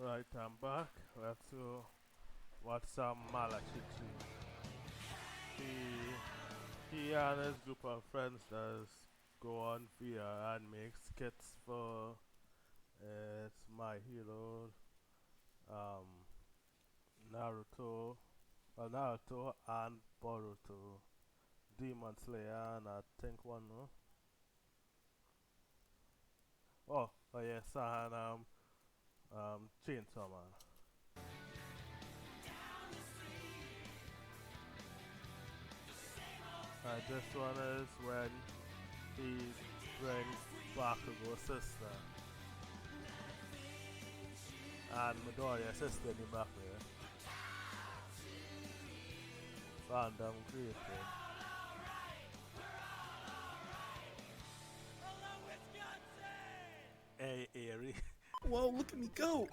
Right, I'm back. Let's watch some Malachichi. He and his group of friends does go on VR and make skits for it's My Hero, um, Naruto, Naruto and Boruto, Demon Slayer, and I think one more. Oh yes, and Chainsaw Man. This one is when he brings Bakugo's sister and Midoriya's sister in the back there. Random creative. Hey, Airy. Whoa, look at me go!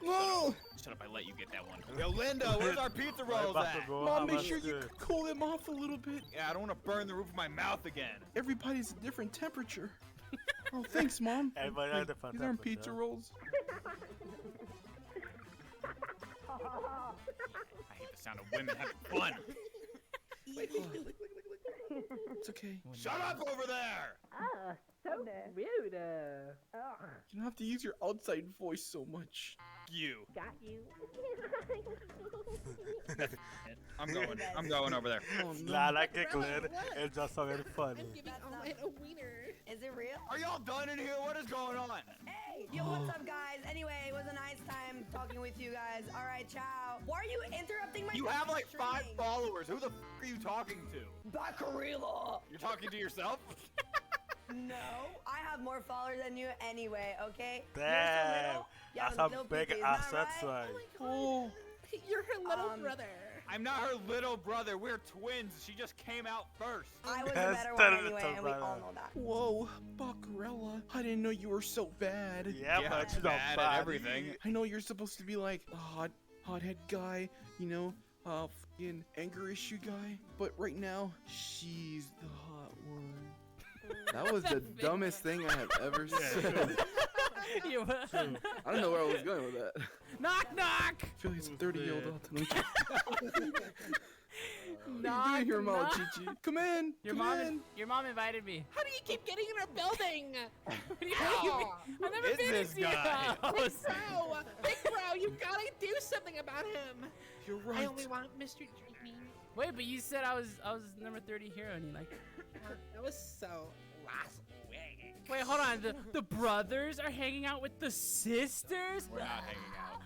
Whoa! Shut up, I let you get that one. Yo, Linda, where's our pizza rolls at? Mom, make sure you cool them off a little bit. Yeah, I don't want to burn the roof of my mouth again. Everybody's a different temperature. Oh, thanks, Mom. Everybody has a different These aren't temperature. pizza rolls. I hate the sound of women having fun. It's okay. Shut up over there! Ah, so rude. Ugh, You don't have to use your outside voice so much. You. got you. I'm going over there. Oh, no. Nah, like giggling. It's just something funny. I'm giving all mine a wiener. Is it real? Are y'all done in here? What is going on? Hey, yo, what's up, guys? Anyway, it was a nice time talking with you guys. All right, ciao. Why are you interrupting my You have like 5 streaming? followers. Who the f are you talking to? Bacarilla. You're talking to yourself? No, I have more followers than you anyway, okay? Damn, You're so little. You have that's a little big peepee, isn't that assets, right? right? Oh, You're her little Um, brother. I'm not her little brother. We're twins. She just came out first. I was a Yes, better tell one it anyway, to and we all brother. know that. whoa, Bacarella. I didn't know you were so bad. Yeah, but you don't bad bad. at everything. I know you're supposed to be like a hothead guy, you know, fucking anger issue guy. But right now, she's the hot one. That was the dumbest thing I have ever said. You I don't know where I was going with that. knock knock. I feel like it's a 30-year-old there? Alton. What are you doing here, knock. Malachichi? Come in. Your come mom. in. Your mom invited me. How do you keep getting in our building? What do you mean? I've never is been this into your guy? house. Big bro, you gotta do something about him. You're I right. only want Mr. Dreamy. Wait, but you said I was number 30 hero, and you like. That was so last week. Wait, hold on. The brothers are hanging out with the sisters. We're not hanging out.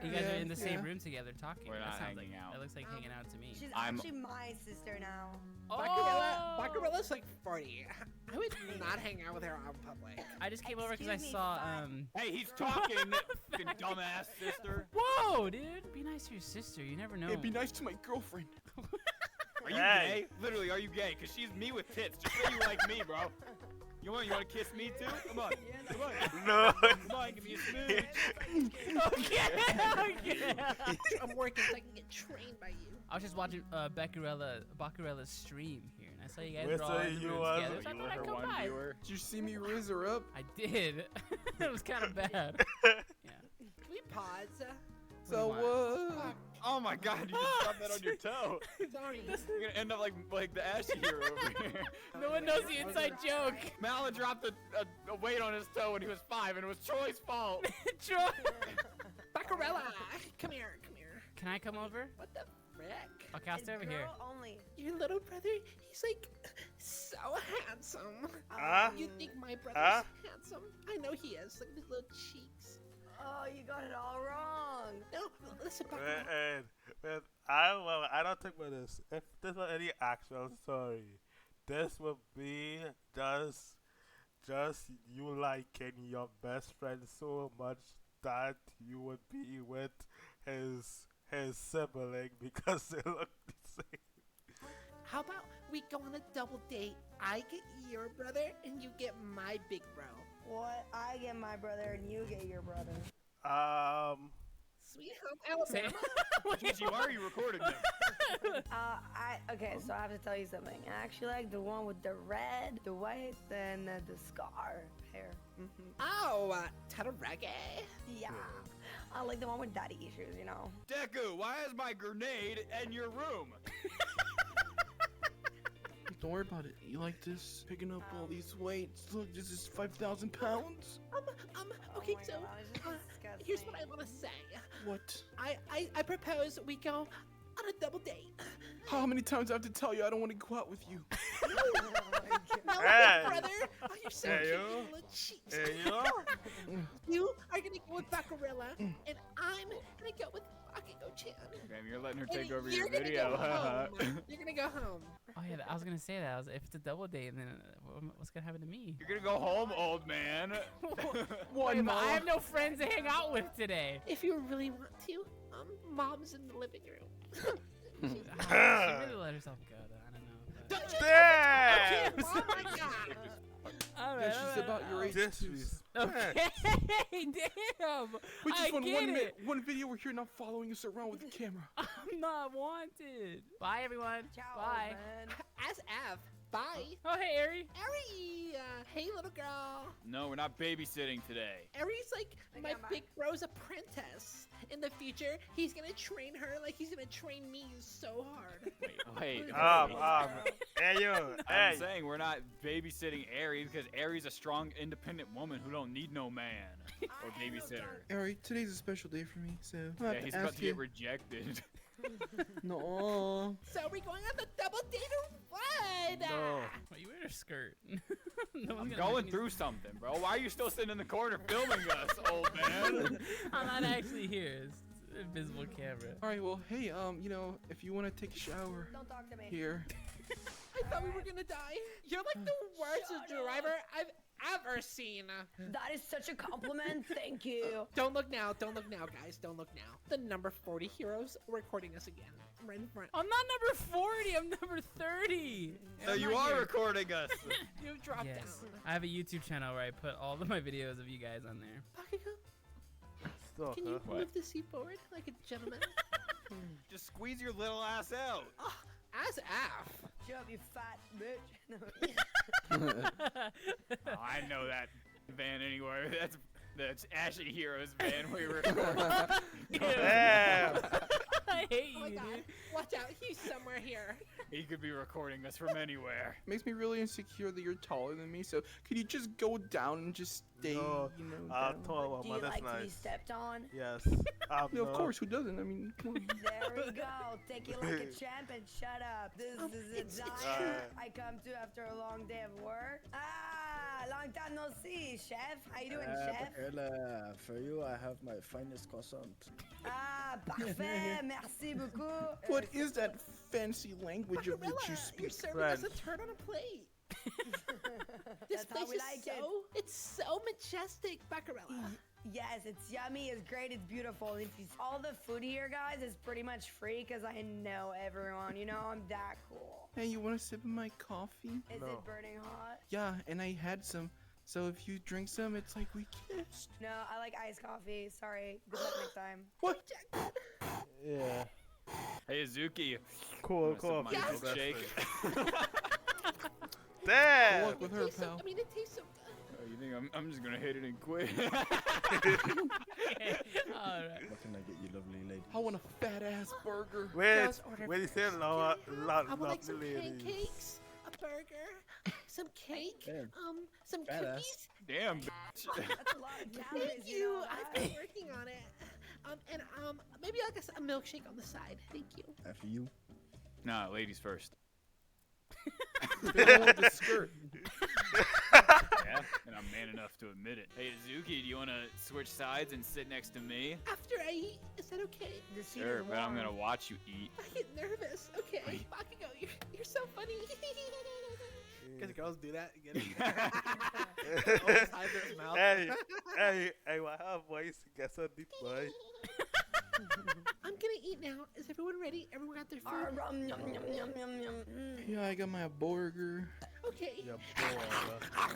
You guys are in the same Yeah. room together talking. We're That not sounds hanging like, out. That looks like hanging out to me. She's I'm- actually my sister now. Oh! Bacarilla's like 40. I would not hang out with her out in public. I just came over because I Excuse me, saw fine. Hey, he's talking, fucking dumbass sister. Whoa, dude! Be nice to your sister. You never know. Hey, be nice to my girlfriend. Are you Hey. gay? Literally, are you gay? Cause she's me with tits. Just say you like me, bro. You want to kiss me too? Come on, come on, No. come on, give me a smooch. Okay. I'm working so I can get trained by you. I was just watching Bacarella's stream here, and I saw you guys Wait, were all so in the you room was- together. So I You thought were I'd her come one by. viewer. Did you see me raise her up? I did. It was kind of bad. Yeah. Can we pause? So what? Oh my god, you just dropped that on your toe. Sorry. You're gonna end up like the ashy hero over here. No one knows the inside joke. Malin dropped a weight on his toe when he was 5, and it was Troy's fault. Troy. Bacarella, come here, come here. Can I come over? What the frick? Okay, I'll It's stay over here. girl only. Your little brother, he's like so handsome. You think my brother's Huh? handsome? I know he is. Look at his little cheeks. Oh, you got it all wrong. No, listen, Bacarella. And I don't think about this. If this was any actual story, this would be just you liking your best friend so much that you would be with his sibling because they look the same. How about we go on a double date? I get your brother and you get my big bro. What? I get my brother and you get your brother. Sweet home Say- Alabama. Gigi, why are you recording them? Okay, so I have to tell you something. I actually like the one with the red, the white, and the scar hair. Oh, Tadarege. Yeah. I like the one with daddy issues, you know. Deku, why is my grenade in your room? Don't worry about it. You like this? Picking up all these weights. Look, this is 5,000 pounds. Okay, Oh my so God, it's just here's what disgusting. I want to say. What? I propose we go on a double date. How many times do I have to tell you I don't want to go out with you? No, Hey. brother. Oh, you're so Hey, cute, you. you little cheeks. Hey, yo. You are gonna go with Bacarella, and I'm gonna go with Bakugo-chan. Damn, you're letting her And take over you're your gonna video. Go home. You're gonna go home. Oh yeah, I was gonna say that. If it's a double date, then what's gonna happen to me? You're gonna go home, old man. One Wait, but more. I have no friends to hang out with today. If you really want to, Mom's in the living room. She really let herself go, though. I don't know. But... Don't you Damn! Oh my god. All Yeah, right, she's about your age. Disrespect. Okay, damn. We just I want get it. one video where you're not following us around with the camera. I'm not wanted. Bye, everyone. Ciao, Bye. man. As Av. Bye. Oh, hey, Ari. Ari. Hey, little girl. No, we're not babysitting today. Ari's like Okay, my bye. big bro's apprentice. In the future, he's gonna train her like he's gonna train me so hard. Wait. Hey, yo. I'm Hey. saying we're not babysitting Aries because Aries is a strong, independent woman who don't need no man or babysitter. Alright, today's a special day for me, so I Yeah, have he's to about ask to get you. rejected. No. So we're going on the double date or what? No. Well, you wear a skirt. No I'm one's gonna going mention through something, bro. Why are you still sitting in the corner filming us, old man? I'm not actually here. It's an invisible camera. Alright, well, hey, you know, if you want to take a shower Don't talk to me. here. I thought we were gonna die. You're like the worst driver I've ever seen. That is such a compliment. Thank you. Don't look now, guys. Don't look now. The number 40 heroes recording us again. Right in front. I'm not number 40. I'm number 30. So I'm you not are here. recording us. You dropped Yes. down. I have a YouTube channel where I put all of my videos of you guys on there. Bakugo, Stop, can you huh? move the seat forward like a gentleman? Just squeeze your little ass out. As Af. Shut up, you fat bitch. Oh, I know that van anywhere. That's Ashy Heroes van we recorded. Damn. I hate Oh my you, god. dude. Watch out, he's somewhere here. He could be recording us from anywhere. Makes me really insecure that you're taller than me, so could you just go down and just stay, No, you know, I'll down? tell Do you you what, that's like to be nice. stepped on? Yes. No, of course, who doesn't? I mean, come on. There we go. Take it like a champ and shut up. This is a it's diner true. I come to after a long day of work. Ah, long time no see, chef. How you doing, chef? Bacarella, for you, I have my finest croissant. Ah, parfait. Merci beaucoup. What is that fancy language of which you Bacarella, you're speak? serving French. us a turd on a plate. This That's how place we is like so, it. it's so majestic, Bacarella. Yes, it's yummy, it's great, it's beautiful. If you, all the food here, guys, is pretty much free because I know everyone. You know, I'm that cool. Hey, you want a sip of my coffee? Is No. it burning hot? Yeah, and I had some. So if you drink some, it's like we kissed. No, I like iced coffee. Sorry. Good luck next time. What? Yeah. Hey, Azuki. Cool, Wanna sip cool. my Yes. milkshake? Good Damn. luck with her, Tastes so, pal. I mean, it tastes so good. Oh, you think I'm just gonna hit it and quit? Alright. What can I get you, lovely lady? I want a fat ass burger. Wait, Girls order when you say first. lot, I would like some ladies. pancakes, a burger, some cake, Damn. some Badass. cookies. Damn, bitch. That's a lot of calories. Thank you. know I've that? been working on it. And maybe like a milkshake on the side. Thank you. After you. Nah, ladies first. They don't want the skirt. Yeah, and I'm man enough to admit it. Hey, Azuki, do you want to switch sides and sit next to me? After I eat, is that okay? The seat Sure, is but I'm warm. gonna watch you eat. I get nervous. Okay, Bakugo, you're so funny. Because girls do that. Get it? Hey, hey, what have voice? Guess what, deep boy? I'm gonna eat now. Is everyone ready? Everyone got their Ah, food? rum, yum, yum, yum, yum, yum. Mm. Yeah, I got my burger. Okay. Yeah, boy.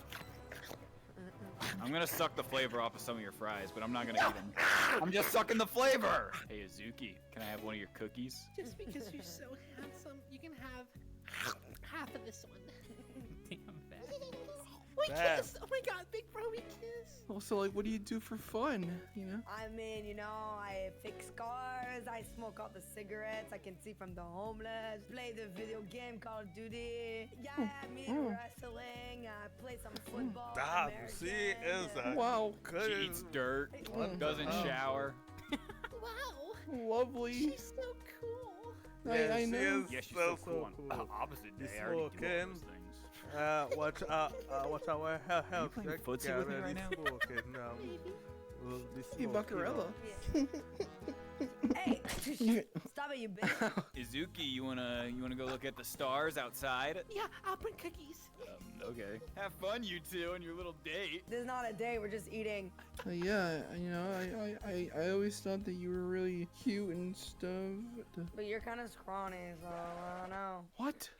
I'm gonna suck the flavor off of some of your fries, but I'm not gonna eat them. I'm just sucking the flavor. Hey, Azuki, can I have one of your cookies? Just because you're so handsome, you can have half of this one. Damn fat. We Damn. kiss! Oh my god, big bro, we kiss! Also, like, what do you do for fun? You know? I mean, you know, I fix cars, I smoke all the cigarettes, I can see from the homeless, play the video game Call of Duty. Yeah, I mean wrestling, I play some football. Stop. American, See, is a Wow, good. She eats dirt, Mm. doesn't shower. Wow, lovely. she's so cool. Yeah, I she know. is Yeah, she's so so cool. cool. On opposite day, You I already do all smoking? those things. Watch our health playing check. footsie with me right now? Smoking, Maybe. we'll be Hey, smoking, Buckarella. Hey, stop it, you bitch. Izuki, you wanna go look at the stars outside? Yeah, I'll bring cookies. Okay. Have fun, you two, on your little date. This is not a date, we're just eating. Yeah, you know, I always thought that you were really cute and stuff. But you're kind of scrawny, so I don't know. What?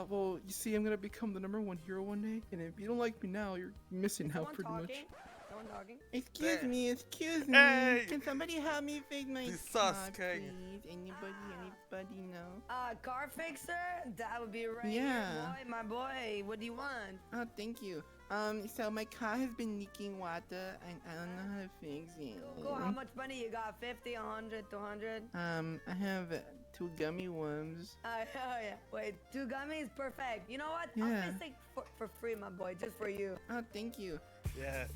Well, you see, I'm gonna become the #1 hero one day, and if you don't like me now, you're missing out Someone pretty talking? much. Someone talking? Excuse Hey. me, excuse me. Hey. Can somebody help me fix my The car, sus king. please? Anybody know? Car fixer? That would be right Yeah. here, boy. My boy, what do you want? Oh, thank you. So my car has been leaking water, and I don't know how to fix it. Cool, how much money you got? 50, 100, 200? I have 2 gummy worms. Oh yeah. Wait, 2 gummies? Perfect. You know what? Yeah. I'll fix it for free, my boy, just for you. Oh, thank you. Yeah.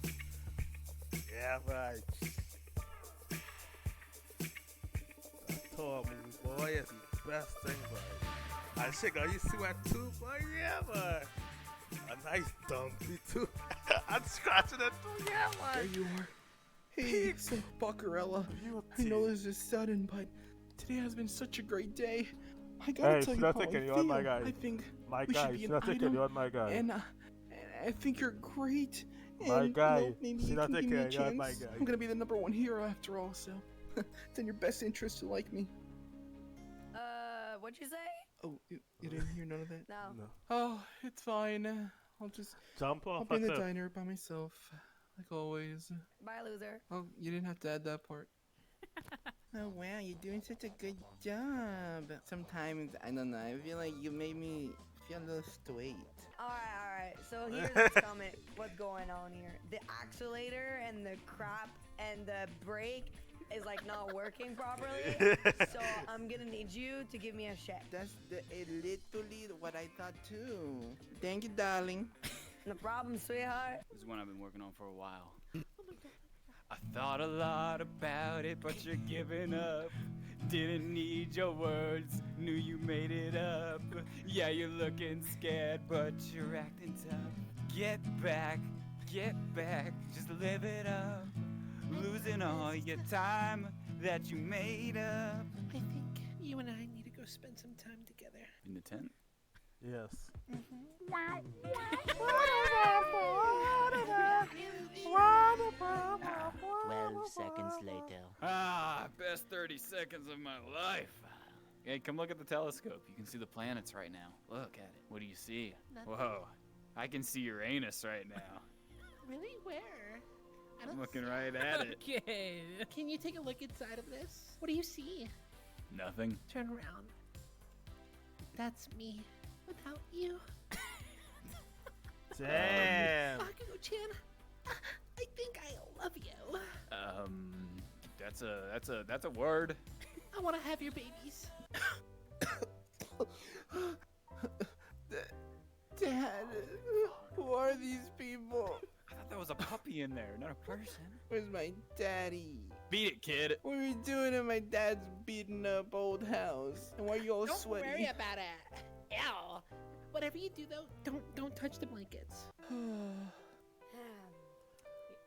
Yeah, right. I told me, boy, it's the best thing, boy. I shit, you see what too, boy? Yeah, boy. A nice dumpy too. I'm scratching it too, yeah, There boy. you are. Hey, so Buckarella. I know this is sudden, but today has been such a great day. I gotta Hey, tell you should I how I take it? feel. You're my guy. I think My we guy, should be should an I take it? item, You're my guy. and I think you're great. My And, guy, you know, maybe should you I can take give me a it? You're my chance. guy. I'm gonna be the #1 hero after all, so it's in your best interest to like me. What'd you say? Oh, you didn't hear none of that? No. No. Oh, it's fine. I'll just Jump I'll off be in at the the diner by myself, like always. Bye, loser. Oh, you didn't have to add that part. Oh wow, you're doing such a good job. Sometimes, I don't know, I feel like you made me feel a little straight. Alright. So here's the comment. What's going on here? The actuator and the crap and the brake is like not working properly. So I'm gonna need you to give me a check. That's literally what I thought too. Thank you, darling. No problem, sweetheart. This is one I've been working on for a while. I thought a lot about it, but you're giving up. Didn't need your words, knew you made it up. Yeah, you're looking scared, but you're acting tough. Get back, just live it up. Losing all your time that you made up. I think you and I need to go spend some time together. In the tent? Yes. 12 seconds later. Best 30 seconds of my life. Hey, come look at the telescope. You can see the planets right now. Look at it. What do you see? Nothing. Whoa. I can see Uranus right now. Really? Where? I don't I'm looking see- right at it. Okay. Can you take a look inside of this? What do you see? Nothing. Turn around. That's me. Without you. Damn. Bakugo-chan, I think I love you. That's a word. I want to have your babies. Dad, who are these people? I thought there was a puppy in there, not a person. Where's my daddy? Beat it, kid. What are we doing in my dad's beaten up old house? And why are you all Don't sweaty? worry about it. Ew. Whatever you do though, don't touch the blankets.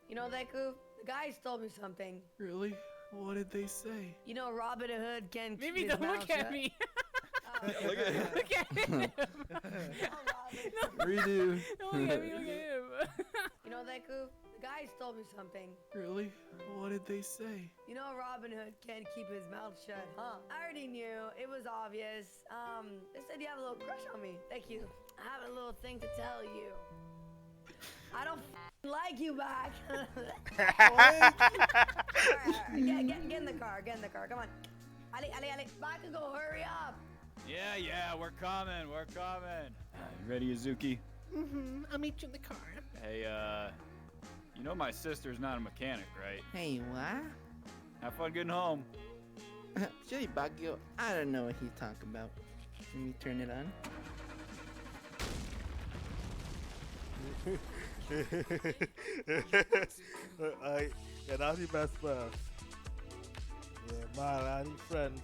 You know, Deku, the guy told me something. Really? What did they say? You know, Robin Hood can keep Maybe his don't mouth look at shut. me. Oh, Look at it. Look at him. Redo. Don't look at me. Look at him. You know, Deku, the guy told me something. Really? What did they say? You know, Robin Hood can't keep his mouth shut, huh? I already knew. It was obvious. They said you have a little crush on me. Thank you. I have a little thing to tell you. I don't like you back. Alright. Get in the car. Get in the car. Come on. Ali, back and go. Hurry up. Yeah, we're coming. You ready, Azuki? I'll meet you in the car. Hey, you know my sister's not a mechanic, right? Hey, what? Have fun getting home. Jay Baguio, I don't know what he's talking about. Let me turn it on. Yeah, that's the best part. Yeah, man, and his friends,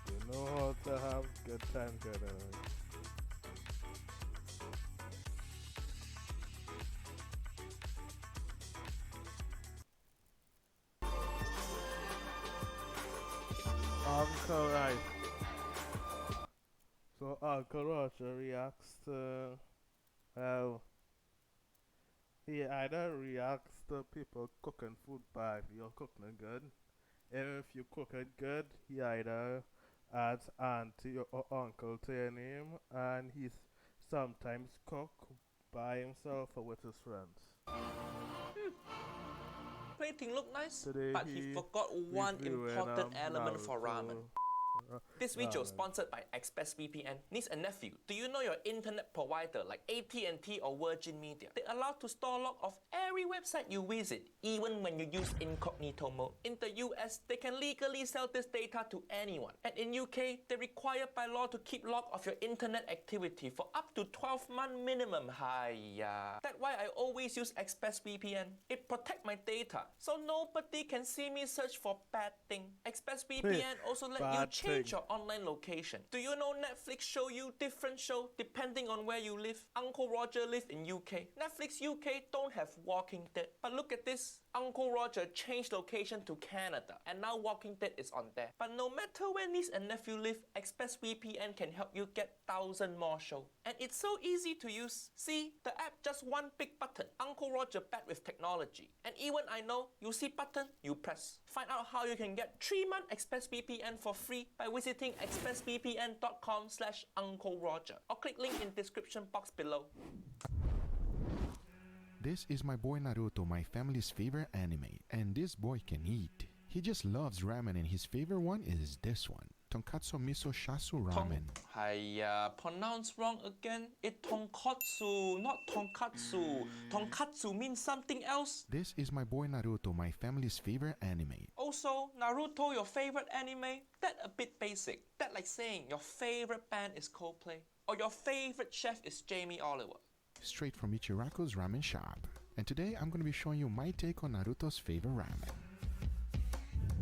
you know how to have good time together. Uncle Right. So Uncle Roger reacts to how he either reacts to people cooking food bad, you're cooking it good. If you cook it good, he either adds auntie or uncle to your name, and he's sometimes cook by himself or with his friends. Plating look nice, Today but he forgot one important element for ramen. This video is sponsored by ExpressVPN. Niece and nephew, do you know your internet provider like AT&T or Virgin Media? They allow to store log of every website you visit, even when you use incognito mode. In the US, they can legally sell this data to anyone. And in UK, they require by law to keep log of your internet activity for up to 12-month minimum. Hiya. That's why I always use ExpressVPN. It protects my data, so nobody can see me search for bad thing. ExpressVPN also let you change your online location. Do you know Netflix show you different show depending on where you live? Uncle Roger lives in UK. Netflix UK don't have Walking Dead. But look at this. Uncle Roger changed location to Canada, and now Walking Dead is on there. But no matter where niece and nephew live, ExpressVPN can help you get 1,000 more shows. And it's so easy to use. See, the app just one big button. Uncle Roger back with technology. And even I know, you see button, you press. Find out how you can get 3-month ExpressVPN for free by visiting expressvpn.com/Uncle Roger or click link in description box below. This is my boy Naruto, my family's favorite anime, and this boy can eat. He just loves ramen, and his favorite one is this one, Tonkatsu Miso Shasu Ramen. Pronounced wrong again. It's tonkatsu, not tonkatsu. Tonkatsu means something else. This is my boy Naruto, my family's favorite anime. Also, Naruto, your favorite anime? That a bit basic. That like saying your favorite band is Coldplay or your favorite chef is Jamie Oliver. Straight from Ichiraku's ramen shop. And today I'm going to be showing you my take on Naruto's favorite ramen.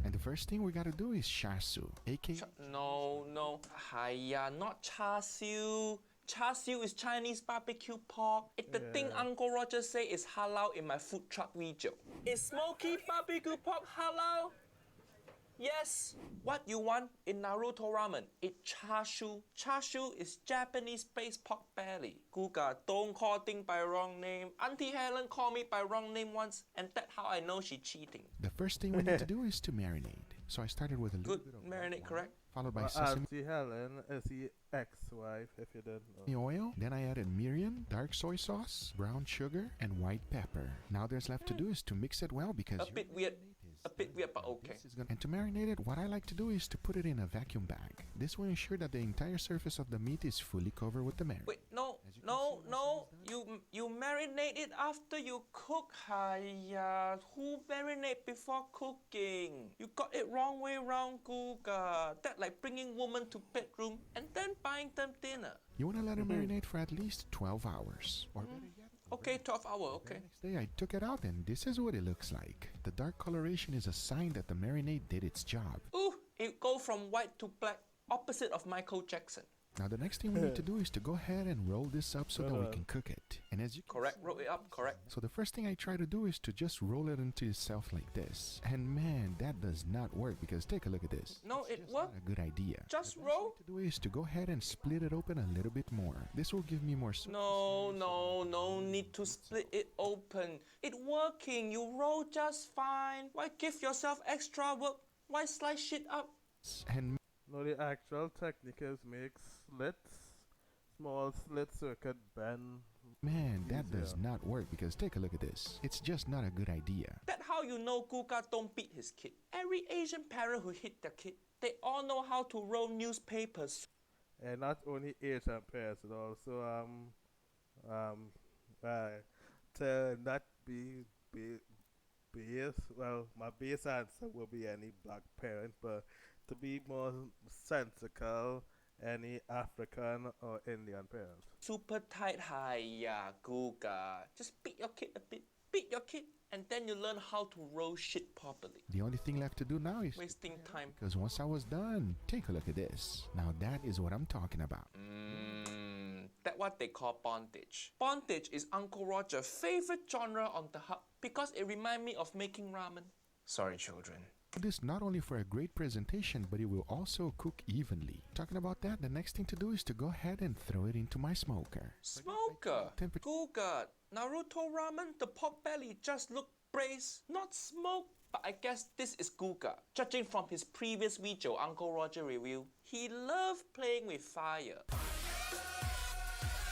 And the first thing we gotta do is shasu, aka... No. Hiya, not char siu. Char siu is Chinese barbecue pork. It's the thing Uncle Roger say is halal in my food truck video. Is smoky barbecue pork halal? Yes. What you want in Naruto ramen? It's char siu. Char siu is Japanese-based pork belly. Guga, don't call thing by wrong name. Auntie Helen called me by wrong name once, and that's how I know she cheating. The first thing we need to do is to marinate. So I started with a little bit of marinate, correct? Followed by sesame Auntie Helen is the ex-wife, if you didn't know. oil. Then I added mirin, dark soy sauce, brown sugar, and white pepper. Now there's left to do is to mix it well because... A bit weird, but okay. And to marinate it, what I like to do is to put it in a vacuum bag. This will ensure that the entire surface of the meat is fully covered with the marinade. Wait, no. You marinate it after you cook. Hiya, who marinate before cooking? You got it wrong way round, Guga. That like bringing woman to bedroom and then buying them dinner. You want to let it marinate for at least 12 hours. Or better yet, okay, 12 hours, okay. The next day I took it out and this is what it looks like. The dark coloration is a sign that the marinade did its job. Ooh, it go from white to black, opposite of Michael Jackson. Now the next thing we need to do is to go ahead and roll this up so that we can cook it. And as you can correct, see, roll it up, correct. So the first thing I try to do is to just roll it into itself like this. And man, that does not work because take a look at this. No, it worked. Not a good idea. Just the roll. Best thing to do is to go ahead and split it open a little bit more. This will give me more surface. No need to split it open. It working. You roll just fine. Why give yourself extra work? Why slice shit up? And No, the actual technique is make slits, small slits so it could bend. Man, that easier. does not work because take a look at this. It's just not a good idea. That's how you know Guga don't beat his kid. Every Asian parent who hit their kid, they all know how to roll newspapers. And not only Asian parents, but also to not be base. Well, my base answer will be any black parent, but to be more sensical, any African or Indian parent. Super tight hiya, Guga. Just beat your kid a bit. Beat your kid, and then you learn how to roll shit properly. The only thing left to do now is Wasting time. because once I was done, take a look at this. Now that is what I'm talking about. That's what they call bondage. Bondage is Uncle Roger's favorite genre on the hub because it reminds me of making ramen. Sorry, children. This not only for a great presentation, but it will also cook evenly. Talking about that, the next thing to do is to go ahead and throw it into my smoker. Smoker. Guga. Naruto ramen, the pork belly just look braised, not smoked. But I guess this is Guga. Judging from his previous video, Uncle Roger review, he loved playing with fire.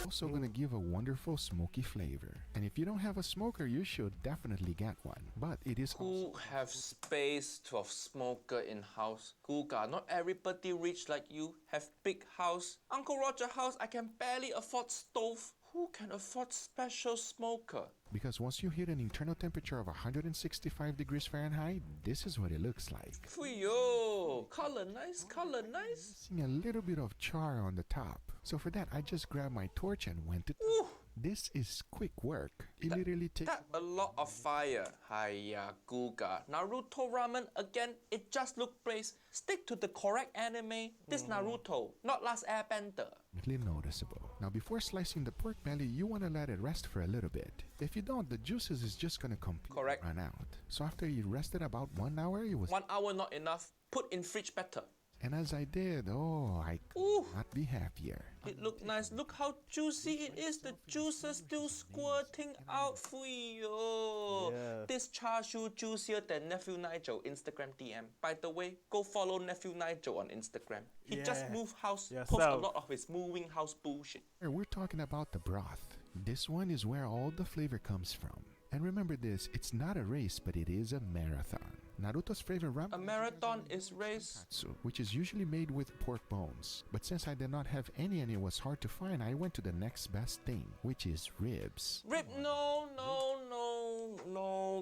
Also gonna give a wonderful smoky flavor. And if you don't have a smoker, you should definitely get one. But it is Who have space to have smoker in house? Guga, not everybody rich like you have big house. Uncle Roger house, I can barely afford stove. Who can afford special smoker? because once you hit an internal temperature of 165 degrees Fahrenheit, this is what it looks like. Fuyo, color nice, color nice. Seeing a little bit of char on the top. So for that, I just grabbed my torch and went to... Ooh. This is quick work. It literally takes... That a lot of fire. Hiya, Guga. Naruto ramen, again, it just looked braised. Stick to the correct anime. This Naruto, not Last Airbender. Really noticeable. Now before slicing the pork belly, you want to let it rest for a little bit. If you don't, the juices is just going to completely run out. So after you rested about 1 hour, it was... 1 hour not enough. Put in fridge better. And as I did, oh, I could not be happier. It looked nice. Look how juicy it is. The juice is still squirting out for you. Yeah. This char siu juicier than Nephew Nigel Instagram DM. By the way, go follow Nephew Nigel on Instagram. He just moved house, posts a lot of his moving house bullshit. We're talking about the broth. This one is where all the flavor comes from. And remember this, it's not a race, but it is a marathon. Naruto's favorite ramen, A marathon is race. which is usually made with pork bones. But since I did not have any and it was hard to find, I went to the next best thing, which is ribs. Rib, no.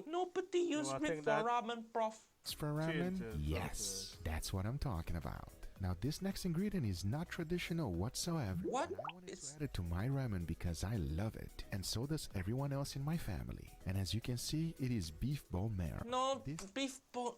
Nobody use rib for ramen broth. For ramen? Yes, that's what I'm talking about. Now this next ingredient is not traditional whatsoever. What? I wanted to add it to my ramen because I love it, and so does everyone else in my family. And as you can see, it is beef bone marrow. No, beef bone.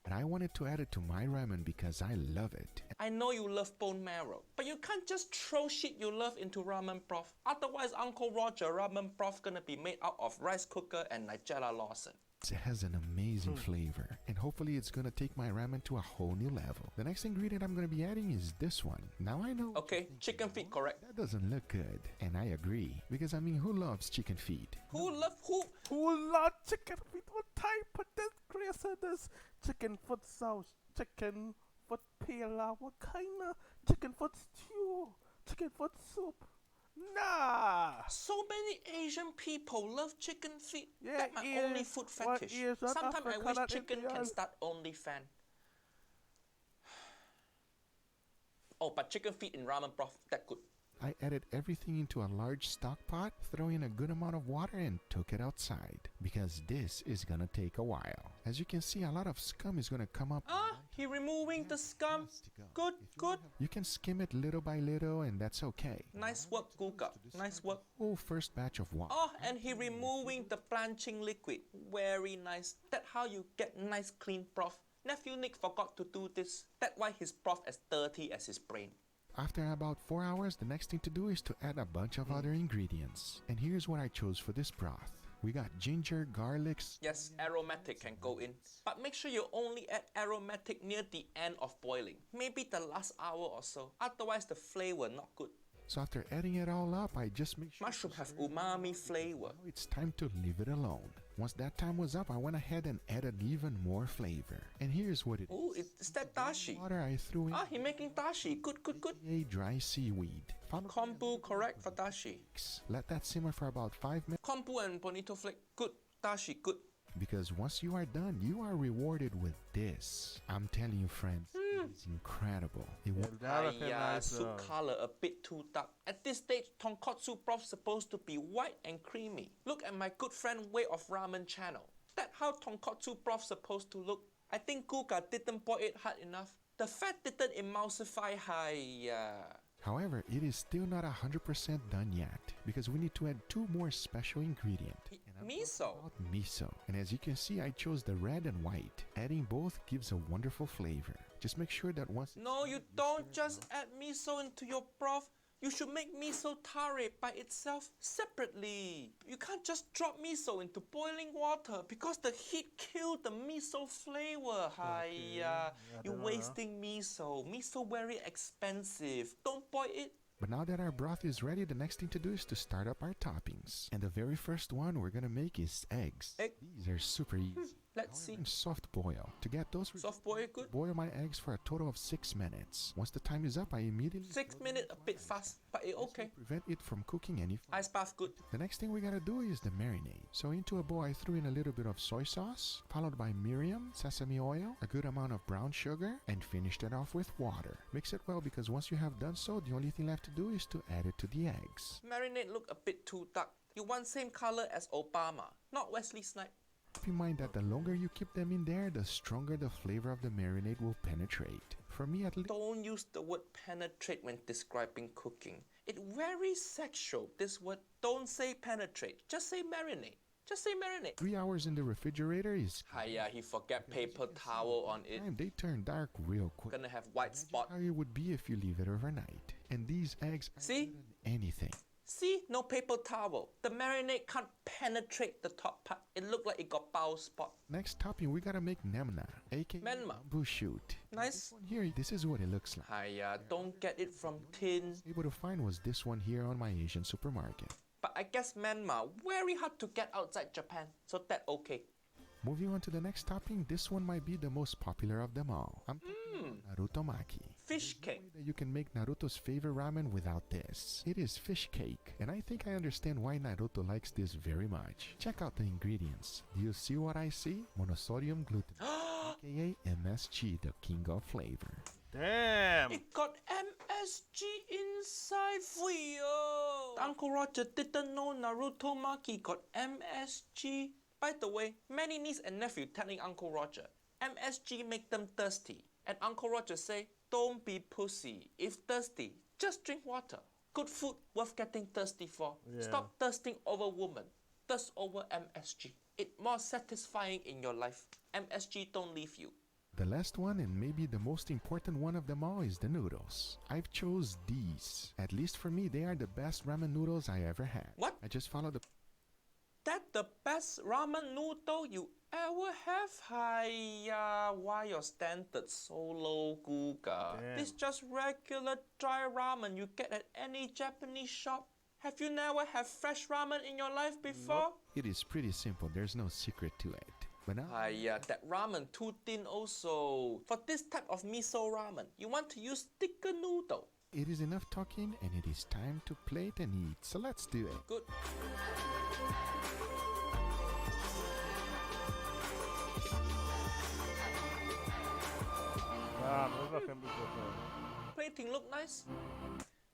And I wanted to add it to my ramen because I love it. I know you love bone marrow, but you can't just throw shit you love into ramen broth. Otherwise, Uncle Roger ramen broth gonna be made out of rice cooker and Nigella Lawson. It has an amazing flavor, and hopefully it's gonna take my ramen to a whole new level. The next ingredient I'm gonna be adding is this one. Now I know. Okay, chicken feet, correct. That doesn't look good, and I agree. Because I mean, who loves chicken feet? Who love who? Who love chicken feet? What type of this grace is this? Chicken foot sauce, chicken foot pela, what kind of chicken foot stew, chicken foot soup? Nah! So many Asian people love chicken feet. Yeah, That's my only food fetish. Sometimes I wish chicken can start OnlyFans. Oh, but chicken feet in ramen broth, that good. I added everything into a large stock pot, threw in a good amount of water, and took it outside. Because this is gonna take a while. As you can see, a lot of scum is gonna come up. Ah, he removing the scum. Good, good. You can skim it little by little, and that's okay. Nice work, Guga. Nice work. Oh, first batch of water. Oh, and he removing the blanching liquid. Very nice. That's how you get nice clean broth. Nephew Nick forgot to do this. That's why his broth as dirty as his brain. After about 4 hours, the next thing to do is to add a bunch of other ingredients. And here's what I chose for this broth. We got ginger, garlic. Yes, aromatic can go in. But make sure you only add aromatic near the end of boiling. Maybe the last hour or so. Otherwise the flavor not good. So after adding it all up, I just make sure Mushroom have umami flavor. it's time to leave it alone. Once that time was up, I went ahead and added even more flavor. And here's what it Ooh, is that dashi? water I threw in He making dashi. Good. a dry seaweed. Kombu correct for dashi. Let that simmer for about 5 minutes. Kombu and bonito flake. Good. Dashi. Good. Because once you are done, you are rewarded with this. I'm telling you, friends, it's incredible. It Soup color a bit too dark. At this stage, tonkotsu broth supposed to be white and creamy. Look at my good friend Way of Ramen channel. That how tonkotsu broth supposed to look. I think Guga didn't boil it hard enough. The fat didn't emulsify. However, it is still not 100% done yet because we need to add 2 more special ingredients. Miso. Miso. And as you can see, I chose the red and white. Adding both gives a wonderful flavor. Just make sure that once... No, you don't just add miso into your broth. You should make miso tare by itself separately. You can't just drop miso into boiling water because the heat killed the miso flavor. You're wasting miso. Miso very expensive. Don't boil it. But now that our broth is ready, the next thing to do is to start up our toppings. And the very first one we're gonna make is eggs. These are super easy. Let's see. Soft boil. To get those, soft boil good. Boil my eggs for a total of 6 minutes. Once the time is up, I immediately 6 minutes a bit fast, but it okay. Prevent it from cooking any. Ice bath good. The next thing we gotta do is the marinade. So into a bowl, I threw in a little bit of soy sauce, followed by Miriam, sesame oil, a good amount of brown sugar, and finished it off with water. Mix it well because once you have done so, the only thing left to do is to add it to the eggs. Marinade look a bit too dark. You want same color as Obama, not Wesley Snipes. Keep in mind that the longer you keep them in there, the stronger the flavor of the marinade will penetrate. For me at least... Don't use the word penetrate when describing cooking. It's very sexual, this word. Don't say penetrate, just say marinate. Just say marinate. 3 hours in the refrigerator is... He forgot paper towel on it. They turn dark real quick. Gonna have white spot. How it would be if you leave it overnight. And these eggs... See? Anything. See? No paper towel. The marinade can't penetrate the top part. It looked like it got bow spot. Next topping, we gotta make nemna, aka bamboo shoot. Nice. Here, this is what it looks like. Don't get it from tin. Able to find was this one here on my Asian supermarket. But I guess Myanmar very hard to get outside Japan, so that okay. Moving on to the next topping, this one might be the most popular of them all. I'm talking Naruto Maki. Fish cake. You can make Naruto's favorite ramen without this. It is fish cake, and I think I understand why Naruto likes this very much. Check out the ingredients. Do you see what I see? Monosodium gluten, aka MSG, the king of flavor. Damn! It got MSG inside for you. Uncle Roger didn't know Naruto Maki got MSG. By the way, many niece and nephew telling Uncle Roger, MSG make them thirsty. And Uncle Roger say, don't be pussy. If thirsty, just drink water. Good food worth getting thirsty for. Yeah. Stop thirsting over woman. Thirst over MSG. It's more satisfying in your life. MSG don't leave you. The last one, and maybe the most important one of them all, is the noodles. I've chose these. At least for me, they are the best ramen noodles I ever had. What? I just followed the... That the best ramen noodle you ever have? Why your standard so low, Guga? This just regular dry ramen you get at any Japanese shop. Have you never had fresh ramen in your life before? Nope. It is pretty simple. There's no secret to it. But now... that ramen too thin also. For this type of miso ramen, you want to use thicker noodle. It is enough talking, and it is time to plate and eat. So let's do it. Good. Plating look nice,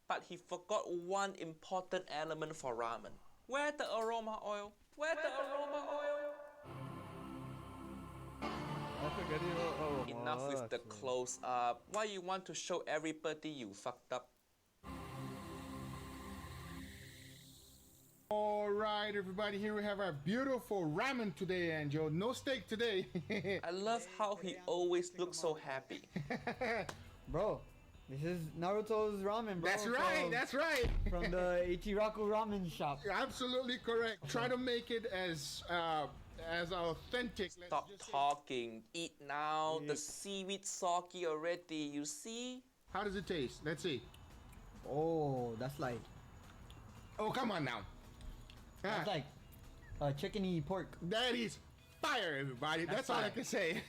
but he forgot one important element for ramen. Where the aroma oil? Where the aroma oil? Enough with the close up. Why you want to show everybody you fucked up? Alright everybody, here we have our beautiful ramen today, and Joe, no steak today. I love how he always looks so happy. Bro, this is Naruto's ramen, bro. That's right, that's right. From the Ichiraku ramen shop. You're absolutely correct. Try to make it as authentic. Stop talking. Eat now. The seaweed soggy already. You see? How does it taste? Let's see. Oh, that's like... Oh, come on now. That's like chickeny pork. That is fire, everybody. That's all I can say.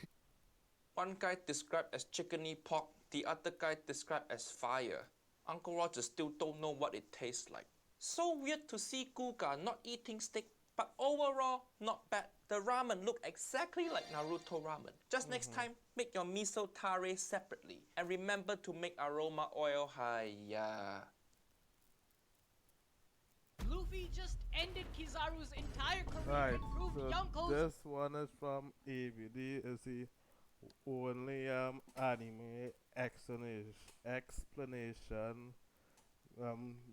One guy described as chickeny pork, the other guy described as fire. Uncle Roger still don't know what it tastes like. So weird to see Guga not eating steak, but overall, not bad. The ramen looked exactly like Naruto ramen. Just next time, make your miso tare separately. And remember to make aroma oil. Hiya. Luffy just ended Kizaru's entire career Right, and proved so Yonko's. this one is from AVD. Is the only anime explanation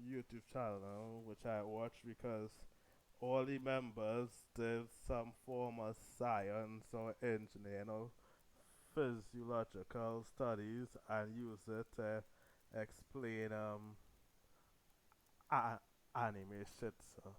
YouTube channel which I watch because all the members did some form of science or engineering or physiological studies and use it to explain anime shit. So.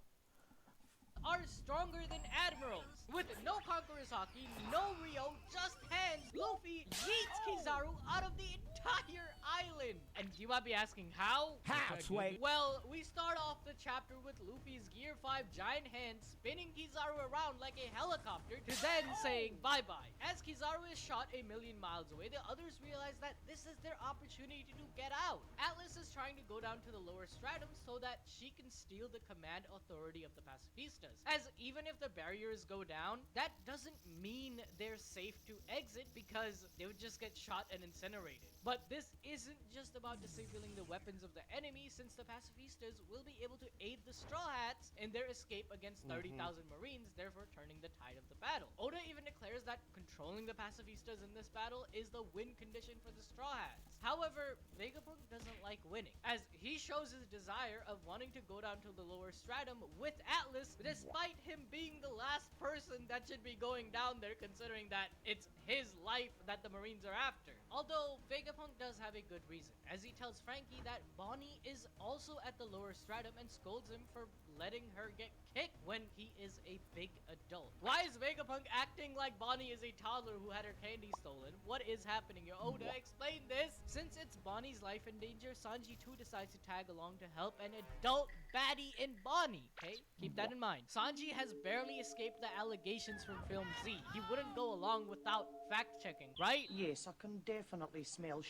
Are stronger than admirals. With no Conqueror's Haki, no Rio, just hands, Luffy yeets Kizaru out of the entire island. And you might be asking how? How, Sway? Well, we start off the chapter with Luffy's Gear 5 giant hand spinning Kizaru around like a helicopter to then saying bye-bye. As Kizaru is shot a million miles away, the others realize that this is their opportunity to get out. Atlas is trying to go down to the lower stratum so that she can steal the command authority of the pacifistas. As even if the barriers go down, that doesn't mean they're safe to exit because they would just get shot and incinerated. But this isn't just about disabling the weapons of the enemy, since the pacifistas will be able to aid the Straw Hats in their escape against 30,000 Marines, therefore turning the tide of the battle. Oda even declares that controlling the pacifistas in this battle is the win condition for the Straw Hats. However, Vegapunk doesn't like winning, as he shows his desire of wanting to go down to the lower stratum with Atlas, despite him being the last person that should be going down there, considering that it's his life that the Marines are after. Although Vegapunk does have a good reason, as he tells Frankie that Bonnie is also at the lower stratum and scolds him for letting her get kicked when he is a big adult. Why is Vegapunk acting like Bonnie is a toddler who had her candy stolen? What is happening here? Oda, explain this! Since it's Bonnie's life in danger, Sanji too decides to tag along to help an adult baddie in Bonnie, okay? Keep that in mind. Sanji has barely escaped the allegations from Film Z. He wouldn't go along without fact-checking, right? Yes, I can definitely smell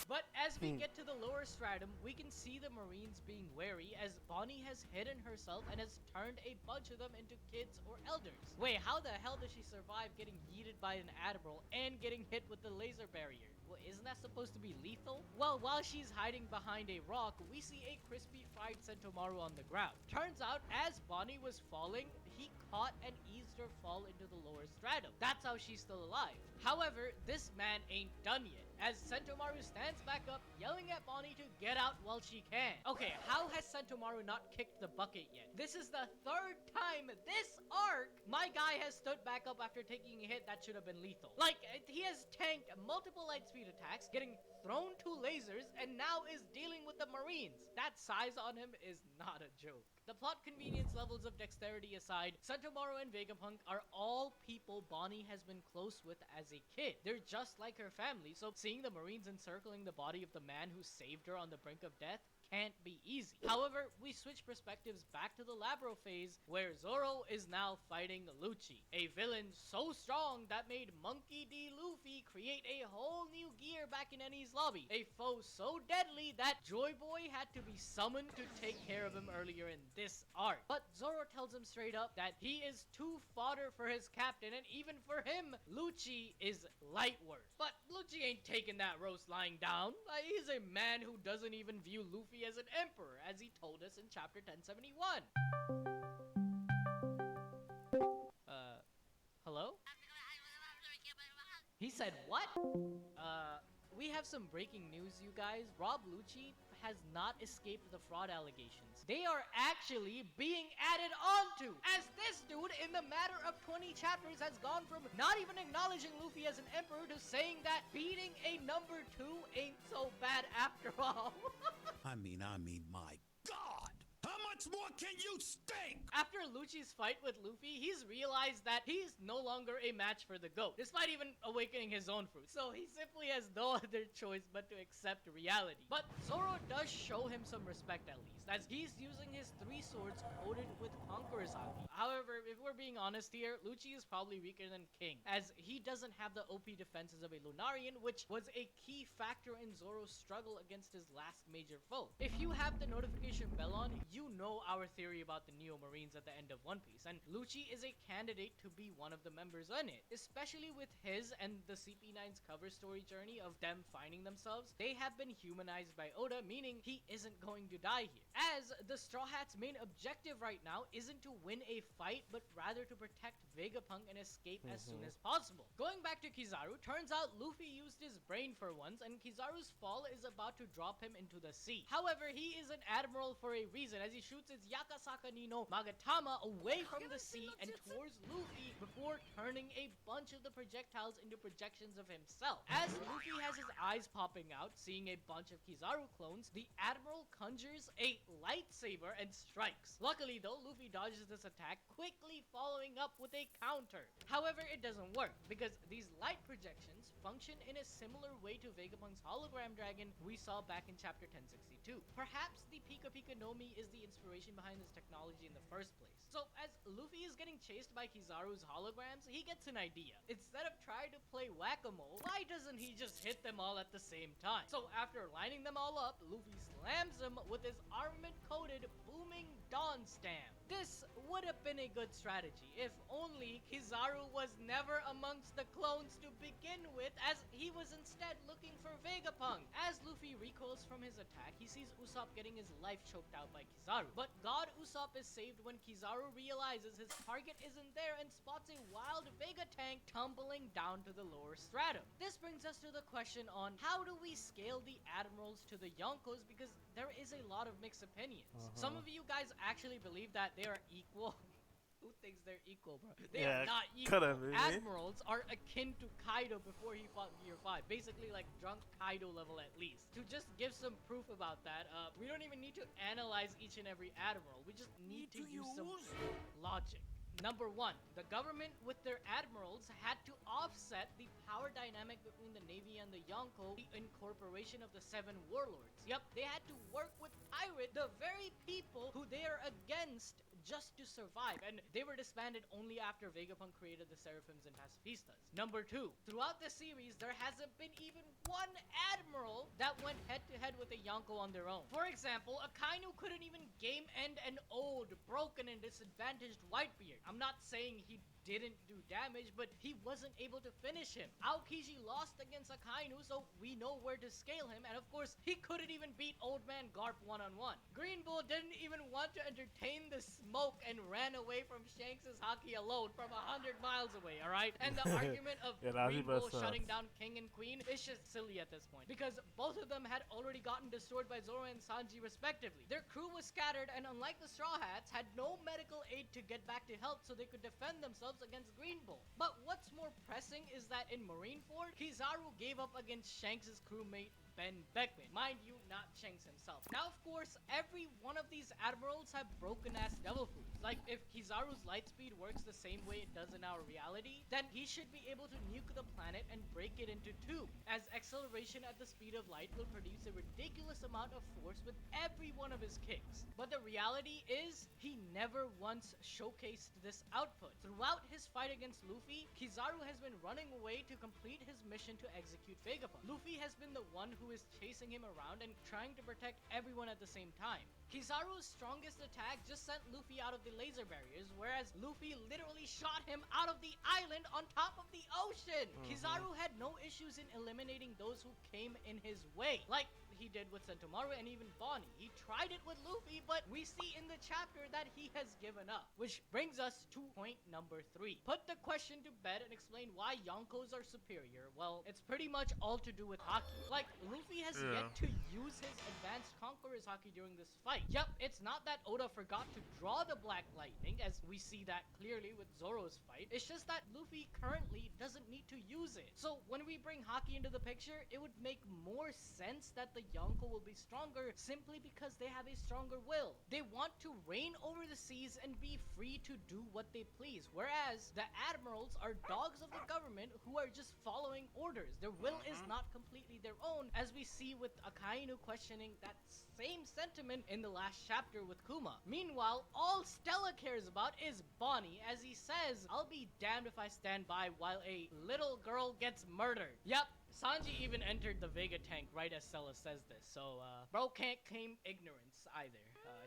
But as we get to the lower stratum, we can see the Marines being wary as Bonnie has hidden herself and has turned a bunch of them into kids or elders. Wait, how the hell does she survive getting yeeted by an admiral and getting hit with the laser barrier? Well, isn't that supposed to be lethal? Well, while she's hiding behind a rock, we see a crispy fried Sentomaru on the ground. Turns out, as Bonnie was falling, he caught and eased her fall into the lower stratum. That's how she's still alive. However, this man ain't done yet, as Sentomaru stands back up, yelling at Bonnie to get out while she can. Okay, how has Sentomaru not kicked the bucket yet? This is the third time this arc my guy has stood back up after taking a hit that should have been lethal. Like, he has tanked multiple light speed attacks, getting thrown 2 lasers, and now is dealing with the Marines. That size on him is not a joke. The plot convenience levels of dexterity aside, Sentomaru and Vegapunk are all people Bonnie has been close with as a kid. They're just like her family, so seeing the Marines encircling the body of the man who saved her on the brink of death can't be easy. However, we switch perspectives back to the Labro phase, where Zoro is now fighting Lucci, a villain so strong that made Monkey D. Luffy create a whole new gear back in Enies lobby, a foe so deadly that Joy Boy had to be summoned to take care of him earlier in this arc. But Zoro tells him straight up that he is too fodder for his captain, and even for him, Lucci is light work. But Lucci ain't taking that roast lying down. He's a man who doesn't even view Luffy as an emperor, as he told us in chapter 1071. Hello? He said what? We have some breaking news, you guys. Rob Lucci has not escaped the fraud allegations. They are actually being added onto, as this dude in the matter of 20 chapters has gone from not even acknowledging Luffy as an emperor to saying that beating a number 2 ain't so bad after all. I mean, my God! How much much more can you stink? After Lucci's fight with Luffy, he's realized that he's no longer a match for the GOAT, despite even awakening his own fruit. So he simply has no other choice but to accept reality. But Zoro does show him some respect at least, as he's using his 3 swords coated with Conqueror's Haki. However, if we're being honest here, Lucci is probably weaker than King, as he doesn't have the OP defenses of a Lunarian, which was a key factor in Zoro's struggle against his last major foe. If you have the notification bell on, you know our theory about the Neo Marines at the end of One Piece, and Lucci is a candidate to be one of the members in it, especially with his and the CP9's cover story journey of them finding themselves. They have been humanized by Oda, meaning he isn't going to die here, as the Straw Hats' main objective right now isn't to win a fight, but rather to protect Vegapunk and escape as soon as possible. Going back to Kizaru, turns out Luffy used his brain for once, and Kizaru's fall is about to drop him into the sea. However, he is an admiral for a reason, as he shoots his Yakasaka Nino Magatama away from the sea and towards Luffy before turning a bunch of the projectiles into projections of himself. As Luffy has his eyes popping out, seeing a bunch of Kizaru clones, the admiral conjures a lightsaber and strikes. Luckily though, Luffy dodges this attack, quickly following up with a counter. However, it doesn't work, because these light projections function in a similar way to Vegapunk's hologram dragon we saw back in chapter 1062. Perhaps the Pika Pika no Mi is the inspiration behind this technology in the first place. So as Luffy is getting chased by Kizaru's holograms, he gets an idea. Instead of trying to play whack-a-mole, why doesn't he just hit them all at the same time? So after lining them all up, Luffy slams them with his armament-coated booming Dawn Stamp. This would have been a good strategy if only Kizaru was never amongst the clones to begin with, as he was instead looking for Vegapunk. As Luffy recoils from his attack, he sees Usopp getting his life choked out by Kizaru. But God Usopp is saved when Kizaru realizes his target isn't there and spots a wild Vega tank tumbling down to the lower stratum. This brings us to the question on how do we scale the admirals to the Yonkos, because there is a lot of mixed opinions. Some of you guys actually believe that they are equal. Who thinks they're equal, bro? They are not equal. Admirals are akin to Kaido before he fought Gear 5. Basically like drunk Kaido level at least. To just give some proof about that, we don't even need to analyze each and every admiral. We just need to use some logic. Number 1, the government with their admirals had to offset the power dynamic between the Navy and the Yonko, the incorporation of the 7 warlords. Yep, they had to work with Pirate, the very people who they are against, just to survive, and they were disbanded only after Vegapunk created the Seraphims and Pacifistas. Number 2, throughout the series, there hasn't been even one admiral that went head-to-head with a Yonko on their own. For example, Akainu couldn't even game end an old, broken, and disadvantaged Whitebeard. I'm not saying he didn't do damage, but he wasn't able to finish him. Aokiji lost against Akainu, so we know where to scale him, and of course, he couldn't even beat Old Man Garp one-on-one. Green Bull didn't even want to entertain the smoke and ran away from Shanks' Haki alone from 100 miles away, alright? And the argument of Green Bull shutting down King and Queen is just silly at this point, because both of them had already gotten destroyed by Zoro and Sanji respectively. Their crew was scattered, and unlike the Straw Hats, had no medical aid to get back to health so they could defend themselves against Green Bull. But what's more pressing is that in Marineford, Kizaru gave up against Shanks' crewmate Ben Beckman. Mind you, not Shanks himself. Now, of course, every one of these admirals have broken-ass devil fruits. Like, if Kizaru's light speed works the same way it does in our reality, then he should be able to nuke the planet and break it into 2, as acceleration at the speed of light will produce a ridiculous amount of force with every one of his kicks. But the reality is, he never once showcased this output. Throughout his fight against Luffy, Kizaru has been running away to complete his mission to execute Vegapunk. Luffy has been the one who is chasing him around and trying to protect everyone at the same time. Kizaru's strongest attack just sent Luffy out of the laser barriers, whereas Luffy literally shot him out of the island on top of the ocean. Kizaru had no issues in eliminating those who came in his way, like he did with Sentomaru and even Bonnie. He tried it with Luffy, but we see in the chapter that he has given up. Which brings us to point number 3. Put the question to bed and explain why Yonkos are superior. Well, it's pretty much all to do with Haki. Like, Luffy has yet to use his advanced Conqueror's Haki during this fight. Yep, it's not that Oda forgot to draw the Black Lightning, as we see that clearly with Zoro's fight. It's just that Luffy currently doesn't need to use it. So when we bring Haki into the picture, it would make more sense that the Yonko will be stronger simply because they have a stronger will. They want to reign over the seas and be free to do what they please, whereas the admirals are dogs of the government who are just following orders. Their will is not completely their own, as we see with Akainu questioning that same sentiment in the last chapter with Kuma. Meanwhile, all Stella cares about is Bonnie, as he says, "I'll be damned if I stand by while a little girl gets murdered." Yep, Sanji even entered the Vega tank right as Stella says this, so bro can't claim ignorance either.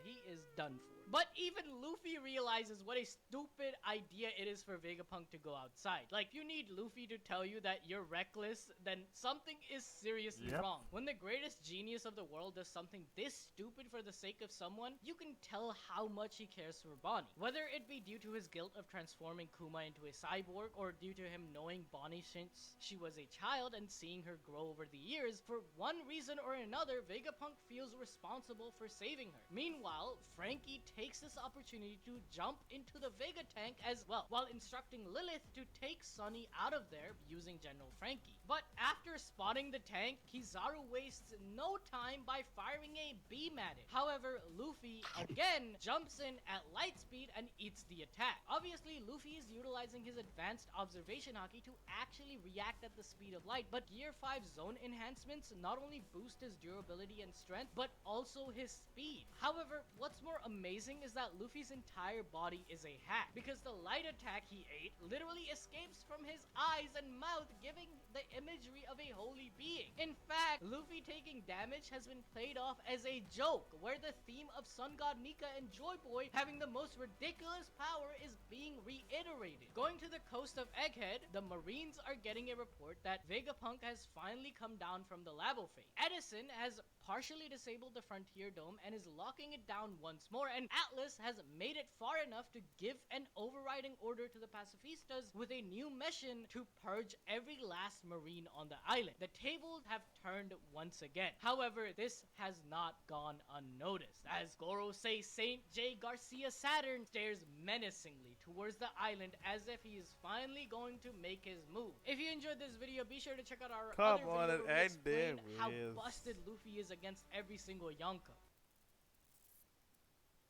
He is done for. But even Luffy realizes what a stupid idea it is for Vegapunk to go outside. Like, if you need Luffy to tell you that you're reckless, then something is seriously wrong. When the greatest genius of the world does something this stupid for the sake of someone, you can tell how much he cares for Bonnie. Whether it be due to his guilt of transforming Kuma into a cyborg, or due to him knowing Bonnie since she was a child and seeing her grow over the years, for one reason or another, Vegapunk feels responsible for saving her. Meanwhile, Frankie takes this opportunity to jump into the Vega tank as well, while instructing Lilith to take Sunny out of there using General Frankie. But after spotting the tank, Kizaru wastes no time by firing a beam at it. However, Luffy again jumps in at light speed and eats the attack. Obviously, Luffy is utilizing his advanced observation haki to actually react at the speed of light, but Gear 5 zone enhancements not only boost his durability and strength, but also his speed. However, what's more amazing is that Luffy's entire body is a hack, because the light attack he ate literally escapes from his eyes and mouth, giving the imagery of a holy being. In fact, Luffy taking damage has been played off as a joke, where the theme of Sun God Nika and Joy Boy having the most ridiculous power is being reiterated. Going to the coast of Egghead, the Marines are getting a report that Vegapunk has finally come down from the Labo Fate. Edison has partially disabled the Frontier Dome and is locking it down once more, and Atlas has made it far enough to give an overriding order to the Pacifistas with a new mission to purge every last Marine on the island. The tables have turned once again. However, this has not gone unnoticed, as Gorosei Saint J. Garcia Saturn stares menacingly towards the island as if he is finally going to make his move. If you enjoyed this video, be sure to check out our other video where we explain how busted Luffy is against every single Yonko.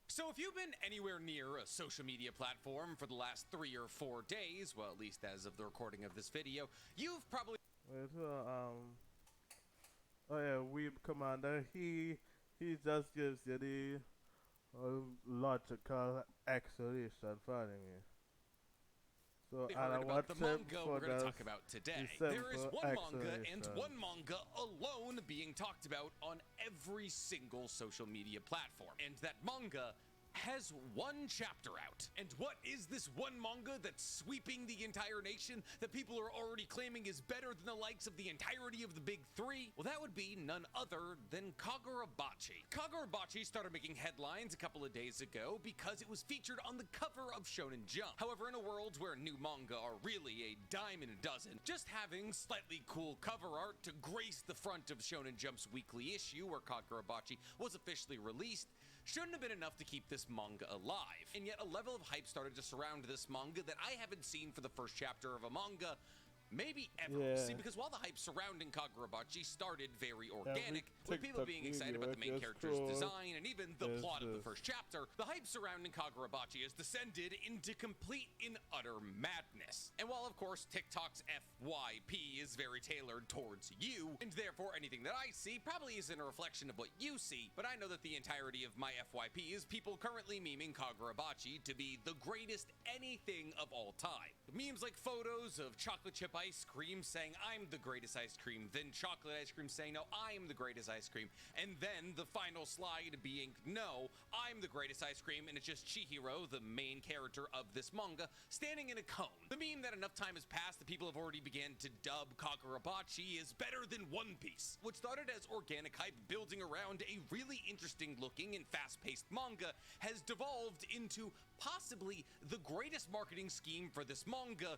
So if you've been anywhere near a social media platform for the last 3 or 4 days, well, at least as of the recording of this video, you've probably... Oh yeah, Weeb Commander, he just gives you the logical explanation for me. So I heard don't about the want manga we're going to talk about today. There is one manga and explanation. one manga alone being talked about on every single social media platform. And that manga has one chapter out. And what is this one manga that's sweeping the entire nation that people are already claiming is better than the likes of the entirety of the big three? Well, that would be none other than Kagurabachi. Kagurabachi started making headlines a couple of days ago because it was featured on the cover of Shonen Jump. However, in a world where new manga are really a dime in a dozen, just having slightly cool cover art to grace the front of Shonen Jump's weekly issue where Kagurabachi was officially released shouldn't have been enough to keep this manga alive. And yet a level of hype started to surround this manga that I haven't seen for the first chapter of a manga maybe ever. Yeah. See, because while the hype surrounding Kagurabachi started very organic, with people being excited about the main character's design and even the plot of the first chapter, the hype surrounding Kagurabachi has descended into complete and utter madness. And while of course TikTok's FYP is very tailored towards you, and therefore anything that I see probably isn't a reflection of what you see, but I know that the entirety of my FYP is people currently memeing Kagurabachi to be the greatest anything of all time. Memes like photos of chocolate chip ice cream saying I'm the greatest ice cream, then chocolate ice cream saying no, I'm the greatest ice cream, and then the final slide being no, I'm the greatest ice cream, and it's just Chihiro, the main character of this manga, standing in a cone. The meme that enough time has passed that people have already began to dub Kagurabachi is better than One Piece, which started as organic hype building around a really interesting looking and fast-paced manga has devolved into possibly the greatest marketing scheme for this manga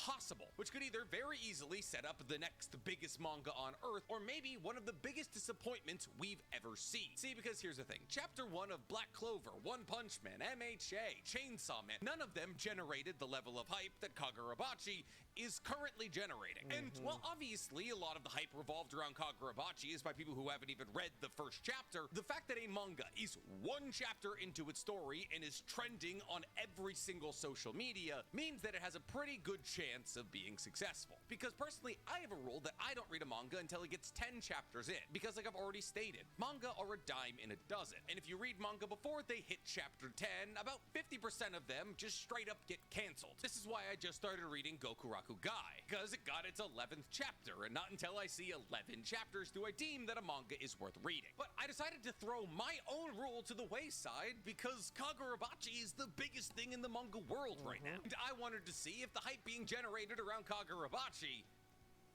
possible, which could either very easily set up the next biggest manga on Earth, or maybe one of the biggest disappointments we've ever seen. See, because here's the thing. Chapter 1 of Black Clover, One Punch Man, MHA, Chainsaw Man, none of them generated the level of hype that Kagurabachi is currently generating. And while obviously a lot of the hype revolved around Kagurabachi is by people who haven't even read the first chapter, the fact that a manga is one chapter into its story and is trending on every single social media means that it has a pretty good chance of being successful. Because personally, I have a rule that I don't read a manga until it gets 10 chapters in, because like I've already stated, manga are a dime in a dozen. And if you read manga before they hit chapter 10, about 50% of them just straight up get canceled. This is why I just started reading Gokuraku Gai, because it got its 11th chapter, and not until I see 11 chapters do I deem that a manga is worth reading. But I decided to throw my own rule to the wayside because Kagurabachi is the biggest thing in the manga world right now. And I wanted to see if the hype being generated around Kagurabachi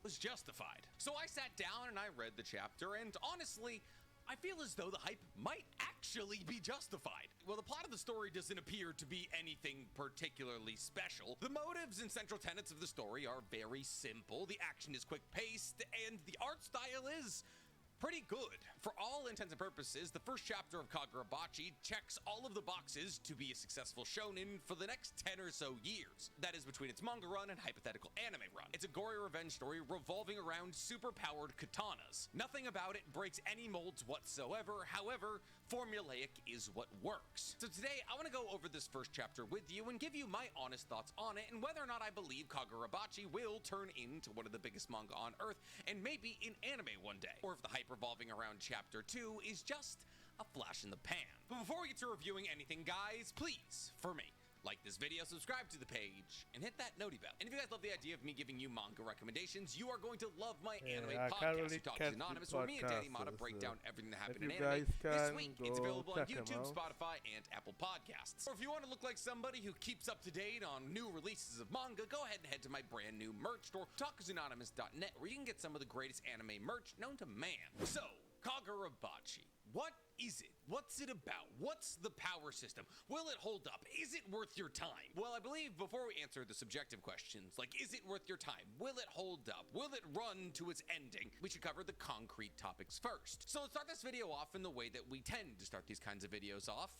was justified. So I sat down and I read the chapter, and honestly, I feel as though the hype might actually be justified. Well, the plot of the story doesn't appear to be anything particularly special. The motives and central tenets of the story are very simple. The action is quick-paced, and the art style is pretty good. For all intents and purposes, the first chapter of Kagurabachi checks all of the boxes to be a successful shonen for the next 10 or so years. That is between its manga run and hypothetical anime run. It's a gory revenge story revolving around super-powered katanas. Nothing about it breaks any molds whatsoever, however, formulaic is what works. So today, I want to go over this first chapter with you and give you my honest thoughts on it and whether or not I believe Kagurabachi will turn into one of the biggest manga on Earth and maybe in anime one day, or if the hype revolving around chapter 2 is just a flash in the pan. But before we get to reviewing anything, guys, please, for me, like this video, subscribe to the page, and hit that noti bell. And if you guys love the idea of me giving you manga recommendations, you are going to love my anime podcast, Who Talks Anonymous, where me and Danny Mata break down everything that happened in anime this week. It's available on YouTube, Spotify, and Apple Podcasts. Or if you want to look like somebody who keeps up to date on new releases of manga, go ahead and head to my brand new merch store, talkersanonymous.net, where you can get some of the greatest anime merch known to man. So, Kagurabachi. What is it? What's it about? What's the power system? Will it hold up? Is it worth your time? Well, I believe before we answer the subjective questions, like is it worth your time? Will it hold up? Will it run to its ending? We should cover the concrete topics first. So let's start this video off in the way that we tend to start these kinds of videos off,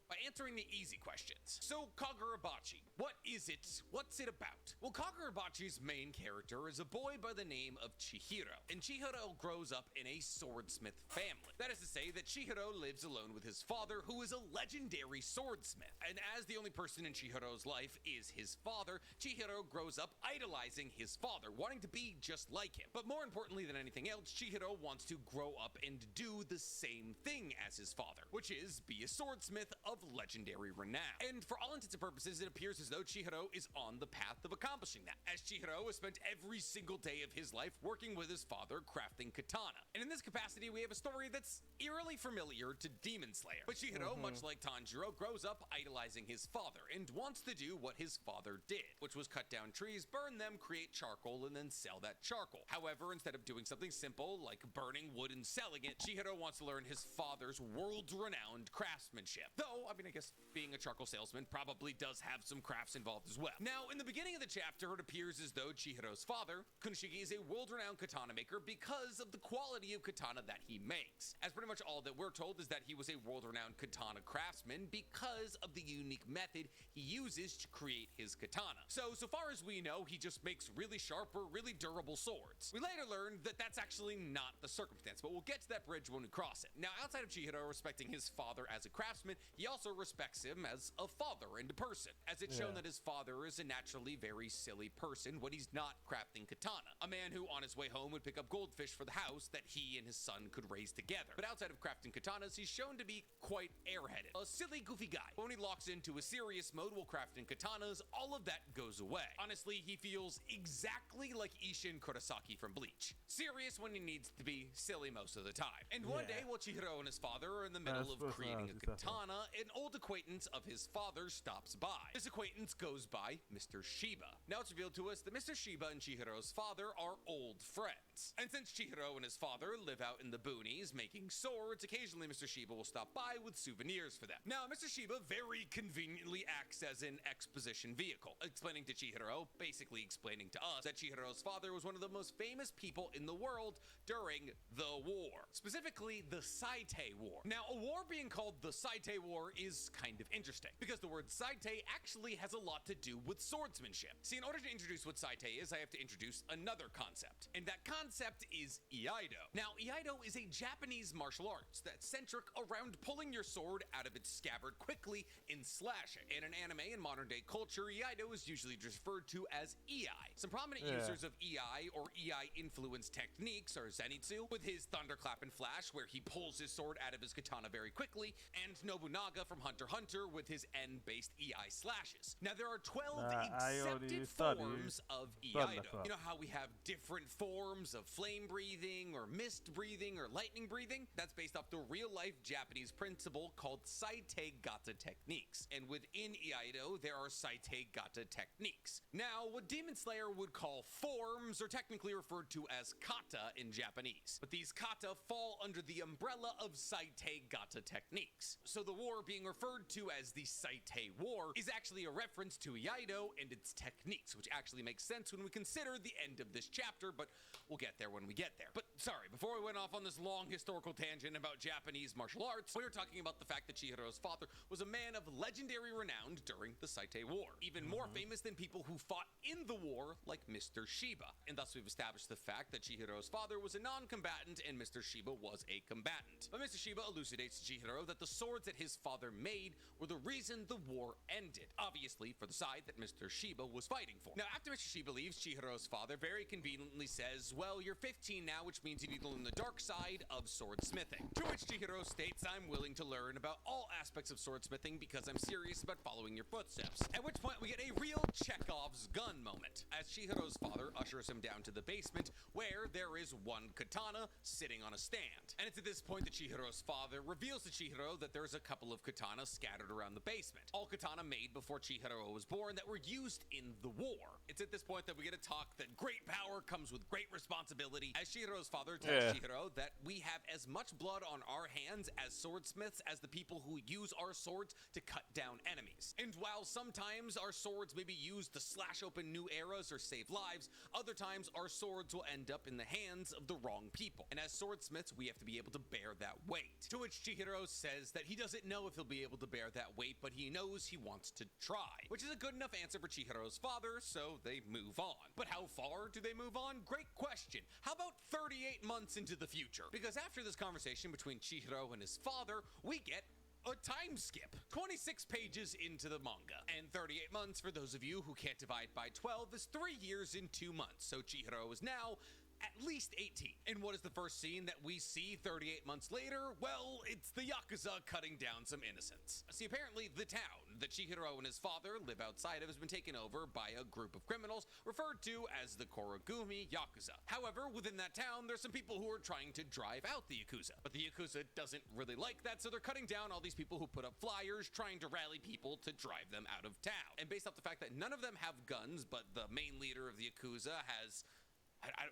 by answering the easy questions. So, Kagurabachi, what is it? What's it about? Well, Kagurabachi's main character is a boy by the name of Chihiro, and Chihiro grows up in a swordsmith family. That is to say that Chihiro lives alone with his father, who is a legendary swordsmith. And as the only person in Chihiro's life is his father, Chihiro grows up idolizing his father, wanting to be just like him. But more importantly than anything else, Chihiro wants to grow up and do the same thing as his father, which is be a swordsmith of legendary renown. And for all intents and purposes, it appears as though Chihiro is on the path of accomplishing that, as Chihiro has spent every single day of his life working with his father crafting katana. And in this capacity, we have a story that's eerily familiar to Demon Slayer. But Chihiro, much like Tanjiro, grows up idolizing his father and wants to do what his father did, which was cut down trees, burn them, create charcoal, and then sell that charcoal. However, instead of doing something simple like burning wood and selling it, Chihiro wants to learn his father's world-renowned craftsmanship. Though, I guess being a charcoal salesman probably does have some crafts involved as well. Now, in the beginning of the chapter, it appears as though Chihiro's father, Kunishiki, is a world-renowned katana maker because of the quality of katana that he makes. As pretty much all that we're told is that he was a world-renowned katana craftsman because of the unique method he uses to create his katana. So far as we know, he just makes really sharp or really durable swords. We later learned that that's actually not the circumstance, but we'll get to that bridge when we cross it. Now, outside of Chihiro respecting his father as a craftsman, he also respects him as a father and a person, as it's shown that his father is a naturally very silly person when he's not crafting katana. A man who on his way home would pick up goldfish for the house that he and his son could raise together. But outside of crafting katanas, he's shown to be quite airheaded, a silly goofy guy. But when he locks into a serious mode while crafting katanas, all of that goes away. Honestly, he feels exactly like Isshin Kurosaki from Bleach. Serious when he needs to be, silly most of the time. And one day, while Chihiro and his father are in the middle of creating a katana, an old acquaintance of his father stops by. This acquaintance goes by Mr. Shiba. Now it's revealed to us that Mr. Shiba and Chihiro's father are old friends. combatants. And since Chihiro and his father live out in the boonies making swords, occasionally Mr. Shiba will stop by with souvenirs for them. Now, Mr. Shiba very conveniently acts as an exposition vehicle, explaining to Chihiro, basically explaining to us, that Chihiro's father was one of the most famous people in the world during the war, specifically the Saitei War. Now, a war being called the Saitei War is kind of interesting, because the word Saitei actually has a lot to do with swordsmanship. See, in order to introduce what Saitei is, I have to introduce another concept, and that concept is Iaido. Now, Iaido is a Japanese martial arts that's centric around pulling your sword out of its scabbard quickly and slashing. In an anime and modern day culture, Iaido is usually referred to as Iai. Some prominent users of Iai or Iai influenced techniques are Zenitsu with his thunderclap and flash, where he pulls his sword out of his katana very quickly, and Nobunaga from Hunter x Hunter with his N-based Iai slashes. Now, there are 12 accepted forms of Iaido. You know how we have different forms of flame breathing or mist breathing or lightning breathing? That's based off the real-life Japanese principle called Saitei Gata techniques. And within Iaido, there are Saitei Gata techniques. Now, what Demon Slayer would call forms are technically referred to as kata in Japanese, but these kata fall under the umbrella of Saitei Gata techniques. So the war being referred to as the Saitei War is actually a reference to Iaido and its techniques, which actually makes sense when we consider the end of this chapter, but we'll get there when we get there. But sorry, before we went off on this long historical tangent about Japanese martial arts, we were talking about the fact that Chihiro's father was a man of legendary renown during the Saitei War, even more famous than people who fought in the war like Mr. Shiba. And thus we've established the fact that Chihiro's father was a non-combatant and Mr. Shiba was a combatant. But Mr. Shiba elucidates to Chihiro that the swords that his father made were the reason the war ended, obviously for the side that Mr. Shiba was fighting for. Now, after Mr. Shiba leaves, Chihiro's father very conveniently says, well, you're 15 now, which means you need to learn the dark side of swordsmithing. To which Chihiro states, I'm willing to learn about all aspects of swordsmithing because I'm serious about following your footsteps. At which point we get a real Chekhov's gun moment, as Chihiro's father ushers him down to the basement, where there is one katana sitting on a stand. And it's at this point that Chihiro's father reveals to Chihiro that there's a couple of katanas scattered around the basement, all katana made before Chihiro was born that were used in the war. It's at this point that we get a talk that great power comes with great responsibility, as Chihiro's father tells Chihiro that we have as much blood on our hands as swordsmiths as the people who use our swords to cut down enemies. And while sometimes our swords may be used to slash open new eras or save lives, other times our swords will end up in the hands of the wrong people. And as swordsmiths, we have to be able to bear that weight. To which Chihiro says that he doesn't know if he'll be able to bear that weight, but he knows he wants to try, which is a good enough answer for Chihiro's father, so they move on. But how far do they move on? Great question. How about 38 months into the future? Because after this conversation between Chihiro and his father, we get a time skip. 26 pages into the manga. And 38 months, for those of you who can't divide by 12, is 3 years and 2 months. So Chihiro is now at least 18. And what is the first scene that we see 38 months later? Well, it's the Yakuza cutting down some innocents. See, apparently the town that Chihiro and his father live outside of has been taken over by a group of criminals referred to as the Korogumi Yakuza. However, within that town, there's some people who are trying to drive out the Yakuza. But the Yakuza doesn't really like that, so they're cutting down all these people who put up flyers trying to rally people to drive them out of town. And based off the fact that none of them have guns, but the main leader of the Yakuza has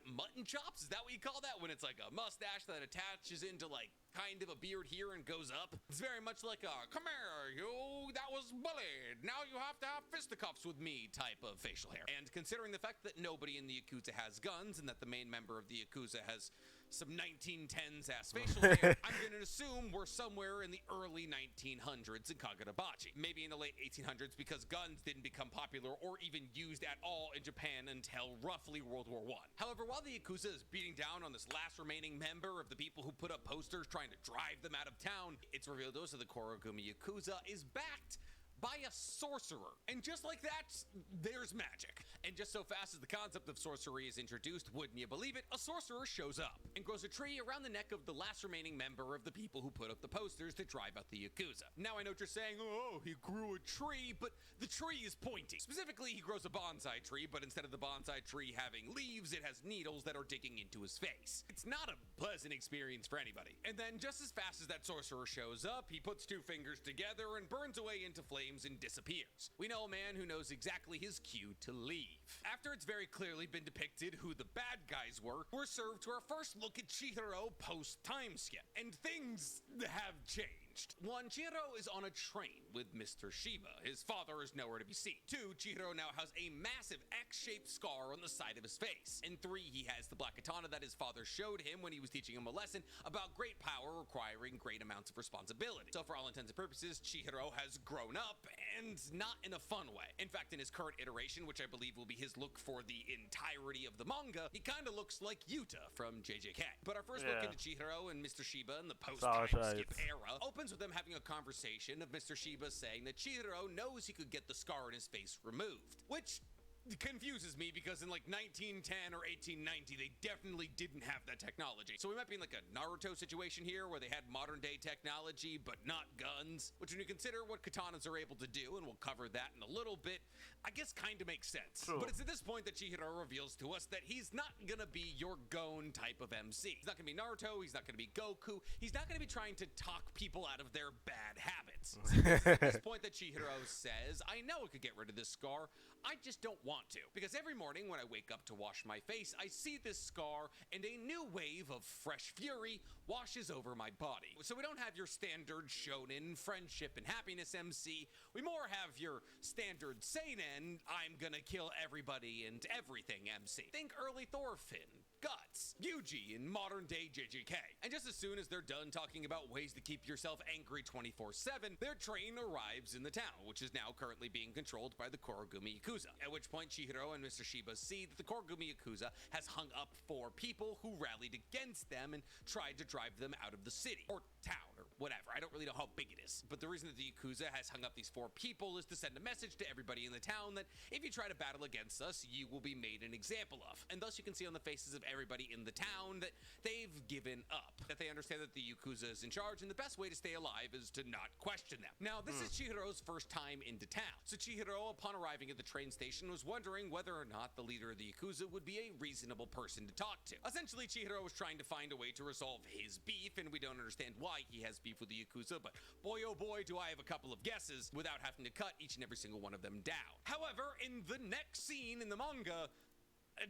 mutton chops? Is that what you call that? When it's like a mustache that attaches into like kind of a beard here and goes up? It's very much like a, come here, you, that was bullied. Now you have to have fisticuffs with me type of facial hair. And considering the fact that nobody in the Yakuza has guns and that the main member of the Yakuza has some 1910s ass facial hair, I'm gonna assume we're somewhere in the early 1900s in Kagurabachi. Maybe in the late 1800s, because guns didn't become popular or even used at all in Japan until roughly World War I. However, while the Yakuza is beating down on this last remaining member of the people who put up posters trying to drive them out of town, it's revealed also the Korogumi Yakuza is backed by a sorcerer. And just like that, there's magic. And just so fast as the concept of sorcery is introduced, wouldn't you believe it, a sorcerer shows up and grows a tree around the neck of the last remaining member of the people who put up the posters to drive out the Yakuza. Now I know what you're saying, oh, he grew a tree, but the tree is pointy. Specifically, he grows a bonsai tree, but instead of the bonsai tree having leaves, it has needles that are digging into his face. It's not a pleasant experience for anybody. And then just as fast as that sorcerer shows up, he puts two fingers together and burns away into flames flames and disappears. We know a man who knows exactly his cue to leave. After it's very clearly been depicted who the bad guys were, we're served to our first look at Chihiro post-time skip. And things have changed. 1. Chihiro is on a train with Mr. Shiba. His father is nowhere to be seen. 2. Chihiro now has a massive X-shaped scar on the side of his face. And 3. He has the black katana that his father showed him when he was teaching him a lesson about great power requiring great amounts of responsibility. So for all intents and purposes, Chihiro has grown up, and not in a fun way. In fact, in his current iteration, which I believe will be his look for the entirety of the manga, he kind of looks like Yuta from JJK. But our first look into Chihiro and Mr. Shiba in the post-time skip era opens with them having a conversation of Mr. Shiba saying that Chihiro knows he could get the scar on his face removed, which confuses me because in like 1910 or 1890 they definitely didn't have that technology. So we might be in like a Naruto situation here where they had modern day technology but not guns, which when you consider what katanas are able to do, and we'll cover that in a little bit, I guess kind of makes sense. But it's at this point that Chihiro reveals to us that he's not gonna be your Gon type of MC. He's not gonna be Naruto, he's not gonna be Goku, he's not gonna be trying to talk people out of their bad habits. It's at this point that Chihiro says, I know I could get rid of this scar, I just don't want to. Because every morning when I wake up to wash my face, I see this scar and a new wave of fresh fury washes over my body. So we don't have your standard shonen, friendship, and happiness MC. We more have your standard seinen, I'm gonna kill everybody and everything MC. Think early Thorfinn, Guts, Yuji in modern day JJK. And just as soon as they're done talking about ways to keep yourself angry 24/7, their train arrives in the town, which is now currently being controlled by the Korogumi Yakuza. At which point Chihiro and Mr. Shiba see that the Korogumi Yakuza has hung up 4 people who rallied against them and tried to drive them out of the city, or town, or whatever. I don't really know how big it is. But the reason that the Yakuza has hung up these 4 people is to send a message to everybody in the town that if you try to battle against us, you will be made an example of. And thus you can see on the faces of everybody in the town that they've given up, that they understand that the Yakuza is in charge, and the best way to stay alive is to not question them. Now, this is Chihiro's first time into town. So Chihiro, upon arriving at the train station, was wondering whether or not the leader of the Yakuza would be a reasonable person to talk to. Essentially, Chihiro was trying to find a way to resolve his beef, and we don't understand why he has beef with the Yakuza, but boy oh boy do I have a couple of guesses without having to cut each and every single one of them down. However, in the next scene in the manga,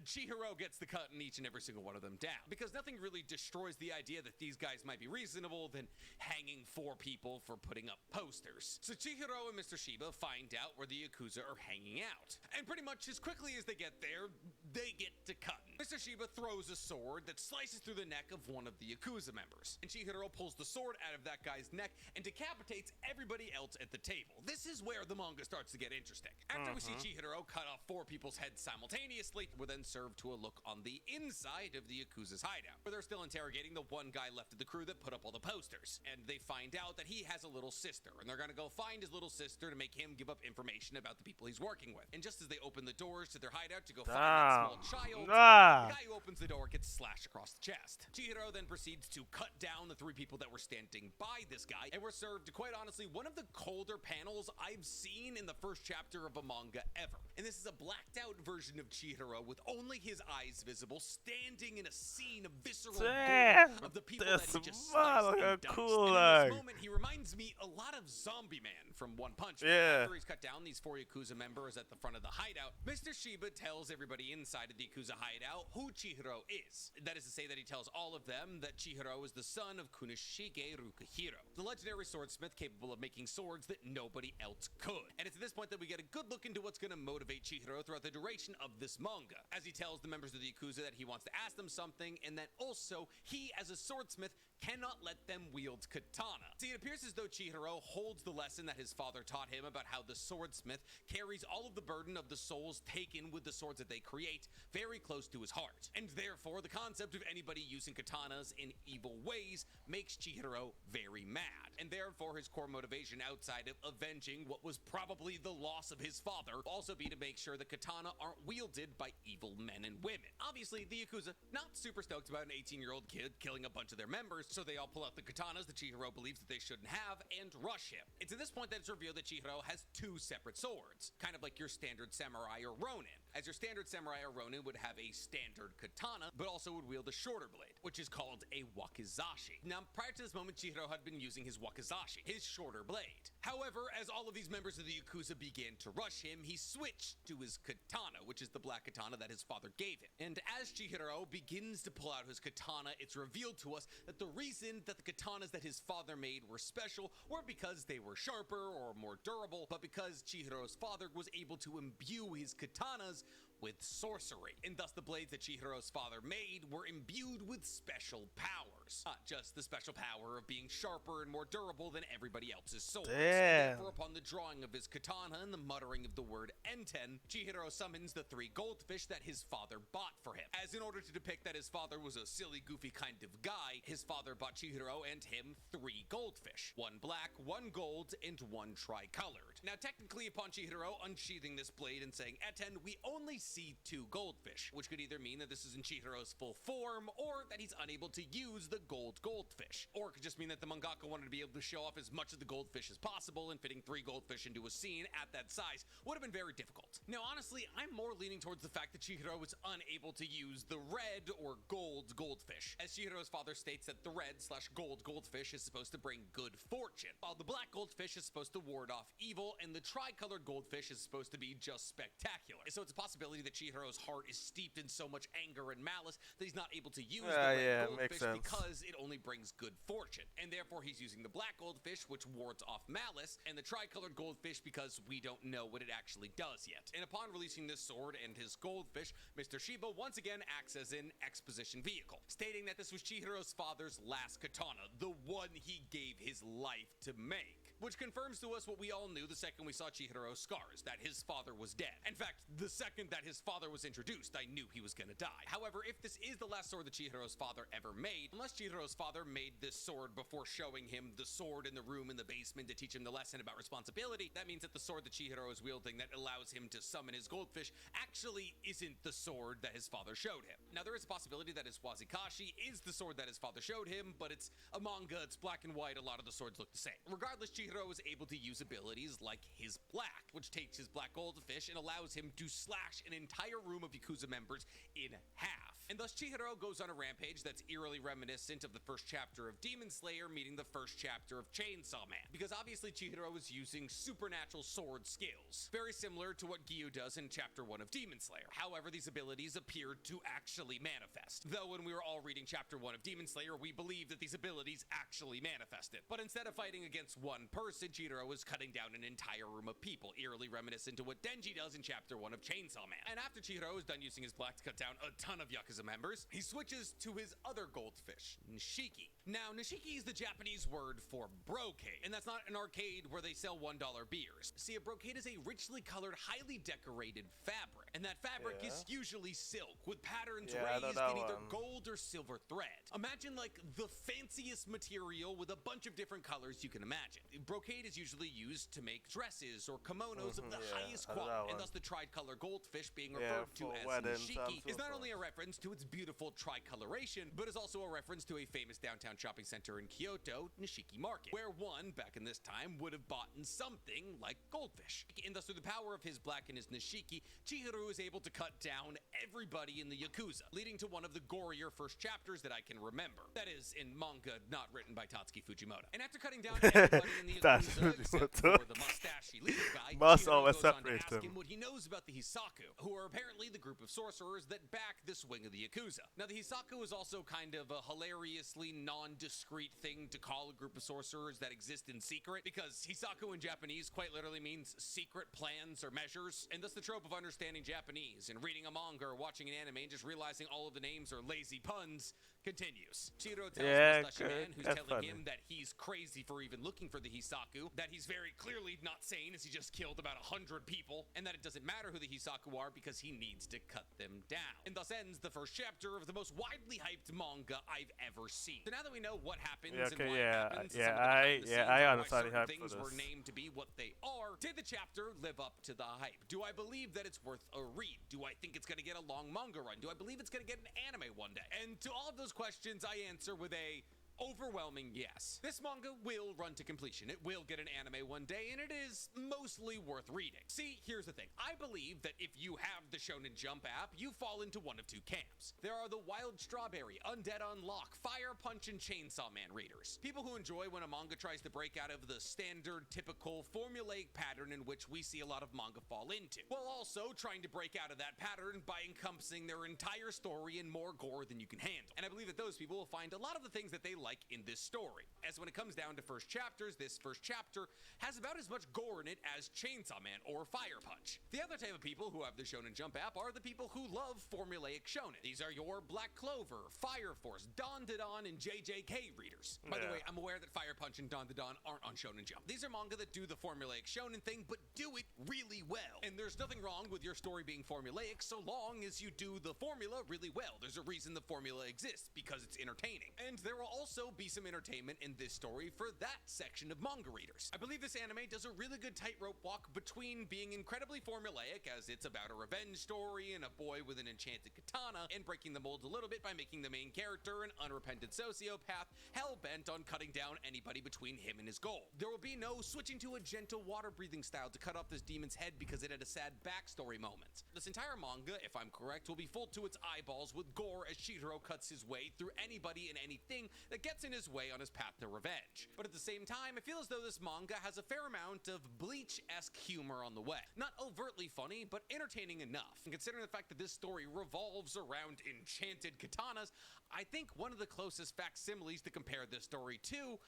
Chihiro gets the cut in each and every single one of them down, because nothing really destroys the idea that these guys might be reasonable than hanging 4 people for putting up posters. So Chihiro and Mr. Shiba find out where the Yakuza are hanging out, and pretty much as quickly as they get there, they get to cutting. Mr. Shiba throws a sword that slices through the neck of one of the Yakuza members, and Chihiro pulls the sword out of that guy's neck and decapitates everybody else at the table. This is where the manga starts to get interesting. After we see Chihiro cut off 4 people's heads simultaneously, we're then served to a look on the inside of the Yakuza's hideout, where they're still interrogating the one guy left of the crew that put up all the posters. And they find out that he has a little sister, and they're gonna go find his little sister to make him give up information about the people he's working with. And just as they open the doors to their hideout to go find that small child, the guy who opens the door gets slashed across the chest. Chihiro then proceeds to cut down the 3 people that were standing by this guy, and we're served to, quite honestly, one of the colder panels I've seen in the first chapter of a manga ever. And this is a blacked out version of Chihiro with only his eyes visible, standing in a scene of visceral gore of the people that he just sliced and diced. And in this moment, he reminds me a lot of Zombie Man from One Punch Man. After he's cut down these 4 Yakuza members at the front of the hideout, Mr. Shiba tells everybody inside of the Yakuza hideout who Chihiro is. That is to say that he tells all of them that Chihiro is the son of Kunishige Rukahiro, the legendary swordsmith capable of making swords that nobody else could. And it's at this point that we get a good look into what's going to motivate Chihiro throughout the duration of this manga, as he tells the members of the Yakuza that he wants to ask them something, and that also he, as a swordsmith, cannot let them wield katana. See, it appears as though Chihiro holds the lesson that his father taught him about how the swordsmith carries all of the burden of the souls taken with the swords that they create very close to his heart. And therefore, the concept of anybody using katanas in evil ways makes Chihiro very mad. And therefore, his core motivation outside of avenging what was probably the loss of his father will also be to make sure that katana aren't wielded by evil men and women. Obviously, the Yakuza not super stoked about an 18-year-old kid killing a bunch of their members, so they all pull out the katanas that Chihiro believes that they shouldn't have and rush him. It's at this point that it's revealed that Chihiro has 2 separate swords, kind of like your standard samurai or ronin. as your standard samurai or ronin would have a standard katana, but also would wield a shorter blade, which is called a wakizashi. Now, prior to this moment, Chihiro had been using his wakizashi, his shorter blade. However, as all of these members of the Yakuza began to rush him, he switched to his katana, which is the black katana that his father gave him. And as Chihiro begins to pull out his katana, it's revealed to us that the reason that the katanas that his father made were special weren't because they were sharper or more durable, but because Chihiro's father was able to imbue his katanas with sorcery, and thus the blades that Chihiro's father made were imbued with special powers. Not just the special power of being sharper and more durable than everybody else's swords. Damn. Therefore, upon the drawing of his katana and the muttering of the word Enten, Chihiro summons the 3 goldfish that his father bought for him. As in order to depict that his father was a silly, goofy kind of guy, his father bought Chihiro and him 3 goldfish. 1 black, 1 gold, and 1 tricolored. Now, technically, upon Chihiro unsheathing this blade and saying Eten, we only see 2 goldfish, which could either mean that this is in Chihiro's full form, or that he's unable to use the goldfish. Or it could just mean that the mangaka wanted to be able to show off as much of the goldfish as possible, and fitting 3 goldfish into a scene at that size would have been very difficult. Now, honestly, I'm more leaning towards the fact that Chihiro was unable to use the red or goldfish, as Chihiro's father states that the red/gold goldfish is supposed to bring good fortune, while the black goldfish is supposed to ward off evil, and the tricolored goldfish is supposed to be just spectacular. So it's a possibility that Chihiro's heart is steeped in so much anger and malice that he's not able to use the red goldfish because it only brings good fortune, and therefore he's using the black goldfish, which wards off malice, and the tricolored goldfish because we don't know what it actually does yet. And upon releasing this sword and his goldfish, Mr. Shiba once again acts as an exposition vehicle, stating that this was Chihiro's father's last katana, the one he gave his life to make. Which confirms to us what we all knew the second we saw Chihiro's scars, that his father was dead. In fact, the second that his father was introduced, I knew he was gonna die. However, if this is the last sword that Chihiro's father ever made, unless Chihiro's father made this sword before showing him the sword in the room in the basement to teach him the lesson about responsibility, that means that the sword that Chihiro is wielding that allows him to summon his goldfish actually isn't the sword that his father showed him. Now, there is a possibility that his wazikashi is the sword that his father showed him, but it's a manga, it's black and white, a lot of the swords look the same. Regardless, Chihiro is able to use abilities like his black, which takes his black goldfish and allows him to slash an entire room of Yakuza members in half. And thus Chihiro goes on a rampage that's eerily reminiscent of the first chapter of Demon Slayer meeting the first chapter of Chainsaw Man, because obviously Chihiro is using supernatural sword skills, very similar to what Gyu does in chapter 1 of Demon Slayer. However, these abilities appeared to actually manifest, though when we were all reading chapter 1 of Demon Slayer, we believed that these abilities actually manifested. But instead of fighting against one person, Chihiro was cutting down an entire room of people, eerily reminiscent to what Denji does in chapter 1 of Chainsaw Man. And after Chihiro is done using his black to cut down a ton of Yakuza members, he switches to his other goldfish, Nishiki. Now, Nishiki is the Japanese word for brocade, and that's not an arcade where they sell $1 beers. See, a brocade is a richly colored, highly decorated fabric, and that fabric is usually silk, with patterns raised in either gold or silver thread. Imagine like the fanciest material with a bunch of different colors you can imagine. Brocade is usually used to make dresses or kimonos of the highest quality, and thus the tricolor goldfish being referred to as Nishiki is not only a reference to its beautiful tricoloration, but is also a reference to a famous downtown shopping center in Kyoto, Nishiki Market, where one, back in this time, would have bought something like goldfish. And thus through the power of his black and his Nishiki, Chihiro is able to cut down everybody in the Yakuza, leading to one of the gorier first chapters that I can remember. That is, in manga not written by Tatsuki Fujimoto. And after cutting down everybody in the Yakuza, except for the mustachey leader guy, Chihiro goes on to ask him what he knows about the Hisaku, who are apparently the group of sorcerers that back this wing of the Yakuza. Now, the Hisaku is also kind of a hilariously non-discreet thing to call a group of sorcerers that exist in secret, because Hisaku in Japanese quite literally means secret plans or measures, and thus the trope of understanding Japanese and reading a manga or watching an anime and just realizing all of the names are lazy puns continues. Chihiro tells Mustache Man, who's telling him that he's crazy for even looking for the Hisaku, that he's very clearly not sane as he just killed about 100 people, and that it doesn't matter who the Hisaku are because he needs to cut them down. And thus ends the first chapter of the most widely hyped manga I've ever seen. So now that we know what happens and why it happens, I honestly why things were named to be what they are, did the chapter live up to the hype? Do I believe that it's worth a read? Do I think it's going to get a long manga run? Do I believe it's going to get an anime one day? And to all of those questions, I answer with a Overwhelming yes. This manga will run to completion. It will get an anime one day, and it is mostly worth reading. See, here's the thing. I believe that if you have the Shonen Jump app, you fall into one of two camps. There are the Wild Strawberry, Undead Unlock, Fire Punch, and Chainsaw Man readers. People who enjoy when a manga tries to break out of the standard, typical, formulaic pattern in which we see a lot of manga fall into, while also trying to break out of that pattern by encompassing their entire story in more gore than you can handle. And I believe that those people will find a lot of the things that they like in this story. As when it comes down to first chapters, this first chapter has about as much gore in it as Chainsaw Man or Fire Punch. The other type of people who have the Shonen Jump app are the people who love formulaic shonen. These are your Black Clover, Fire Force, Don and JJK readers. By the way, I'm aware that Fire Punch and Don aren't on Shonen Jump. These are manga that do the formulaic shonen thing, but do it really well. And there's nothing wrong with your story being formulaic so long as you do the formula really well. There's a reason the formula exists, because it's entertaining. And there will also be some entertainment in this story for that section of manga readers. I believe this anime does a really good tightrope walk between being incredibly formulaic, as it's about a revenge story and a boy with an enchanted katana, and breaking the mold a little bit by making the main character an unrepentant sociopath, hell-bent on cutting down anybody between him and his goal. There will be no switching to a gentle water-breathing style to cut off this demon's head because it had a sad backstory moment. This entire manga, if I'm correct, will be full to its eyeballs with gore as Chihiro cuts his way through anybody and anything that gets in his way on his path to revenge. But at the same time, I feel as though this manga has a fair amount of Bleach-esque humor on the way. Not overtly funny, but entertaining enough. And considering the fact that this story revolves around enchanted katanas, I think one of the closest facsimiles to compare this story to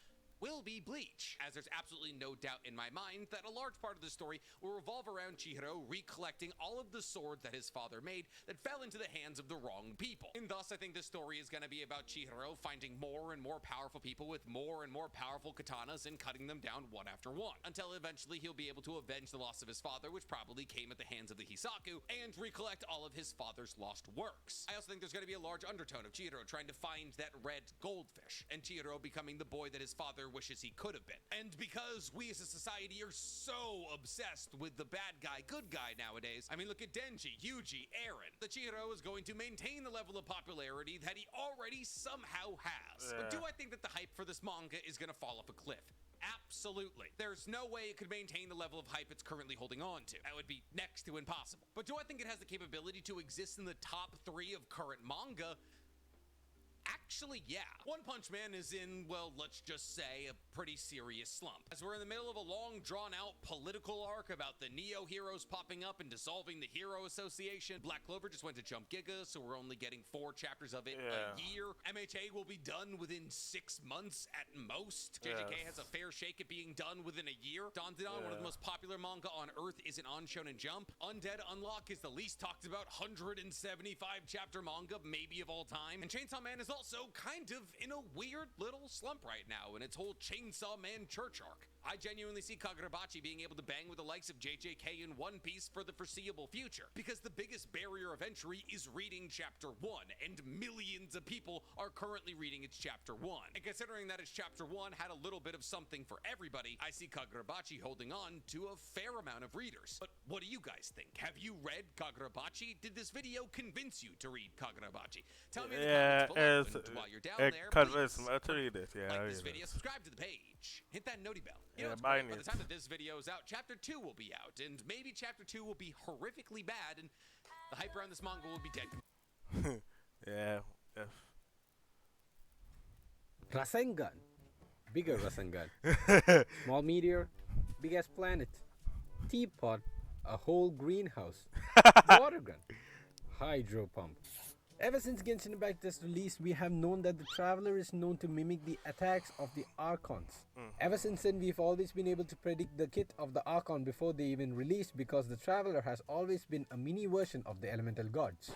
will be Bleach, as there's absolutely no doubt in my mind that a large part of the story will revolve around Chihiro recollecting all of the swords that his father made that fell into the hands of the wrong people. And thus, I think this story is going to be about Chihiro finding more and more powerful people with more and more powerful katanas and cutting them down one after one, until eventually he'll be able to avenge the loss of his father, which probably came at the hands of the Hisaku, and recollect all of his father's lost works. I also think there's going to be a large undertone of Chihiro trying to find that red goldfish, and Chihiro becoming the boy that his father wishes he could have been. And because we as a society are so obsessed with the bad guy, good guy nowadays, I mean, look at Denji, Yuji, Eren, the Chihiro is going to maintain the level of popularity that he already somehow has. But do I think that the hype for this manga is going to fall off a cliff? Absolutely. There's no way it could maintain the level of hype it's currently holding on to. That would be next to impossible. But do I think it has the capability to exist in the top 3 of current manga? Actually, yeah. One Punch Man is in, well, let's just say, a pretty serious slump, as we're in the middle of a long, drawn-out political arc about the Neo heroes popping up and dissolving the Hero Association. Black Clover just went to Jump Giga, so we're only getting 4 chapters of it a year. MHA will be done within 6 months at most. JJK has a fair shake at being done within a year. Don, one of the most popular manga on Earth, isn't on Shonen Jump. Undead Unlock is the least talked about 175 chapter manga, maybe of all time. And Chainsaw Man is also kind of in a weird little slump right now in its whole Chainsaw Man church arc. I genuinely see Kagurabachi being able to bang with the likes of JJK and One Piece for the foreseeable future, because the biggest barrier of entry is reading chapter 1, and millions of people are currently reading its chapter 1. And considering that its chapter 1 had a little bit of something for everybody, I see Kagurabachi holding on to a fair amount of readers. But what do you guys think? Have you read Kagurabachi? Did this video convince you to read Kagurabachi? Tell me in the comments below, and while you're down there, please like this video, subscribe to the page, hit that noti bell. You know, by the time that this video is out, chapter 2 will be out, and maybe chapter 2 will be horrifically bad, and the hype around this manga will be dead. Rasengan. Bigger Rasengan. Small meteor, big ass planet. Teapot, a whole greenhouse. Water gun. Hydro pump. Ever since Genshin Impact was released, we have known that the Traveler is known to mimic the attacks of the Archons. Ever since then, we've always been able to predict the kit of the Archon before they even released, because the Traveler has always been a mini version of the Elemental Gods.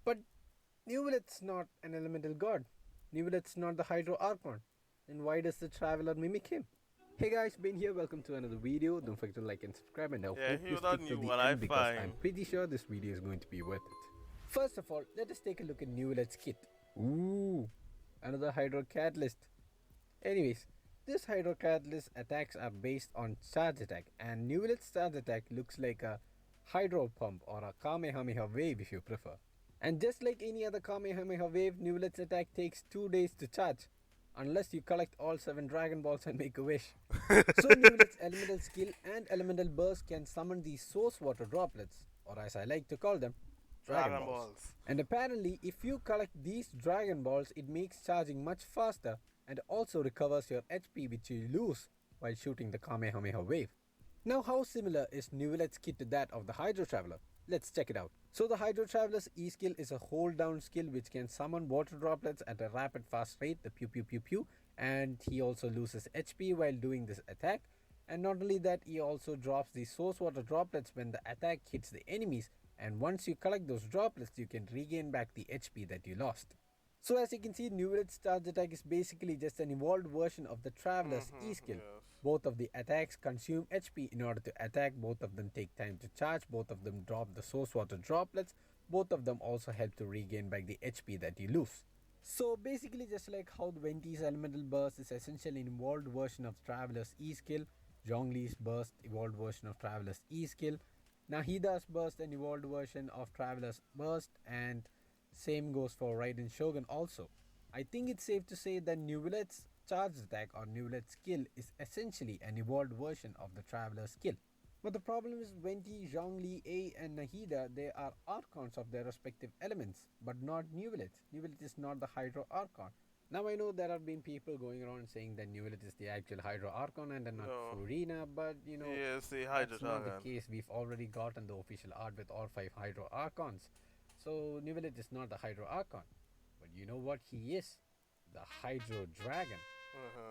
But New Will's not an Elemental God. New Will's not the Hydro Archon. Then why does the Traveler mimic him? Hey guys, Ben here, welcome to another video. Don't forget to like and subscribe, and I hope you stick to the end, because I'm pretty sure this video is going to be worth it. First of all, let us take a look at New Will's kit. Ooh, another Hydro Catalyst. Anyways, this Hydro Catalyst attacks are based on charge attack, and New Will's charge attack looks like a Hydro Pump or a Kamehameha Wave if you prefer. And just like any other Kamehameha Wave, New Will's attack takes 2 days to charge. unless you collect all 7 Dragon Balls and make a wish. So Neuvlet's elemental skill and elemental burst can summon these source water droplets, or as I like to call them, Dragon Balls. And apparently, if you collect these Dragon Balls, it makes charging much faster and also recovers your HP which you lose while shooting the Kamehameha wave. Now, how similar is Neuvlet's kit to that of the Hydro Traveler? Let's check it out. So the Hydro Traveler's E skill is a hold down skill which can summon water droplets at a rapid fast rate, the pew pew pew pew, and he also loses HP while doing this attack. And not only that, he also drops the source water droplets when the attack hits the enemies, and once you collect those droplets, you can regain back the HP that you lost. So as you can see, Neuvlet's charge attack is basically just an evolved version of the Traveler's E skill. Both of the attacks consume HP in order to attack, both of them take time to charge, both of them drop the source water droplets, both of them also help to regain back the HP that you lose. So basically just like how the Venti's elemental burst is essentially an evolved version of Traveler's E skill, Zhongli's burst evolved version of Traveler's E skill, Nahida's burst an evolved version of Traveler's burst, and same goes for Raiden Shogun also. I think it's safe to say that Neuvlet's charge attack or Neuvlet's skill is essentially an evolved version of the Traveler's skill. But the problem is Venti, Zhongli, A and Nahida, they are Archons of their respective elements, but not Neuvlet. Neuvlet is not the Hydro Archon. Now I know there have been people going around saying that Neuvlet is the actual Hydro Archon and not Furina, but you know, that's not the case. We've already gotten the official art with all 5 Hydro Archons. So Neuvlet is not the Hydro Archon. But you know what he is? The Hydro Dragon.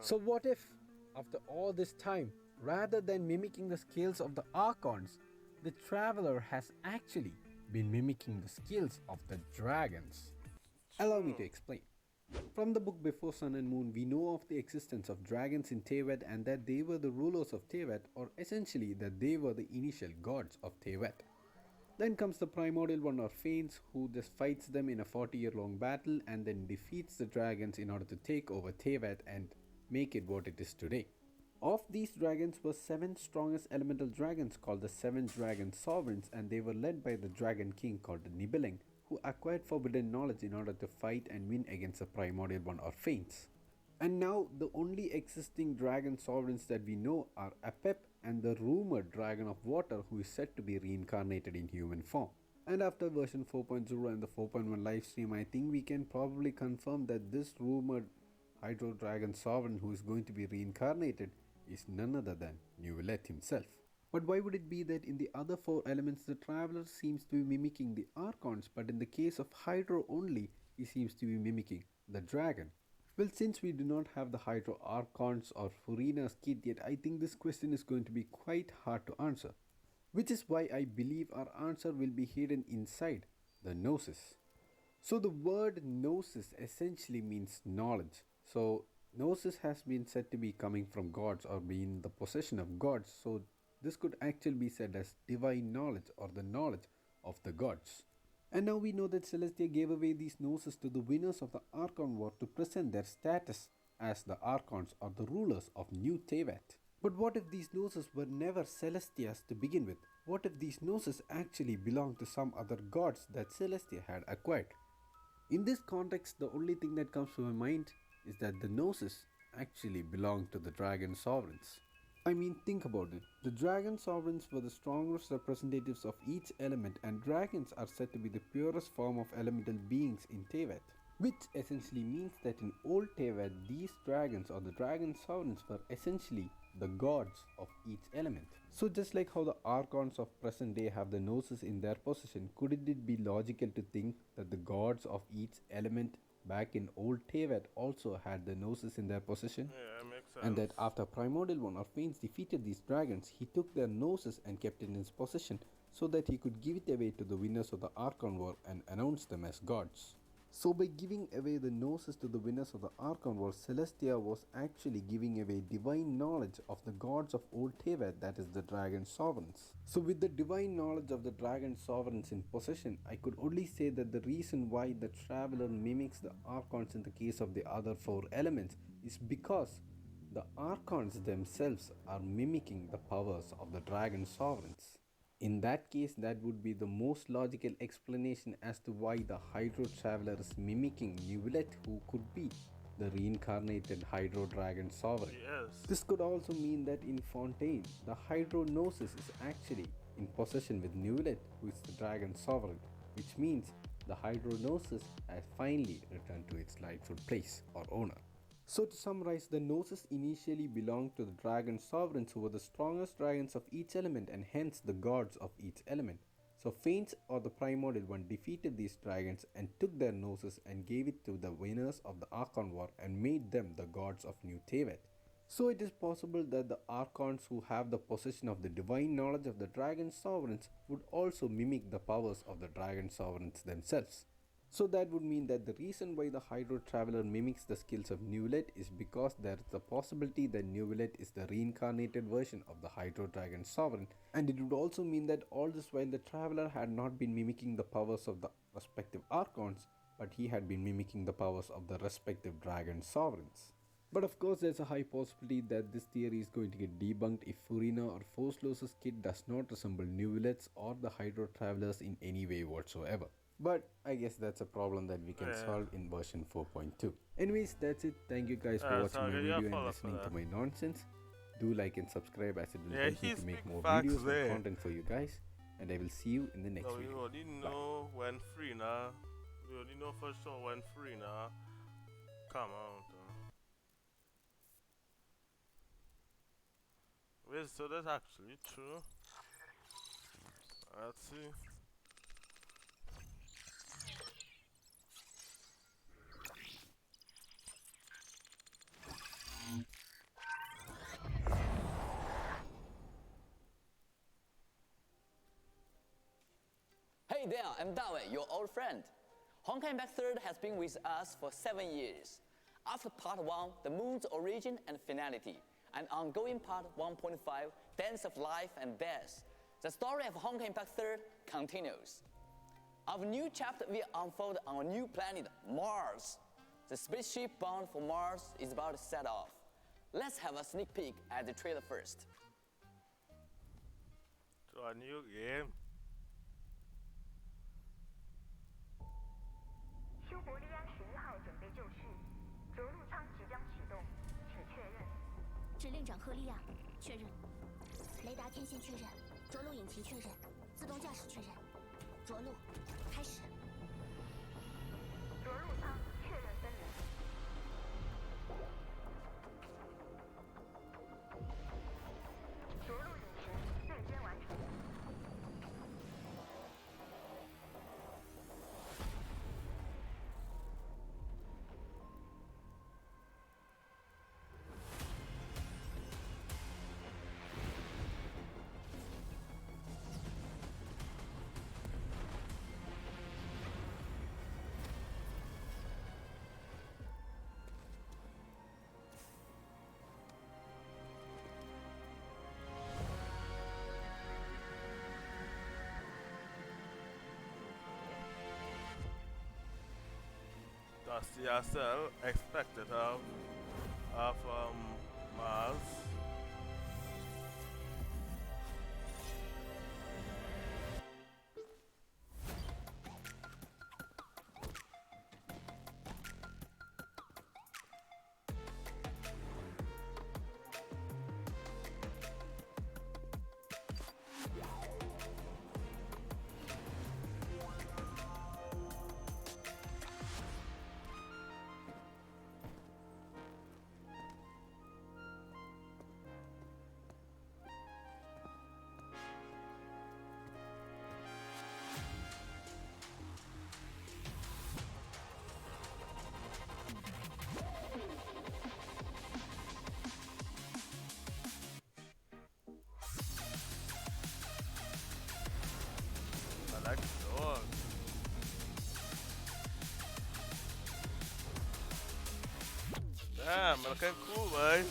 So what if, after all this time, rather than mimicking the skills of the Archons, the Traveler has actually been mimicking the skills of the dragons? Allow me to explain. From the book Before Sun and Moon, we know of the existence of dragons in Teyvat and that they were the rulers of Teyvat, or essentially that they were the initial gods of Teyvat. Then comes the primordial one or Fanes, who just fights them in a 40-year-long battle and then defeats the dragons in order to take over Teyvat and make it what it is today. Of these dragons were 7 strongest elemental dragons called the 7 Dragon Sovereigns, and they were led by the Dragon King called the Nibelung, who acquired forbidden knowledge in order to fight and win against the primordial one or Fanes. And now the only existing dragon sovereigns that we know are Apep and the rumored Dragon of Water, who is said to be reincarnated in human form. And after version 4.0 and the 4.1 livestream, I think we can probably confirm that this rumored Hydro Dragon Sovereign who is going to be reincarnated is none other than Neuvlet himself. But why would it be that in the other 4 elements the Traveler seems to be mimicking the Archons, but in the case of Hydro only, he seems to be mimicking the Dragon? Well, since we do not have the Hydro Archons or Furina's kit yet, I think this question is going to be quite hard to answer. Which is why I believe our answer will be hidden inside the Gnosis. So the word Gnosis essentially means knowledge. So Gnosis has been said to be coming from gods or being the possession of gods. So this could actually be said as divine knowledge or the knowledge of the gods. And now we know that Celestia gave away these Gnosis to the winners of the Archon War to present their status as the Archons or the rulers of New Teyvat. But what if these Gnosis were never Celestia's to begin with? What if these Gnosis actually belonged to some other gods that Celestia had acquired? In this context, the only thing that comes to my mind is that the Gnosis actually belonged to the Dragon Sovereigns. I mean, think about it. The Dragon Sovereigns were the strongest representatives of each element, and dragons are said to be the purest form of elemental beings in Teyvat. Which essentially means that in old Teyvat, these dragons or the Dragon Sovereigns were essentially the gods of each element. So just like how the Archons of present day have the Gnosis in their possession, couldn't it be logical to think that the gods of each element back in old Teyvat also had the Gnosis in their possession? Yeah, makes sense. And that after Primordial One or Fanes defeated these dragons, he took their Gnosis and kept it in his possession so that he could give it away to the winners of the Archon War and announce them as gods. So by giving away the Gnosis to the winners of the Archon War, Celestia was actually giving away divine knowledge of the gods of old Teyvat, that is the Dragon Sovereigns. So with the divine knowledge of the Dragon Sovereigns in possession, I could only say that the reason why the Traveler mimics the Archons in the case of the other 4 elements is because the Archons themselves are mimicking the powers of the Dragon Sovereigns. In that case, that would be the most logical explanation as to why the Hydro Traveler is mimicking Neuvlet, who could be the reincarnated Hydro Dragon Sovereign. Yes. This could also mean that in Fontaine, the Hydro Gnosis is actually in possession with Newlet, who is the Dragon Sovereign, which means the Hydro Gnosis has finally returned to its rightful place or owner. So to summarize, the Gnosis initially belonged to the Dragon Sovereigns, who were the strongest dragons of each element and hence the gods of each element. So Faints, or the Primordial One, defeated these dragons and took their Gnosis and gave it to the winners of the Archon War and made them the gods of New Tevet. So it is possible that the Archons who have the possession of the divine knowledge of the Dragon Sovereigns would also mimic the powers of the Dragon Sovereigns themselves. So that would mean that the reason why the Hydro Traveler mimics the skills of Newlet is because there is the possibility that Newlet is the reincarnated version of the Hydro Dragon Sovereign, and it would also mean that all this while the Traveler had not been mimicking the powers of the respective Archons, but he had been mimicking the powers of the respective Dragon Sovereigns. But of course there's a high possibility that this theory is going to get debunked if Furina or Forcelos's kid does not resemble Newlet's or the Hydro Travelers in any way whatsoever. But I guess that's a problem that we can solve in version 4.2. Anyways, that's it. Thank you guys for watching my video and listening to my nonsense. Do like and subscribe, as it will help me to make more videos and content for you guys. And I will see you in the next video. We only know when Furina. We only know for sure when Furina come out. Wait, so that's actually true. Let's see. Hey there, I'm Dawe, your old friend. Honkai Impact 3rd has been with us for 7 years. After part 1, the moon's origin and finality, and ongoing part 1.5, Dance of Life and Death, the story of Honkai Impact 3rd continues. Our new chapter will unfold on a new planet, Mars. The spaceship bound for Mars is about to set off. Let's have a sneak peek at the trailer first. To a new game. 修伯利安11号准备就绪，着陆舱即将启动，请确认。指令长赫利亚，确认。雷达天线确认，着陆引擎确认，自动驾驶确认。着陆，开始。着陆舱确认分离。着陆引擎对接完成。 Does CSL expected of Mars? I like the dog. Damn, looking cool, man.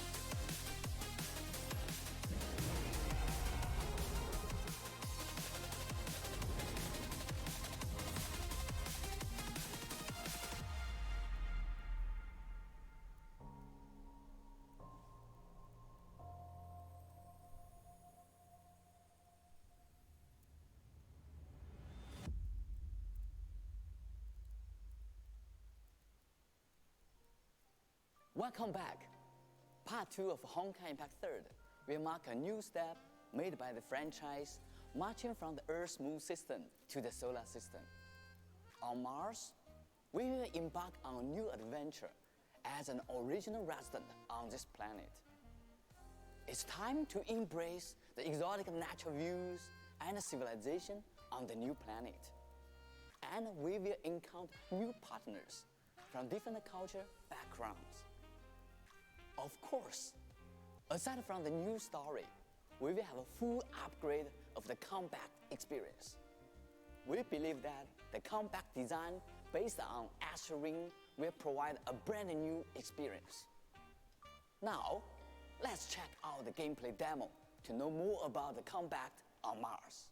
Welcome back. Part 2 of Honkai Impact 3rd will mark a new step made by the franchise, marching from the Earth's moon system to the solar system. On Mars, we will embark on a new adventure as an original resident on this planet. It's time to embrace the exotic natural views and civilization on the new planet. And we will encounter new partners from different culture backgrounds. Of course, aside from the new story, we will have a full upgrade of the combat experience. We believe that the combat design based on Astral Ring will provide a brand new experience. Now, let's check out the gameplay demo to know more about the combat on Mars.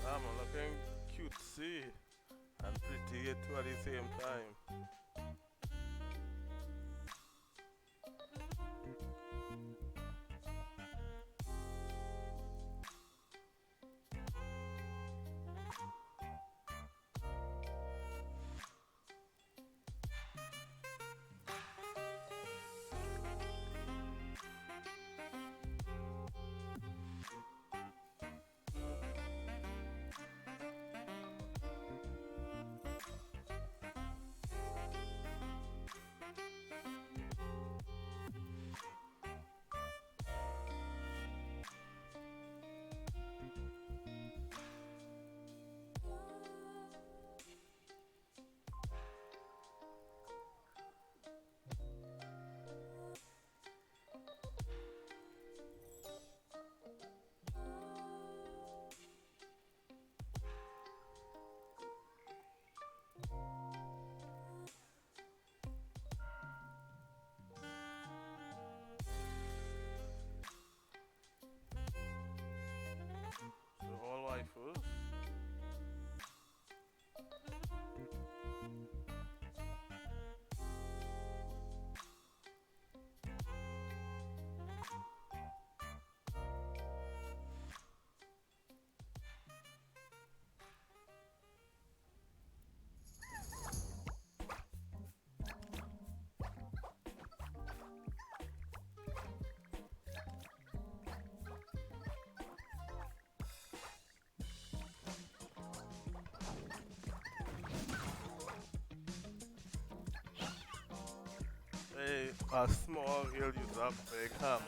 I'm looking cutesy and pretty too at the same time. All waifus. A small he'll use a big hammer.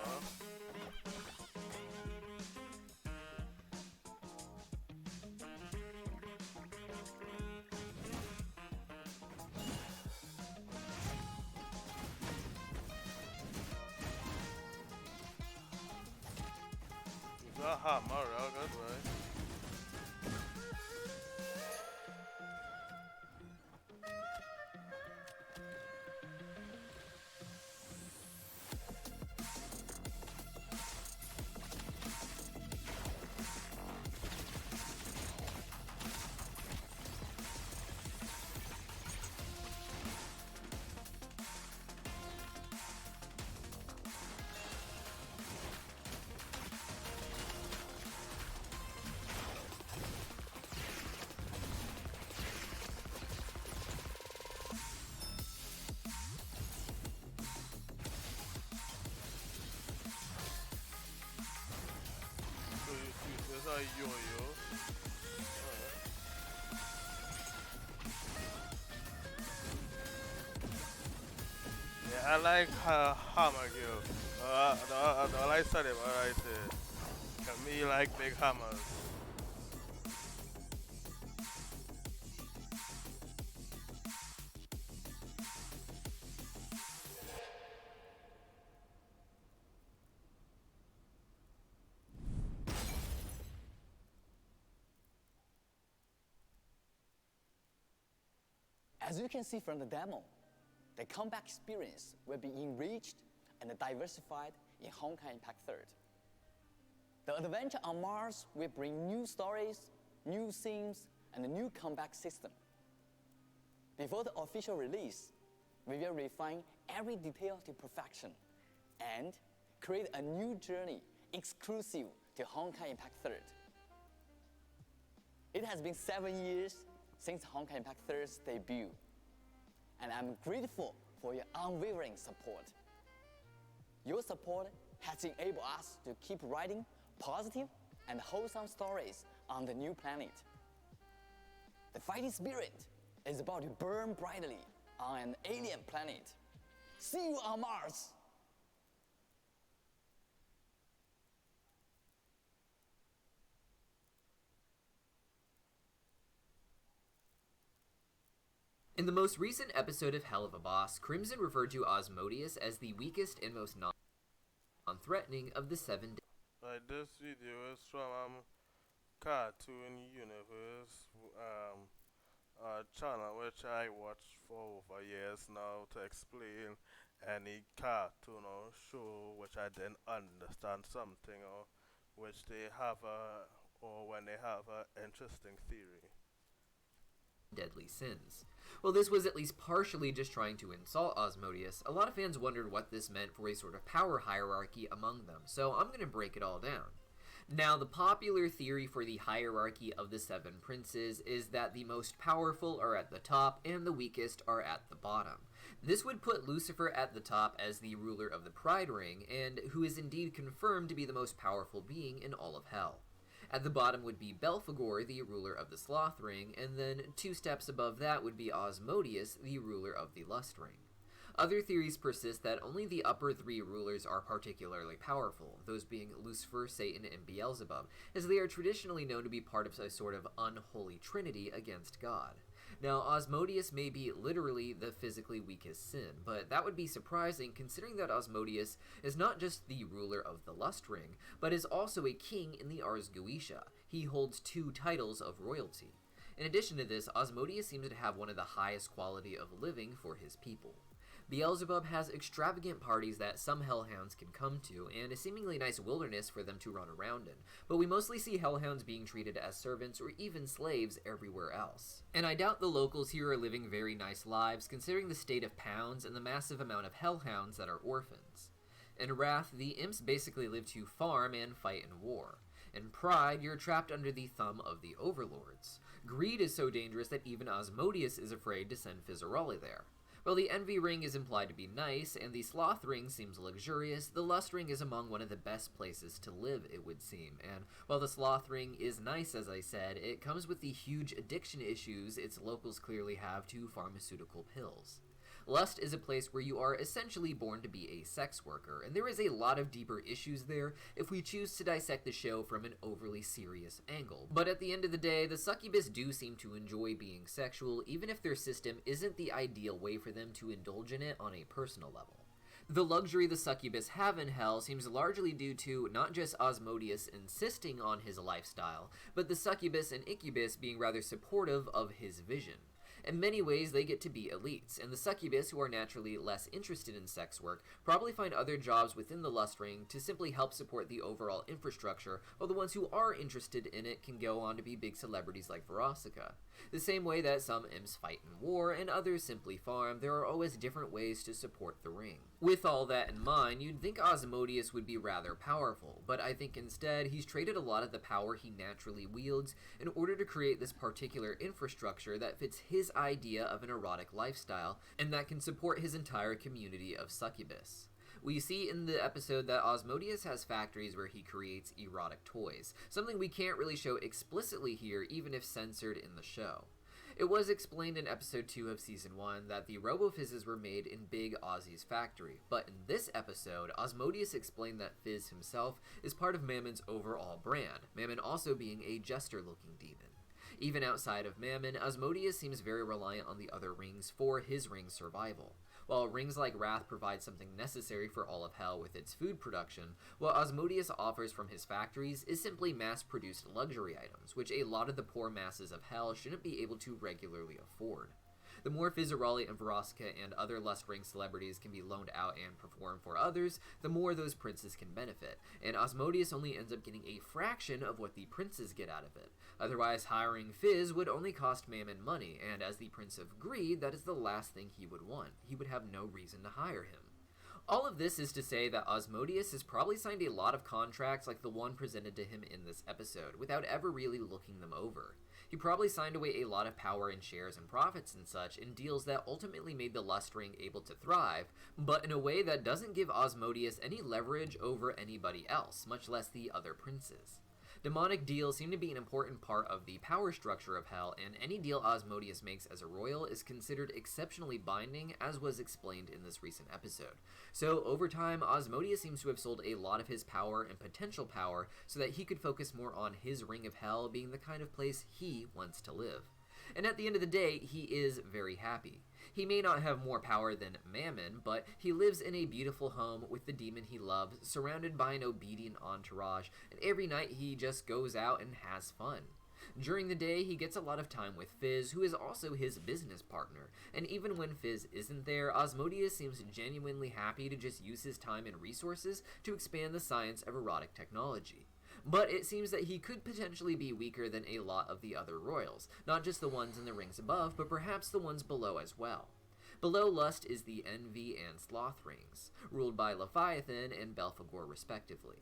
Use a hammer, real good way. A yo-yo. Yeah, I like hammer kill. I don't like study, but I say, me like big hammers. As you can see from the demo, the combat experience will be enriched and diversified in Honkai Impact 3rd. The adventure on Mars will bring new stories, new scenes, and a new combat system. Before the official release, we will refine every detail to perfection and create a new journey exclusive to Honkai Impact 3rd. It has been 7 years since Honkai Impact 3rd's debut, and I'm grateful for your unwavering support. Your support has enabled us to keep writing positive and wholesome stories on the new planet. The fighting spirit is about to burn brightly on an alien planet. See you on Mars! In the most recent episode of Hell of a Boss, Crimson referred to Osmodius as the weakest and most non-threatening of the 7 days. This video is from Cartoon Universe channel, which I watch for over years now to explain any cartoon or show which I didn't understand something or which they have or when they have an interesting theory. Deadly sins. While this was at least partially just trying to insult Osmodius, a lot of fans wondered what this meant for a sort of power hierarchy among them, so I'm going to break it all down. Now, the popular theory for the hierarchy of the 7 princes is that the most powerful are at the top and the weakest are at the bottom. This would put Lucifer at the top as the ruler of the Pride Ring, and who is indeed confirmed to be the most powerful being in all of Hell. At the bottom would be Belphegor, the ruler of the Sloth Ring, and then 2 steps above that would be Osmodius, the ruler of the Lust Ring. Other theories persist that only the upper 3 rulers are particularly powerful, those being Lucifer, Satan, and Beelzebub, as they are traditionally known to be part of a sort of unholy trinity against God. Now, Osmodius may be literally the physically weakest sin, but that would be surprising considering that Osmodius is not just the ruler of the Lust Ring, but is also a king in the Ars Goetia. He holds 2 titles of royalty. In addition to this, Osmodius seems to have one of the highest quality of living for his people. Beelzebub has extravagant parties that some hellhounds can come to, and a seemingly nice wilderness for them to run around in, but we mostly see hellhounds being treated as servants or even slaves everywhere else. And I doubt the locals here are living very nice lives considering the state of pounds and the massive amount of hellhounds that are orphans. In Wrath, the imps basically live to farm and fight in war. In Pride, you're trapped under the thumb of the overlords. Greed is so dangerous that even Osmodius is afraid to send Fizzaroli there. While the Envy Ring is implied to be nice, and the Sloth Ring seems luxurious, the Lust Ring is among one of the best places to live, it would seem, and while the Sloth Ring is nice, as I said, it comes with the huge addiction issues its locals clearly have to pharmaceutical pills. Lust is a place where you are essentially born to be a sex worker, and there is a lot of deeper issues there if we choose to dissect the show from an overly serious angle. But at the end of the day, the succubus do seem to enjoy being sexual, even if their system isn't the ideal way for them to indulge in it on a personal level. The luxury the succubus have in Hell seems largely due to not just Osmodius insisting on his lifestyle, but the succubus and incubus being rather supportive of his vision. In many ways, they get to be elites, and the succubus, who are naturally less interested in sex work, probably find other jobs within the Lust Ring to simply help support the overall infrastructure, while the ones who are interested in it can go on to be big celebrities like Verosica. The same way that some imps fight in war and others simply farm, there are always different ways to support the ring. With all that in mind, you'd think Osmodius would be rather powerful, but I think instead he's traded a lot of the power he naturally wields in order to create this particular infrastructure that fits his idea of an erotic lifestyle and that can support his entire community of succubus. We see in the episode that Osmodius has factories where he creates erotic toys, something we can't really show explicitly here even if censored in the show. It was explained in episode 2 of season 1 that the RoboFizzes were made in Big Ozzy's factory, but in this episode, Osmodius explained that Fizz himself is part of Mammon's overall brand, Mammon also being a jester-looking demon. Even outside of Mammon, Osmodius seems very reliant on the other rings for his ring's survival. While rings like Wrath provide something necessary for all of Hell with its food production, what Osmodius offers from his factories is simply mass-produced luxury items, which a lot of the poor masses of Hell shouldn't be able to regularly afford. The more Fizzaroli and Veronica and other Lust Ring celebrities can be loaned out and perform for others, the more those princes can benefit, and Asmodeus only ends up getting a fraction of what the princes get out of it. Otherwise, hiring Fizz would only cost Mammon money, and as the Prince of Greed, that is the last thing he would want. He would have no reason to hire him. All of this is to say that Asmodeus has probably signed a lot of contracts like the one presented to him in this episode, without ever really looking them over. He probably signed away a lot of power in shares and profits and such in deals that ultimately made the Lust Ring able to thrive, but in a way that doesn't give Asmodeus any leverage over anybody else, much less the other princes. Demonic deals seem to be an important part of the power structure of Hell, and any deal Asmodeus makes as a royal is considered exceptionally binding, as was explained in this recent episode. So, over time, Asmodeus seems to have sold a lot of his power and potential power so that he could focus more on his Ring of Hell being the kind of place he wants to live. And at the end of the day, he is very happy. He may not have more power than Mammon, but he lives in a beautiful home with the demon he loves, surrounded by an obedient entourage, and every night he just goes out and has fun. During the day, he gets a lot of time with Fizz, who is also his business partner, and even when Fizz isn't there, Asmodeus seems genuinely happy to just use his time and resources to expand the science of erotic technology. But it seems that he could potentially be weaker than a lot of the other royals, not just the ones in the rings above, but perhaps the ones below as well. Below Lust is the Envy and Sloth rings, ruled by Leviathan and Belphegor respectively.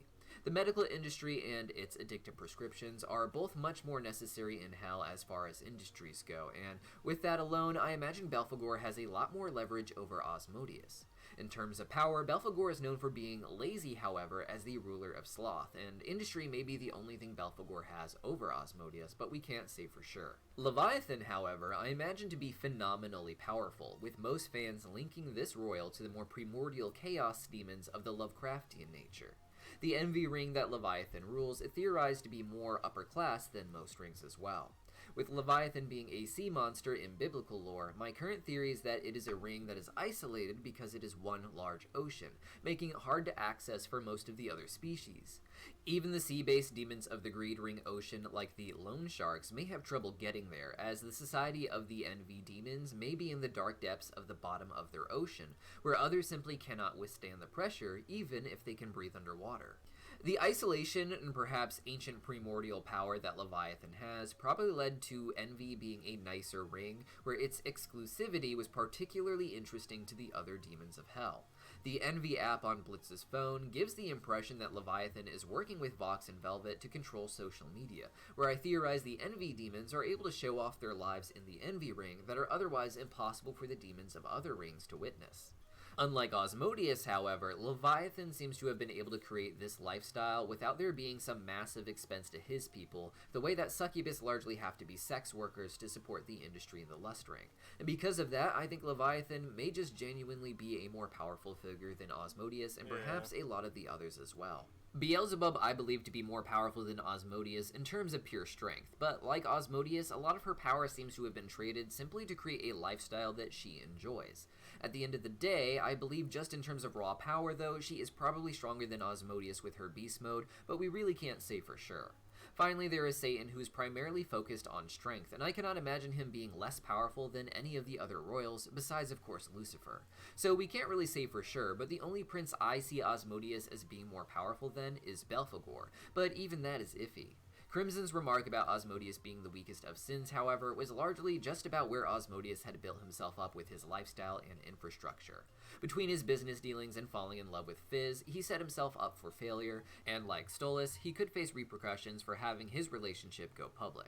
The medical industry and its addictive prescriptions are both much more necessary in Hell as far as industries go, and with that alone, I imagine Belphegor has a lot more leverage over Asmodeus. In terms of power, Belphegor is known for being lazy, however, as the ruler of Sloth, and industry may be the only thing Belphegor has over Asmodeus, but we can't say for sure. Leviathan, however, I imagine to be phenomenally powerful, with most fans linking this royal to the more primordial chaos demons of the Lovecraftian nature. The Envy ring that Leviathan rules is theorized to be more upper class than most rings as well. With Leviathan being a sea monster in biblical lore, my current theory is that it is a ring that is isolated because it is one large ocean, making it hard to access for most of the other species. Even the sea-based demons of the Greed Ring Ocean, like the Loan Sharks, may have trouble getting there, as the Society of the Envy Demons may be in the dark depths of the bottom of their ocean, where others simply cannot withstand the pressure, even if they can breathe underwater. The isolation and perhaps ancient primordial power that Leviathan has probably led to Envy being a nicer ring, where its exclusivity was particularly interesting to the other demons of Hell. The Envy app on Blitz's phone gives the impression that Leviathan is working with Vox and Velvet to control social media, where I theorize the Envy demons are able to show off their lives in the Envy ring that are otherwise impossible for the demons of other rings to witness. Unlike Asmodeus, however, Leviathan seems to have been able to create this lifestyle without there being some massive expense to his people, the way that succubus largely have to be sex workers to support the industry in the Lust Ring. And because of that, I think Leviathan may just genuinely be a more powerful figure than Asmodeus, and perhaps a lot of the others as well. Beelzebub I believe to be more powerful than Asmodeus in terms of pure strength, but like Asmodeus, a lot of her power seems to have been traded simply to create a lifestyle that she enjoys. At the end of the day, I believe just in terms of raw power though, she is probably stronger than Asmodeus with her beast mode, but we really can't say for sure. Finally, there is Satan, who is primarily focused on strength, and I cannot imagine him being less powerful than any of the other royals, besides of course Lucifer. So we can't really say for sure, but the only prince I see Asmodeus as being more powerful than is Belphegor, but even that is iffy. Crimson's remark about Asmodeus being the weakest of sins, however, was largely just about where Asmodeus had built himself up with his lifestyle and infrastructure. Between his business dealings and falling in love with Fizz, he set himself up for failure, and like Stolas, he could face repercussions for having his relationship go public.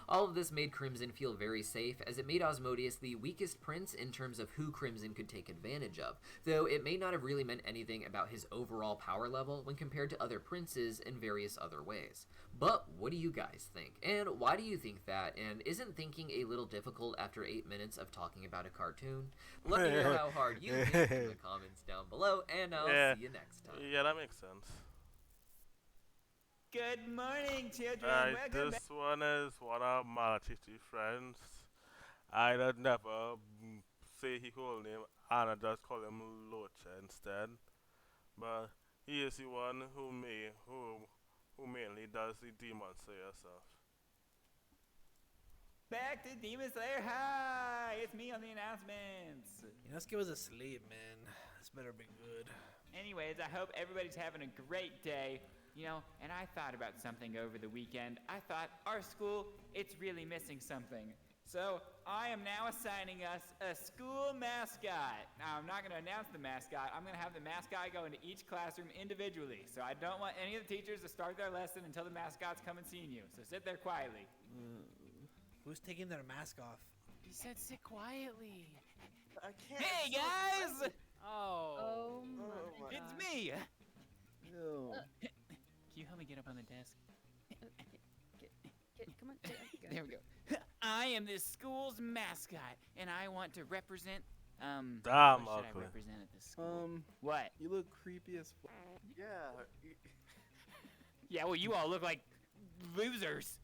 All of this made Crimson feel very safe, as it made Asmodeus the weakest prince in terms of who Crimson could take advantage of, though it may not have really meant anything about his overall power level when compared to other princes in various other ways. But what do you guys think? And why do you think that? And isn't thinking a little difficult after 8 minutes of talking about a cartoon? Let me know how hard you think in the comments down below, and I'll see you next time. Yeah, that makes sense. Good morning, children. Welcome This one is one of my chichi friends. I would never say his whole name, and I just call him Locha instead. But he is the one who mainly does the demon slayer stuff. back to Demon Slayer High. It's me on the announcements. Inosuke was asleep, man. This better be good. Anyways, I hope everybody's having a great day. And I thought about something over the weekend. I thought our school, it's really missing something. So I am now assigning us a school mascot. Now, I'm not going to announce the mascot. I'm going to have the mascot go into each classroom individually. So I don't want any of the teachers to start their lesson until the mascots come and seeing you. So sit there quietly. Who's taking their mask off? He said sit quietly. I can't. Hey, guys! Oh my It's God. me. Ew. Can you help me get up on the desk? Come on. There we go. I am this school's mascot, and I want to represent. Damn, what should I ugly. represent at this school? What? You look creepy as fuck. Yeah. Yeah, well, you all look like losers.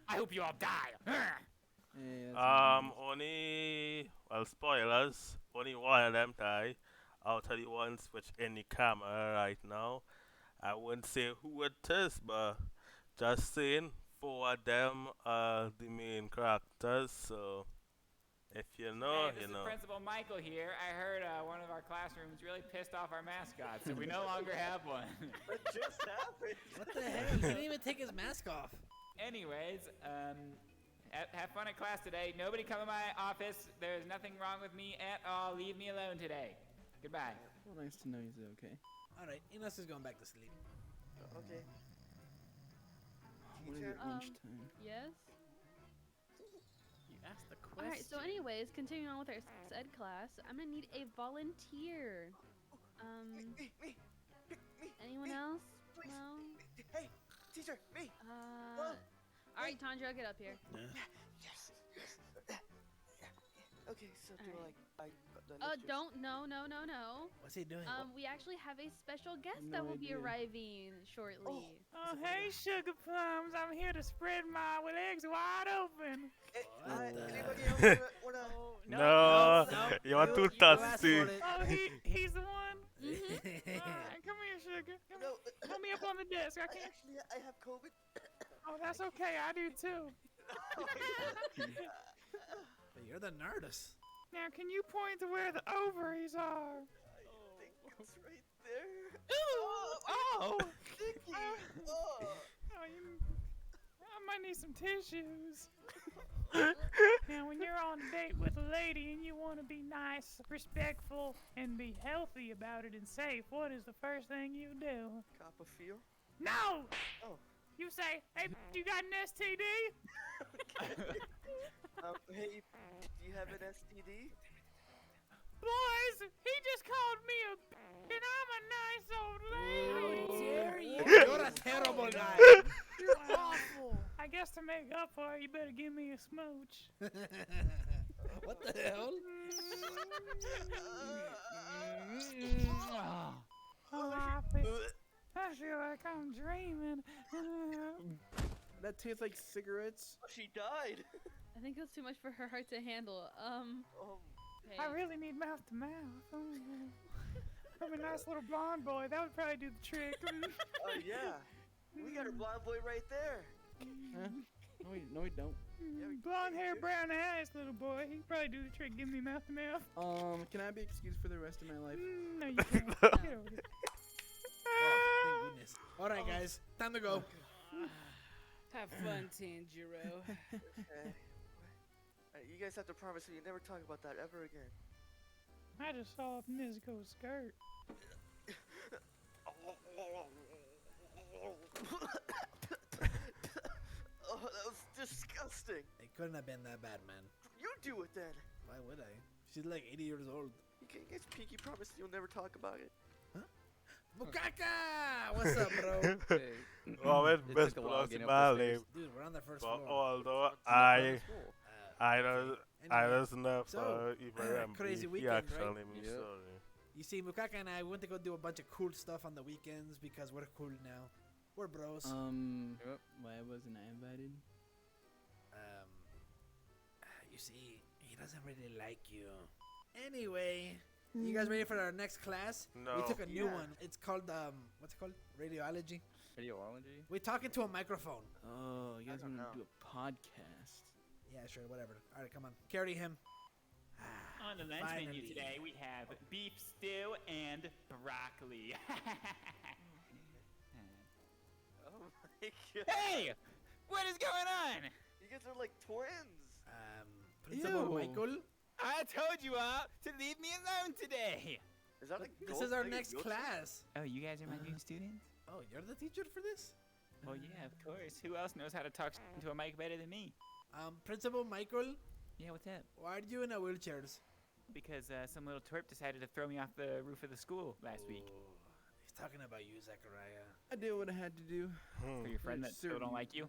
I hope you all die. Spoilers. Only one of them die out of the ones which in the camera right now. I wouldn't say who it is, but just saying 4 of them are the main characters. So if you know, Hey, this you is know. Principal Michael here. I heard one of our classrooms really pissed off our mascot, so we no longer have one. What just happened? What the hell? He didn't even take his mask off. Anyways, have fun at class today. Nobody come in my office. There's nothing wrong with me at all. Leave me alone today. Goodbye. Well, nice to know he's okay. Alright, Ines is going back to sleep. Okay. What is it, lunchtime? Yes? You asked the question. Alright, so anyways, continuing on with our ed class, I'm gonna need a volunteer. Me. Anyone else? Please. No? Hey, teacher, me. Alright, Tandra, get up here. Yes. Okay, so do Alright. don't. No. What's he doing? We actually have a special guest that will be arriving shortly. Oh, hey, Sugar Plums. I'm here to spread my legs wide open. Anybody else wanna? No, you are too thirsty. Oh, he's the one? Alright, come here, Sugar. Come me up on the desk. I can't. Actually, I have COVID. Oh, that's okay. I do too. But you're the nerdist. Now, can you point to where the ovaries are? I think it's right there. Oh! Sticky. Oh, I might need some tissues. Now, when you're on a date with a lady and you want to be nice, respectful, and be healthy about it and safe, what is the first thing you do? Cop a feel? No! Oh. You say, hey, you got an STD? Hey, do you have an STD? Boys, he just called me a and I'm a nice old lady. How dare you? You're a terrible guy. You're awful. I guess to make up for it, you better give me a smooch. What the hell? I feel like I'm dreaming. That tastes like cigarettes. Oh, she died. I think it's too much for her heart to handle. I really need mouth to mouth. I'm a nice little blonde boy. That would probably do the trick. Oh yeah, we got a blonde boy right there. No, we don't. Blonde hair, brown eyes, little boy. He can probably do the trick. Give me mouth to mouth. Can I be excused for the rest of my life? No, you can't. Get over here. Oh, thank goodness. Alright, guys, time to go. Have fun, Tanjiro. Okay. You guys have to promise me you never talk about that ever again. I just saw Nezuko's skirt. Oh, that was disgusting. It couldn't have been that bad, man. You do it then. Why would I? She's like 80 years old. You can get Pinky promise you'll never talk about it. Bukaka! What's up, bro? Well, it's best pronouncing my name. Dude, we're on the first But floor. although I don't know So, even crazy he weekend, actually right? me sorry. You see, Bukaka and I went to go do a bunch of cool stuff on the weekends because we're cool now. We're bros. Why wasn't I invited? You see, he doesn't really like you. Anyway, you guys ready for our next class? No. We took a new one. It's called, what's it called? Radiology. Radiology? We're talking to a microphone. Oh, you guys want to do a podcast? Yeah, sure, whatever. All right, come on. Carry him. On the lunch menu Finally. today, we have beef stew and broccoli. Oh my god. Hey! What is going on? You guys are like twins. Principal Ew. Michael? I told you all to leave me alone today. Is that This is our next class. Oh, you guys are my new students? Oh, you're the teacher for this? Well, yeah, of course. Who else knows how to talk into a mic better than me? Principal Michael? Yeah, what's up? Why are you in a wheelchairs? Because some little twerp decided to throw me off the roof of the school last week. He's talking about you, Zachariah. I did what I had to do. For your friend that still don't like you?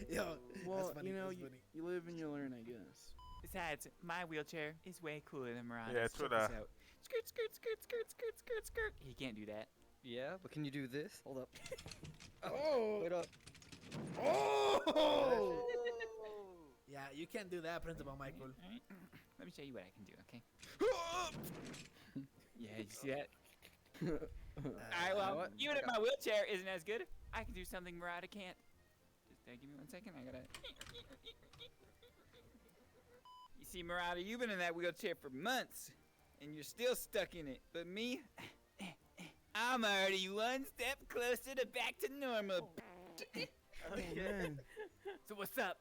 Yo, Well, that's funny, you know, that's funny. you live and you learn, I guess. Besides, my wheelchair is way cooler than Mirada's. Yeah, Check true this that. out. Skirt, skirt, skirt, skirt, skirt, skirt, skirt. He can't do that. Yeah, but can you do this? Hold up. Oh! Wait up. Oh! Yeah, you can't do that, Principal Michael. Alright. Let me show you what I can do, okay? Yeah, you see that? Alright, well, what? even if my wheelchair isn't as good, I can do something Mirada can't. Just give me 1 second, I gotta... You see, Mirada, you've been in that wheelchair for months, and you're still stuck in it. But me, I'm already 1 step closer to back to normal. Oh, man. So what's up?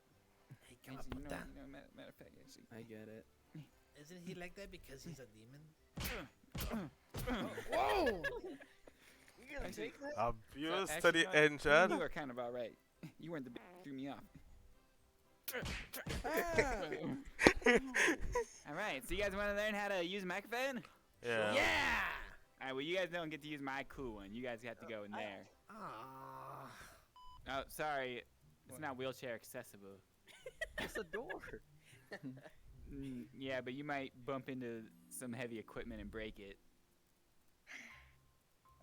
Hey, come Actually, on, matter of fact, actually. I get it. Isn't he like that because he's a demon? Whoa! You gonna Actually, take that? Abuse actually, to the you engine. were kind of alright. You weren't the bitch who threw me off. Alright, so you guys want to learn how to use a microphone? Yeah. Alright, well, you guys don't get to use my cool one. You guys have to go in there. Oh, sorry. It's not wheelchair accessible. It's a door. Yeah, but you might bump into some heavy equipment and break it.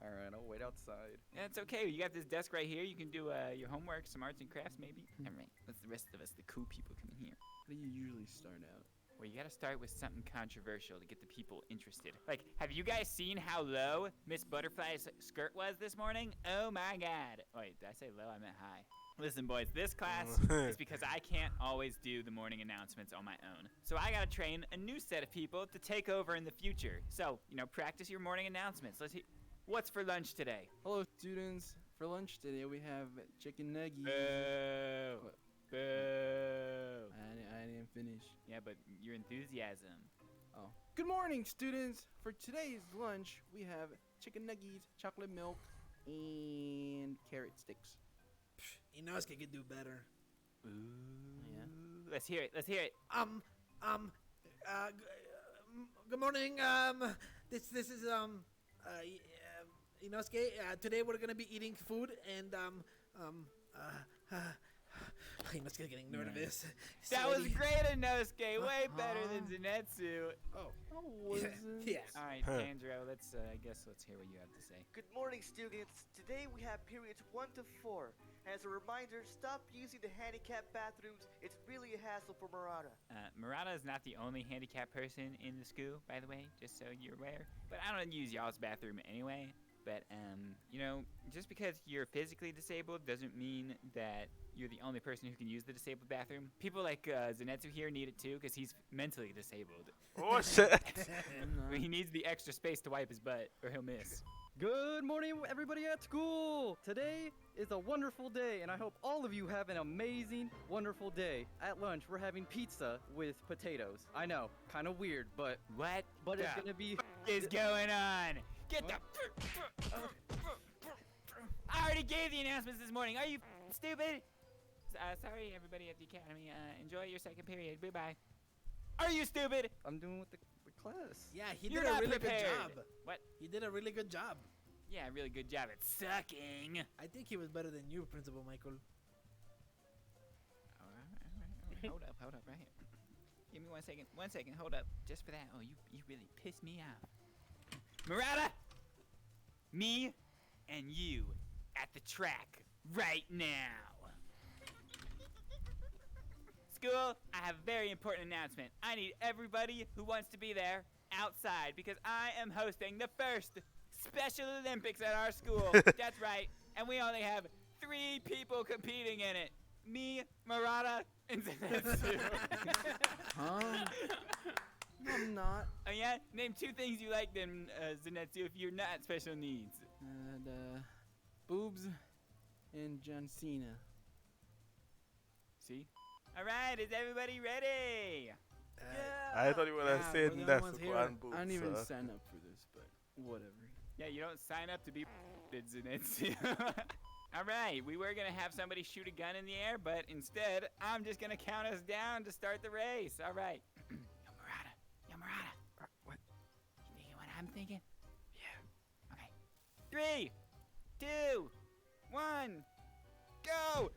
Alright, I'll wait outside. Yeah, it's okay. You got this desk right here. You can do your homework, some arts and crafts, maybe. Alright, let's the rest of us, the cool people, come in here. How do you usually start out? Well, you gotta start with something controversial to get the people interested. Like, have you guys seen how low Miss Butterfly's skirt was this morning? Oh my god. Wait, did I say low? I meant high. Listen, boys, this class is because I can't always do the morning announcements on my own. So I gotta train a new set of people to take over in the future. So, practice your morning announcements. Let's see. What's for lunch today? Hello, students. For lunch today, we have chicken nuggets. Boo. What? Boo. I didn't finish. Yeah, but your enthusiasm. Oh. Good morning, students. For today's lunch, we have chicken nuggets, chocolate milk, and carrot sticks. Inosuke could do better. Ooh. Yeah. Let's hear it. Let's hear it. Good morning. This is Inosuke. Today we're gonna be eating food and Inosuke's getting nervous. That was Sweaty. great, Inosuke. Way better than Zenetsu. Oh. Yeah. Yeah. All right, Tanjiro. Let's hear what you have to say. Good morning, students. Today we have periods 1 to 4. And as a reminder, stop using the handicapped bathrooms. It's really a hassle for Murata. Murata is not the only handicapped person in the school, by the way, just so you're aware. But I don't use y'all's bathroom anyway. But, just because you're physically disabled doesn't mean that you're the only person who can use the disabled bathroom. People like Zenetsu here need it too, because he's mentally disabled. Oh, shit. He needs the extra space to wipe his butt, or he'll miss. Good morning, everybody at school! Today is a wonderful day, and I hope all of you have an amazing, wonderful day. At lunch, we're having pizza with potatoes. I know, kind of weird, but... What? But it's gonna be... is going on? Get the... I already gave the announcements this morning. Are you stupid? Sorry, everybody at the academy. Enjoy your second period. Bye-bye. Are you stupid? I'm doing with the class. Yeah, he You're did a not really prepared. good job. What? He did a really good job. Yeah, really good job at sucking. I think he was better than you, Principal Michael. Alright. Hold up, right here. Give me 1 second. 1 second, hold up. Just for that. Oh, you really pissed me off. Murata! Me and you at the track right now. School, I have a very important announcement. I need everybody who wants to be there outside because I am hosting the first Special Olympics at our school. That's right. And we only have 3 people competing in it. me, Murata, and Zenitsu. Huh? I'm not. Oh yeah? Name 2 things you like then, Zenitsu, if you're not special needs. Boobs and John Cena. See? Alright, is everybody ready? I thought you would have said that's one boot. I didn't even sign up for this, but whatever. Yeah, you don't sign up to be Zenitsu. Alright, we were gonna have somebody shoot a gun in the air, but instead, I'm just gonna count us down to start the race. Alright. Yo, Murata. What? You thinking what I'm thinking? Yeah. Okay. 3, 2, 1, go!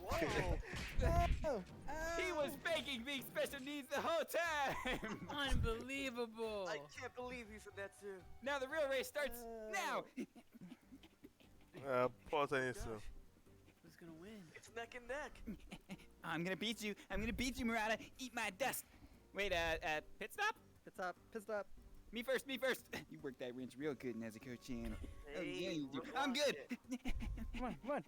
Whoa! He was faking being special needs the whole time! Unbelievable! I can't believe you said that too. Now the real race starts now! Pause on this. Who's gonna win? It's neck and neck. I'm gonna beat you. I'm gonna beat you, Murata. Eat my dust. Wait, pit stop? Pit stop. Pit stop. Me first, me first. You worked that wrench real good, Nezuko Chan. Oh, yeah, you do. we're I'm good. Come on, come on.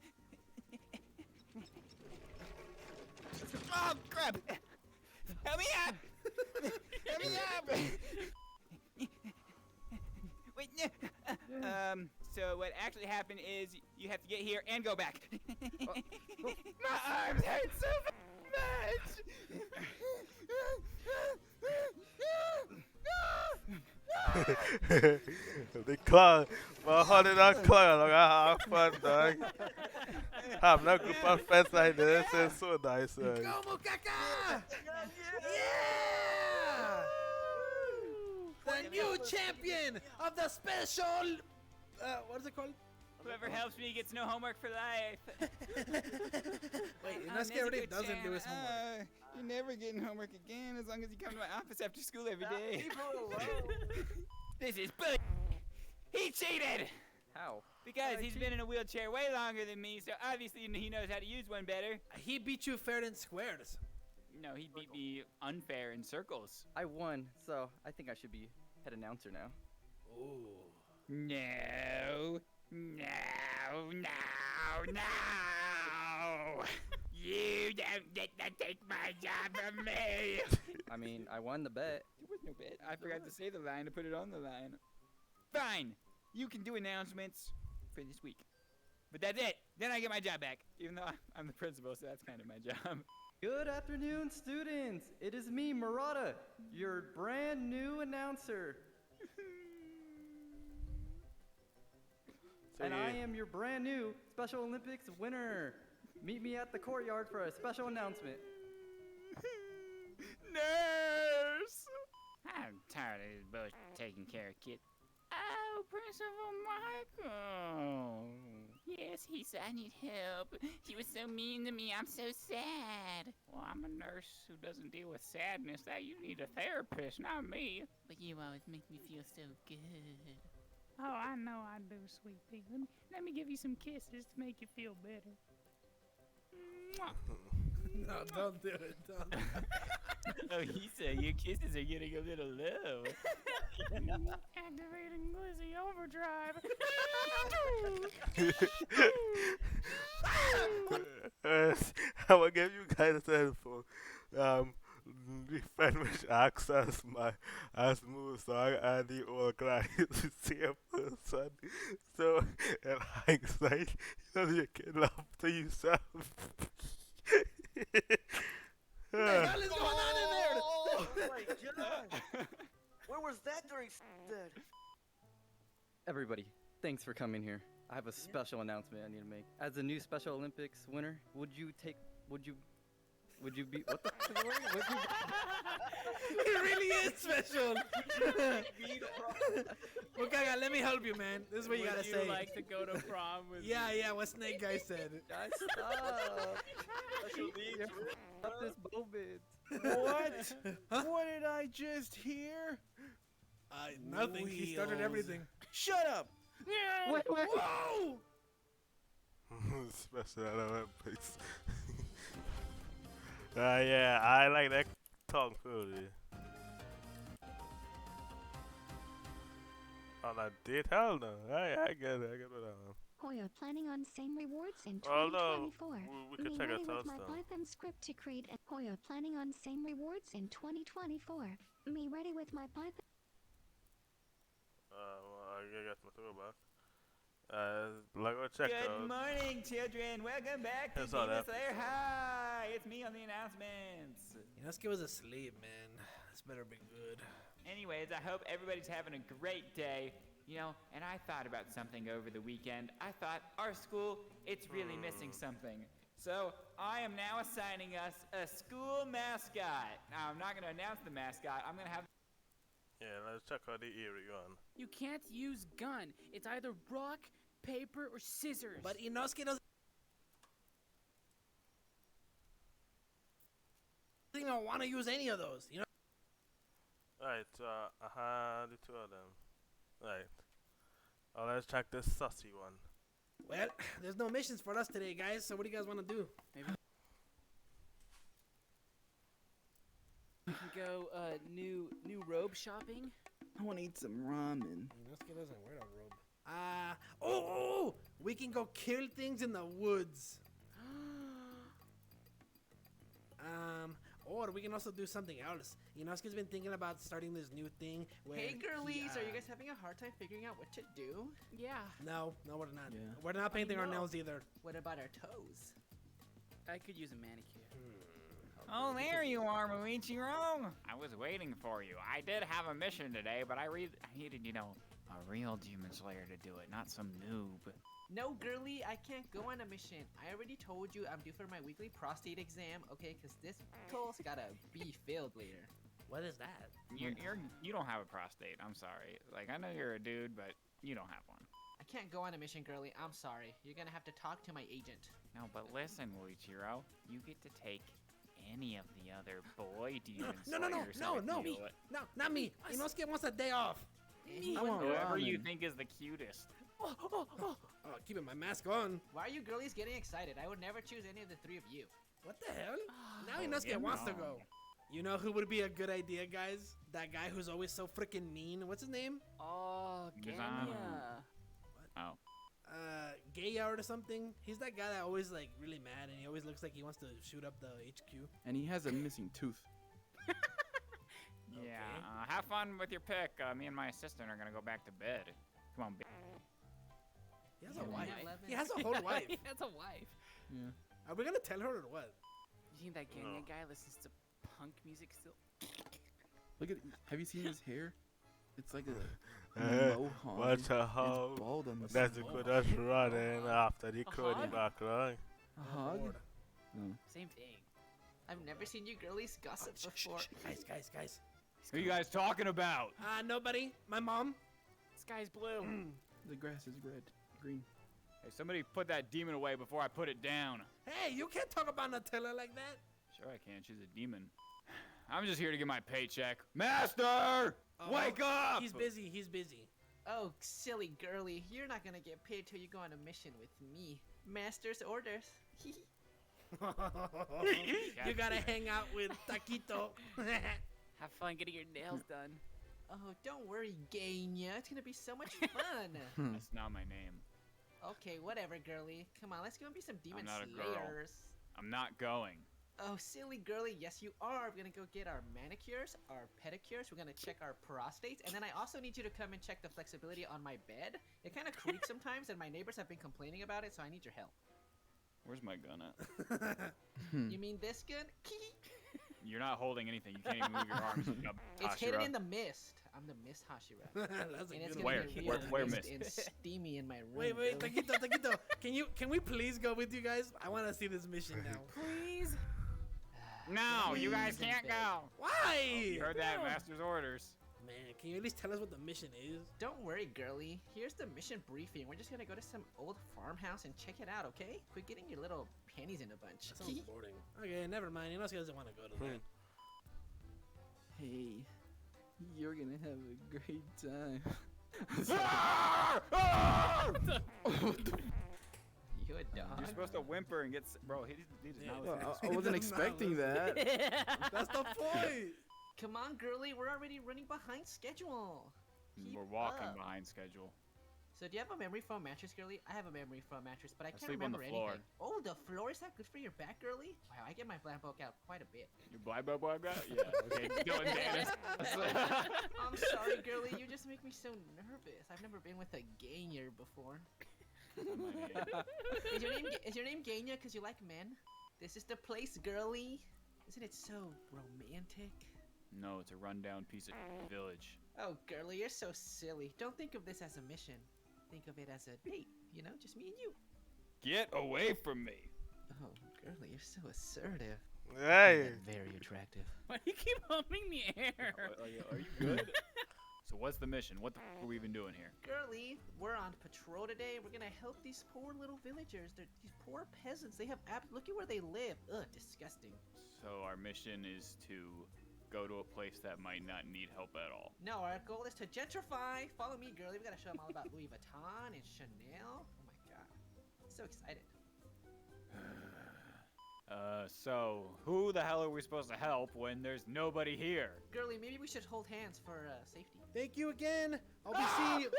Oh, crap. Help me up. Help me up. Wait, no. So what actually happened is you have to get here and go back. My arms hurt so much. The clown, my heart is not clown. Like, I have fun, dog. I'm not group of friends like this. This is so nice. Go, Mukaka! Yeah! The new champion of the special. What is it called? Whoever helps me gets no homework for life. Wait, Inosuke already doesn't do his homework. You're never getting homework again as long as you come to my office after school every day. This is bull. He cheated! How? Because he's been in a wheelchair way longer than me, so obviously he knows how to use one better. He beat you fair and square. No, he beat me unfair in circles. I won, so I think I should be head announcer now. Ooh. No. No, no, no! You don't get to take my job from me! I mean, I won the bet. There was no bet. I forgot to say the line to put it on the line. Fine! You can do announcements for this week. But that's it! Then I get my job back. Even though I'm the principal, so that's kind of my job. Good afternoon, students! It is me, Murata, your brand new announcer. And I am your brand new Special Olympics winner. Meet me at the courtyard for a special announcement. Nurse! I'm tired of this bullshit taking care of kids. Oh, Principal Michael. Yes, he said I need help. He was so mean to me. I'm so sad. Well, I'm a nurse who doesn't deal with sadness. That you need a therapist, not me. But you always make me feel so good. Oh, I know I do, sweet pea. Let me give you some kisses to make you feel better. No, don't do it. Don't do it. Oh, he said your kisses are getting a little low. Activating Glizzy Overdrive. I'm gonna give you guys a telephone. The friend which acts as moves song and the old guy is the same person. So in hindsight, you can laugh to yourself. What the hell is going on in there? Oh my god! Where was that during dead? Everybody, thanks for coming here. I have a special announcement I need to make. As the new Special Olympics winner, would you be, what the would you He really is special. Well, Gaga, let me help you, man. This is what you gotta say. Would you like to go to prom with me? Yeah, what Snake Guy said. Guys, stop. You're up this bobid. What? What did I just hear? Nothing. He started everything. Shut up! Wait. Whoa! Special Olympics. Yeah, I like that tongue fully. On a date? Hell no. I get it. Hoya planning on same rewards in Although, 2024. we could Me check ready our with toes my though. Python script to create a Hoya planning on same rewards in 2024. Me ready with my Python. Well, I got my tour back. Like I check Good those. morning, children. Welcome back to Here's all Demon that. Slayer High. It's me on the announcements. Inosuke was asleep, man. This better be good. Anyways, I hope everybody's having a great day. You know, and I thought about something over the weekend. I thought our school, it's really missing something. So I am now assigning us a school mascot. Now I'm not going to announce the mascot. I'm going to have. Yeah, let's check out the eerie one. You can't use gun. It's either rock, paper, or scissors. But Inosuke doesn't want to use any of those, you know? Alright, the two of them. Right. Oh, let's check this sussy one. Well, there's no missions for us today, guys, so what do you guys want to do? Maybe we can go new robe shopping. I want to eat some ramen. Inosuke doesn't wear a robe. We can go kill things in the woods. Or we can also do something else. Inosuke's been thinking about starting this new thing where Hey girlies, he, are you guys having a hard time figuring out what to do? Yeah. No, we're not. Yeah. We're not painting our no. nails either. What about our toes? I could use a manicure. Oh, there you are, Muichiro. I was waiting for you. I did have a mission today, but I needed, you know, a real Demon Slayer to do it, not some noob. No, girly, I can't go on a mission. I already told you I'm due for my weekly prostate exam, okay? Because this toe's gotta be filled later. What is that? You don't have a prostate. I'm sorry. Like, I know you're a dude, but you don't have one. I can't go on a mission, girly. I'm sorry. You're gonna have to talk to my agent. No, but listen, Muichiro, you get to take any of the other boy Demon No, Slayers. me. No, not me. Inosuke wants a day off. I want Whoever you ramen. think is the cutest. Oh, keeping my mask on. Why are you girlies getting excited? I would never choose any of the three of you. What the hell? Now Inosuke wants to go. You know who would be a good idea, guys? That guy who's always so freaking mean. What's his name? Oh, Design. Ganya. Oh. Gaya or something. He's that guy that always like really mad and he always looks like he wants to shoot up the HQ. And he has a missing tooth. Yeah, have fun with your pick. Me and my assistant are gonna go back to bed. Come on, He has a wife. He has a whole wife. He has a wife. Yeah. Are we gonna tell her or what? You think that Ganya guy listens to punk music still? Look at. Have you seen his hair? It's like a mohawk. What a It's hoe. bald on the That's the side. good that's running after the code hog? background. A hog? No. Same thing. I've never seen you girlies gossip before. Guys. Who you guys talking about? Nobody. My mom. Sky's blue. The grass is red, green. Hey, somebody put that demon away before I put it down. Hey, you can't talk about Nutella like that. Sure I can. She's a demon. I'm just here to get my paycheck. Master! Wake up! He's busy. Oh, silly girly. You're not gonna get paid till you go on a mission with me. Master's orders. You gotta hang out with Taquito. Have fun getting your nails done. Oh, don't worry, Ganya. It's gonna be so much fun. That's not my name. Okay, whatever, girly. Come on, let's go and be some demon not a girl. slayers. I'm not going. Oh, silly girly. Yes, you are. We're gonna go get our manicures, our pedicures. We're gonna check our prostates, and then I also need you to come and check the flexibility on my bed. It kind of creaks sometimes, and my neighbors have been complaining about it, so I need your help. Where's my gun at? You mean this gun? You're not holding anything. You can't even move your arms. It's hidden in the mist. I'm the Mist Hashira. That's and it's good gonna one. get really Where mist mist? and steamy in my room. Wait, girly. Taquito. Can we please go with you guys? I want to see this mission now. Please. No, you guys can't go. Why? You heard that, master's orders. Man, can you at least tell us what the mission is? Don't worry, girly. Here's the mission briefing. We're just gonna go to some old farmhouse and check it out, okay? Quit getting your little panties in a bunch. That sounds boring. Okay, never mind. Inosuke doesn't want to go to that. Hey, you're gonna have a great time. You a dog? You're supposed to whimper and get. Bro, he does not Well, listen. I wasn't expecting that. That's the point. Come on, girly. We're already running behind schedule. We're Keep walking up. behind schedule. So do you have a memory foam mattress, girly? I have a memory foam mattress, but I can't sleep on remember the floor. anything. Oh, the floor, is that good for your back, girly? Wow, I get my black book out quite a bit. Your black belt out? Yeah. Okay. Dylan Dennis. I'm sorry, girly. You just make me so nervous. I've never been with a gayer before. Is your name Ganya because you like men? This is the place, girly. Isn't it so romantic? No, it's a rundown piece of village. Oh, girly, you're so silly. Don't think of this as a mission. Think of it as a date, you know? Just me and you. Get away from me. Oh, girly, you're so assertive. Hey. Very attractive. Why do you keep humming the air? Are you good? So what's the mission? What the f are we even doing here? Girly, we're on patrol today. We're gonna help these poor little villagers. They're these poor peasants. They have look at where they live. Ugh, disgusting. So our mission is to go to a place that might not need help at all. No, our goal is to gentrify. Follow me, girly. We gotta show them all about Louis Vuitton and Chanel. Oh my god, I'm so excited. So who the hell are we supposed to help when there's nobody here? Girly, maybe we should hold hands for safety. Thank you again. I'll be seeing you.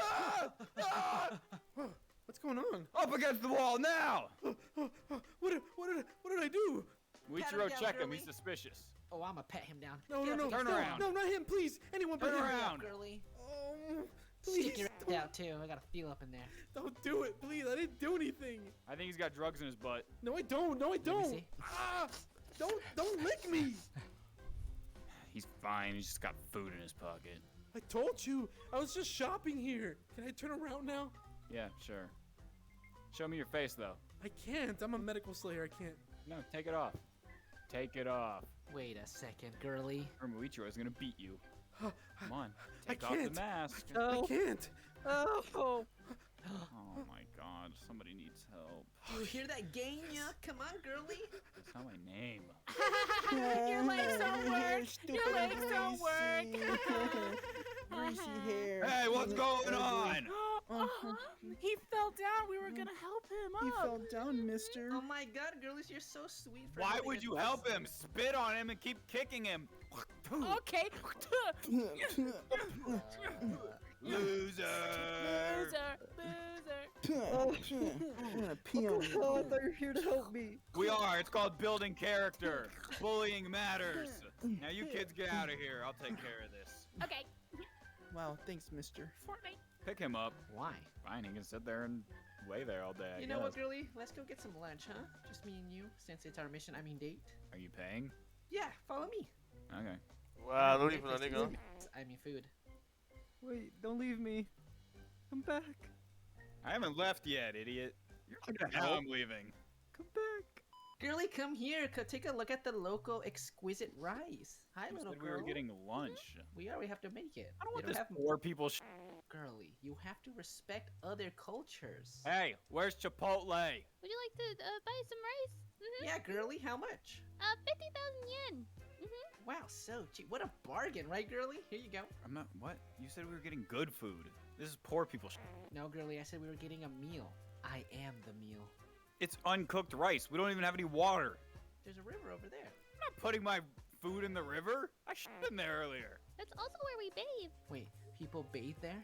What's going on? Up against the wall now! What did I do? Muichiro, check him. He's suspicious. Oh, I'ma pet him down. No, Turn around. No, not him, please. Anyone but Turn him. around. Girly. Please. Stick your ass out too. I got a feel up in there. Don't do it, please. I didn't do anything. I think he's got drugs in his butt. No, I don't. No, I don't. see. Ah, don't lick me. He's fine. He's just got food in his pocket. I told you. I was just shopping here. Can I turn around now? Yeah, sure. Show me your face, though. I can't. I'm a medical slayer. I can't. No, take it off. Take it off. Wait a second, girly. Or Muichiro is gonna beat you. Come on, I take off can't. the mask. I can't. Oh. Oh my god, somebody needs help. You hear that, Ganya? Come on, girly. That's not my name. Your legs don't work. Your legs don't work. Greasy hair. Hey, what's going on? He fell down. We were gonna help him He up. fell down, mister. Oh my god, girlies, you're so sweet. For Why helping would us. you help him? Spit on him and keep kicking him. Okay. Loser. Loser. I'm gonna pee on you. Oh, I thought you were here to help me. We are. It's called building character. Bullying matters. Now you kids get out of here. I'll take care of this. Okay. Wow, thanks, mister. Fortnite. Pick him up. Why? Fine, he can sit there and lay there all day. I You know what, guess. girly? Let's go get some lunch, huh? Just me and you, since it's our mission. I mean, date. Are you paying? Yeah, follow me. Okay. Wow, don't even nigga. I mean, food. Wait, don't leave me. Come back. I haven't left yet, idiot. You're gonna help. I'm leaving. Come back. Girly, come here. Take a look at the local exquisite rice. Hi, You little said girl. we were getting lunch. We are. We have to make it. I don't want They this have poor people Girly, you have to respect other cultures. Hey, where's Chipotle? Would you like to buy some rice? Yeah, girly, how much? 50,000 yen. Wow, so cheap. What a bargain, right, girly? Here you go. I'm not. What? You said we were getting good food. This is poor people. No, girly, I said we were getting a meal. I am the meal. It's uncooked rice. We don't even have any water. There's a river over there. I'm not putting my food in the river. I shit in there earlier. That's also where we bathe. Wait, people bathe there?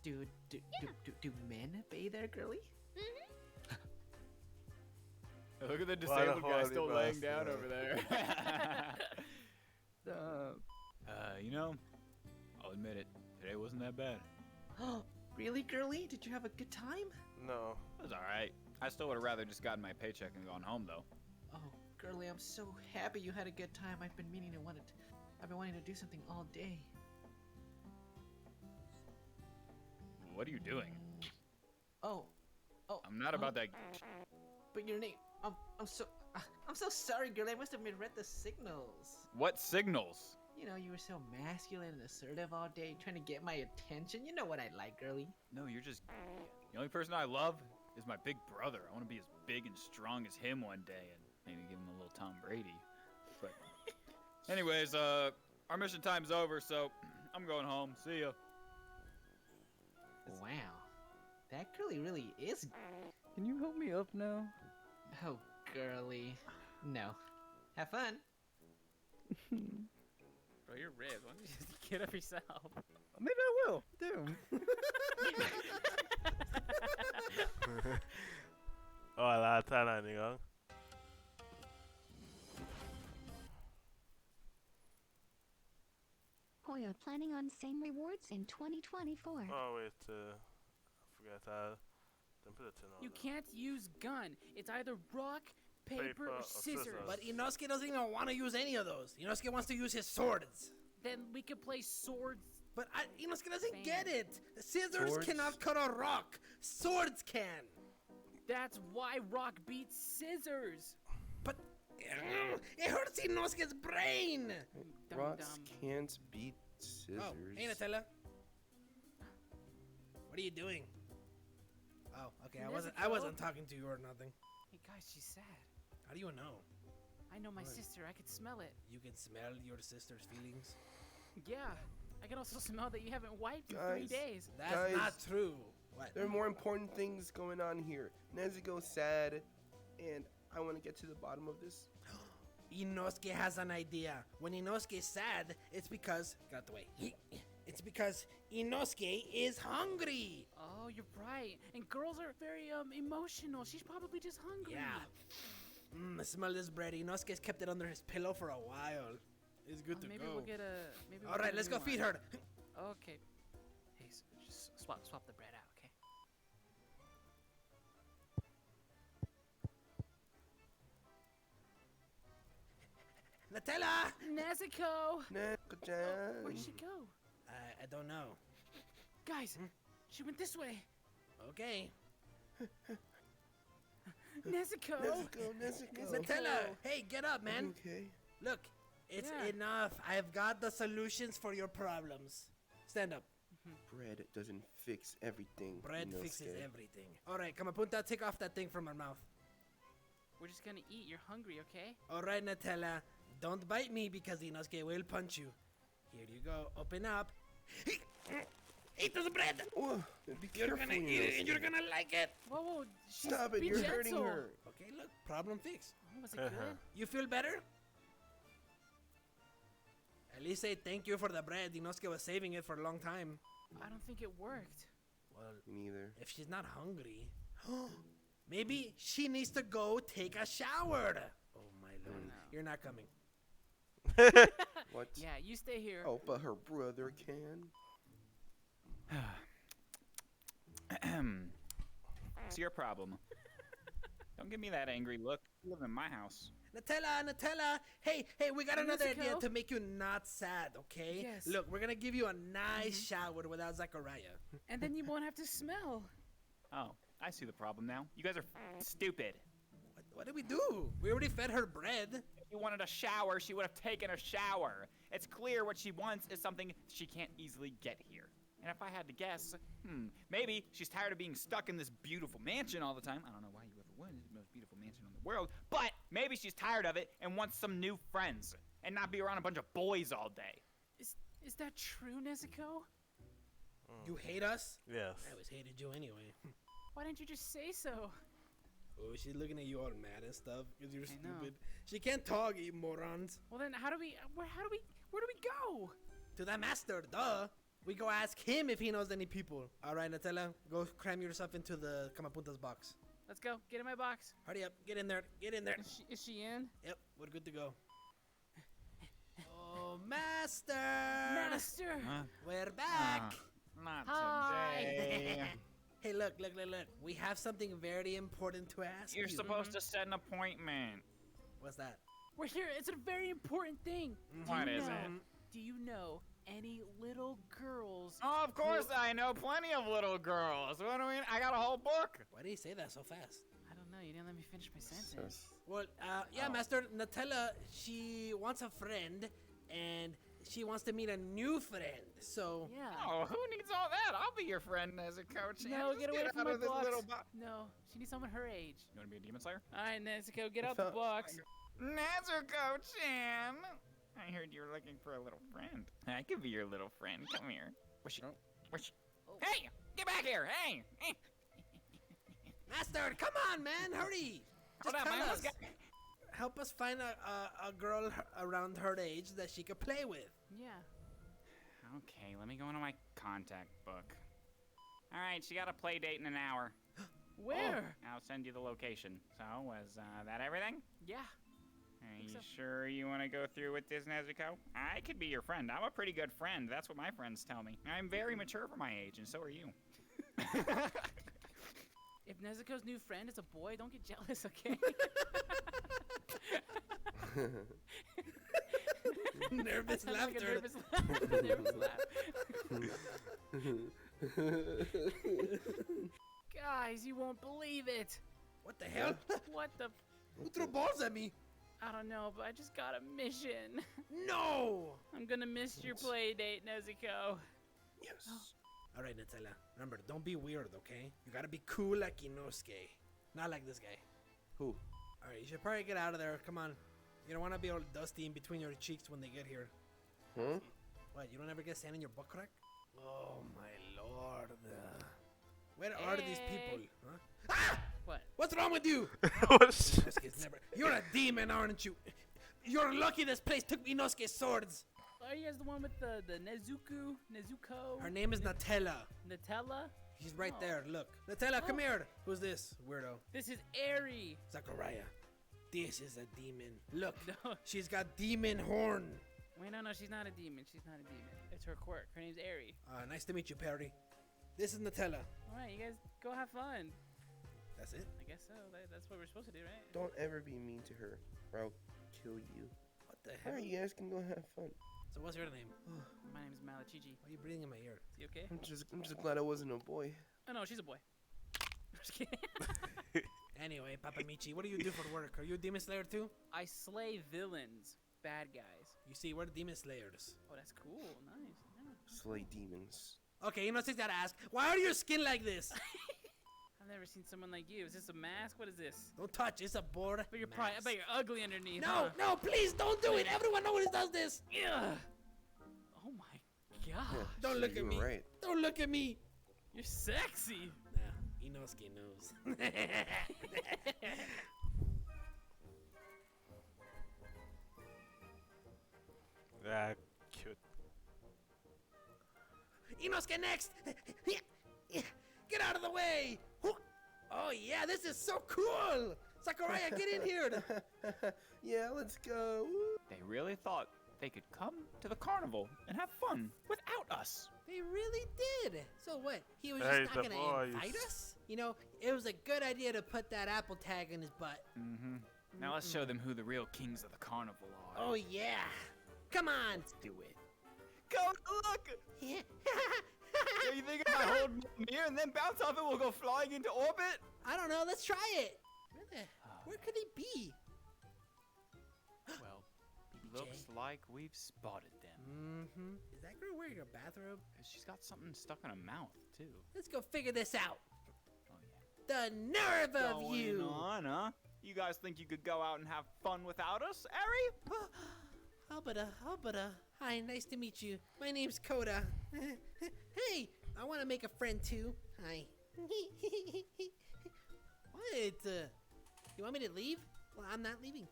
Do men bathe there, girly? Look at the What a disabled guy horny still laying down bastard. over there. You know, I'll admit it. Today wasn't that bad. Really, girly? Did you have a good time? No. It was alright. I still would have rather just gotten my paycheck and gone home, though. Oh, girly, I'm so happy you had a good time. I've been wanting to do something all day. What are you doing? Oh. I'm not about that. But your name. I'm so sorry, girl. I must have misread the signals. What signals? You know, you were so masculine and assertive all day, trying to get my attention. You know what I like, girly. No, you're just. The only person I love is my big brother. I want to be as big and strong as him one day and maybe give him a little Tom Brady. But, anyways, our mission time's over, so I'm going home. See ya. Wow. That girly really is. Can you help me up now? Oh, girly. No. Have fun. Bro, you're red. Why don't you just get up yourself? Maybe I will. Damn. Oh, la tana nigga. Hoya planning on same rewards in 2024. Oh wait, I forgot how. Then put a 10 on. You can't use gun. It's either rock, paper, or scissors. But Inosuke doesn't even want to use any of those. Inosuke wants to use his swords. Then we could play swords. But Inosuke doesn't get it. Scissors cannot cut a rock. Swords can. That's why rock beats scissors. But it hurts Inosuke's brain. Rocks can't beat scissors. Oh, hey Nutella. What are you doing? Oh, okay. I wasn't talking to you or nothing. Hey guys, she's sad. How do you know? I know my sister. I could smell it. You can smell your sister's feelings. Yeah. I can also smell that you haven't wiped in 3 days. That's not true. What? There are more important things going on here. Nezuko's sad, and I want to get to the bottom of this. Inosuke has an idea. When Inosuke is sad, it's because... Get out the way. It's because Inosuke is hungry. Oh, you're right. And girls are very emotional. She's probably just hungry. Yeah. Smell this bread. Inosuke's kept it under his pillow for a while. It's good to maybe go. We'll get a. All right, let's go feed her. Okay. Hey, so just swap the bread out, okay? Nutella! Nezuko! Nezuko-chan. Where'd she go? I don't know. Guys, she went this way. Okay. Nezuko! Nezuko. Nutella! Hey, get up, man. Okay. Look, it's enough. I've got the solutions for your problems. Stand up. Bread doesn't fix everything. Bread Inosuke. fixes everything. All right, Kamapunta, take off that thing from her mouth. We're just gonna eat. You're hungry, okay? All right, Nutella. Don't bite me because Inosuke will punch you. Here you go. Open up. Eat this bread. Oh, be You're careful, gonna eat it and you're Inosuke. gonna like it. Whoa, Stop it, be you're gentle. hurting her. Okay, look, problem fixed. Oh, was it good? You feel better? At least say thank you for the bread. Inosuke was saving it for a long time. I don't think it worked. Well, me neither. If she's not hungry, maybe she needs to go take a shower. Oh my lord, you're not coming. What? Yeah, you stay here. Oh, but her brother can. It's your problem. Don't give me that angry look. You live in my house. Nutella! Hey, we got another idea Nezuko? to make you not sad, okay? Yes. Look, we're gonna give you a nice shower without Zachariah. And then you won't have to smell. Oh, I see the problem now. You guys are stupid. What did we do? We already fed her bread. If you wanted a shower, she would have taken a shower. It's clear what she wants is something she can't easily get here. And if I had to guess, maybe she's tired of being stuck in this beautiful mansion all the time. I don't know why you ever would. It's the most beautiful mansion in the world. But maybe she's tired of it and wants some new friends and not be around a bunch of boys all day. Is that true, Nezuko? You hate us? Yes. I always hated you anyway. Why didn't you just say so? Oh, she's looking at you all mad and stuff because you're I know. stupid. She can't talk, you morons. Well then, where do we go? To the master, duh. We go ask him if he knows any people. All right, Nutella, go cram yourself into the Kamapunta's box. Let's go. Get in my box. Hurry up, get in there, get in there. Is she in? Yep, we're good to go. Oh, master! Master! We're back! Not Hi. today. Hey, look. We have something very important to ask You're you. supposed to set an appointment. What's that? We're here. It's a very important thing. What is it? it? Do you know any little girls? Oh, of course I know plenty of little girls. What do we? I got a whole book. Why did he say that so fast? I don't know. You didn't let me finish my sentence. Well, yeah, Master, Nutella, she wants a friend, and she wants to meet a new friend, so... Yeah. Oh, who needs all that? I'll be your friend as a coach. No, get away from out my of this box. little box. No, she needs someone her age. You want to be a demon slayer? All right, Nezuko, get out the box. Nezuko-chan! I heard you were looking for a little friend. I could be your little friend. Come here. Where's she? Where's she? Hey! Get back here! Hey! Master, come on, man, hurry! Just Hold on, tell man. us. Help us find a girl around her age that she could play with. Yeah. Okay, let me go into my contact book. All right, she got a play date in an hour. Where? I'll send you the location. So, was that everything? Yeah. Are you sure you want to go through with this, Nezuko? I could be your friend. I'm a pretty good friend. That's what my friends tell me. I'm very mature for my age, and so are you. If Nezuko's new friend is a boy, don't get jealous, okay? Nervous Like a laughter. nervous laugh. Guys, you won't believe it. What the hell? What the? Who threw balls at me? I don't know, but I just got a mission. No! I'm gonna miss your play date, Nezuko. Yes. All right, Nutella. Remember, don't be weird, okay? You gotta be cool like Inosuke. Not like this guy. Who? All right, you should probably get out of there. Come on. You don't want to be all dusty in between your cheeks when they get here. Huh? What, you don't ever get sand in your butt crack? Oh, my lord. Where are these people? Huh? Ah! What? What's wrong with you? What's- You're a demon, aren't you? You're lucky this place took Inosuke's swords. Are you guys the one with the Nezuko? Her name is Nutella. Nutella? She's right there, look. Nutella, come here. Who's this, weirdo? This is Eri. Zachariah. This is a demon. Look, No. she's got demon horn. Wait, no, she's not a demon. She's not a demon. It's her quirk. Her name's Eri. Nice to meet you, Perry. This is Nutella. All right, you guys go have fun. That's it? I guess so. That's what we're supposed to do, right? Don't ever be mean to her, or I'll kill you. What the All hell? right, you guys can go have fun. So what's your name? My name is Malachichi. Why are you breathing in my ear? Is he okay? I'm just glad I wasn't a boy. Oh no, she's a boy. Just kidding. Anyway, Papa Michi, what do you do for work? Are you a demon slayer too? I slay villains, bad guys. You see, we're the demon slayers. Oh, that's cool. Nice. Yeah. Slay demons. Okay, you know, I gotta ask, why are your skin like this? I've never seen someone like you. Is this a mask? What is this? Don't touch, it's a board. But you're probably, I bet you're ugly underneath. No, huh? no, please don't do it. Everyone knows does this. Ugh. Oh my god. Don't look at me. Right. Don't look at me. You're sexy. Nah, Inosuke knows. Cute. Inosuke next. Get out of the way. Oh yeah, this is so cool. Sakuraya, get in here. Yeah, let's go. They really thought they could come to the carnival and have fun without us. They really did. So what? He was Hey, just not the gonna boys. invite us? You know, it was a good idea to put that Apple tag in his butt. Mm-hmm. Now let's show them who the real kings of the carnival are. Oh yeah. Come on. Let's do it. Go look! Yeah. So you think if I hold near and then bounce off it, we'll go flying into orbit? I don't know. Let's try it. Where could he be? Well, looks like we've spotted them. Mm-hmm. Is that girl wearing a bathrobe? She's got something stuck in her mouth, too. Let's go figure this out. Oh, yeah. The nerve of Going you! on, huh? You guys think you could go out and have fun without us, Eri? Albada. Hi, nice to meet you. My name's Koda. Hey, I want to make a friend too. Hi. What? You want me to leave? Well, I'm not leaving.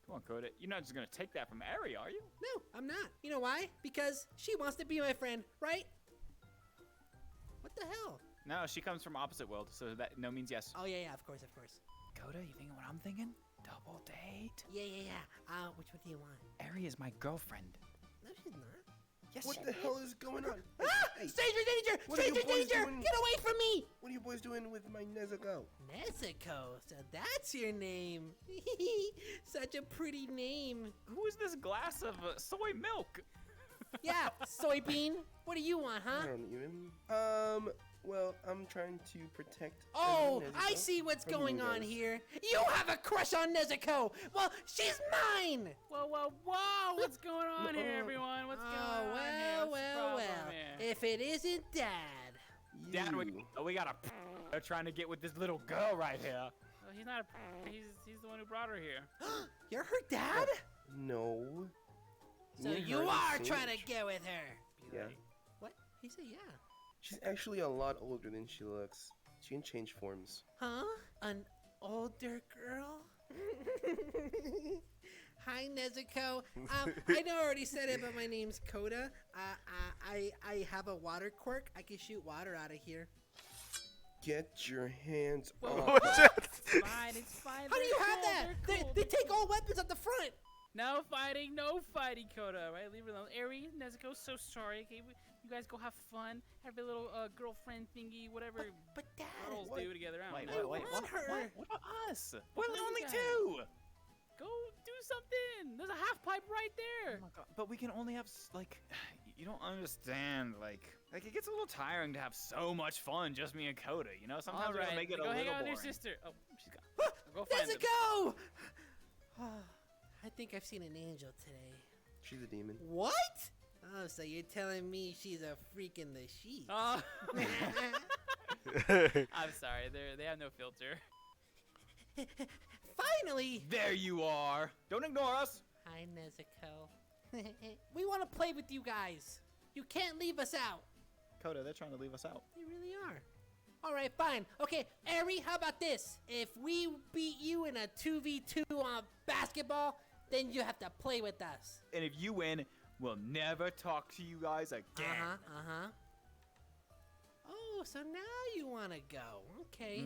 Come on, Coda. You're not just gonna take that from Eri, are you? No, I'm not. You know why? Because she wants to be my friend, right? What the hell? No, she comes from opposite world, so that no means yes. Oh, yeah, of course. Coda, you thinking what I'm thinking? Double date? Yeah. Which one do you want? Eri is my girlfriend. No, she's not. Yes, What she the is. hell is going on? Ah! Hey, Stranger danger! what are you Stranger boys danger! doing? Get away from me! What are you boys doing with my Nezuko? Nezuko, so that's your name. Such a pretty name. Who is this glass of soy milk? Yeah, soybean. What do you want, I huh? don't even. Well, I'm trying to protect. Oh, Nezuko I see what's from going you on guys. here. You have a crush on Nezuko. Well, she's mine. Whoa! What's going on here, everyone? What's going on here? What's the problem here? If it isn't Dad. Dad, we got a trying to get with this little girl right here. Well, he's not a. He's the one who brought her here. You're her dad? No. So Me and you her are the trying same to age. get with her. Yeah. What? He said yeah. She's actually a lot older than she looks. She can change forms. Huh? An older girl? Hi, Nezuko. I know I already said it, but my name's Coda. I have a water quirk. I can shoot water out of here. Get your hands Whoa, off. whoa, whoa. It's fine. How do you have that? They take all weapons at the front. No fighting, Coda. Right? Leave it alone. Eri, Nezuko, so sorry. Okay, you guys go have fun. Have a little girlfriend thingy, whatever but Dad, girls do together. Wait, what about us? We're only guys. 2. Go do something. There's a half pipe right there. Oh my God. But we can only have like, you don't understand. Like it gets a little tiring to have so much fun, just me and Coda. You know, sometimes we gotta make it a go little hang out boring. with your sister. Oh, she's gone. Go find them. Nezuko! I think I've seen an angel today. She's a demon. What? Oh, so you're telling me she's a freak in the sheets? Oh. I'm sorry. They have no filter. Finally! There you are. Don't ignore us. Hi, Nezuko. We want to play with you guys. You can't leave us out. Coda, they're trying to leave us out. They really are. All right, fine. Okay, Eri, how about this? If we beat you in a 2v2 on basketball, then you have to play with us. And if you win, we'll never talk to you guys again. Oh, so now you want to go. Okay.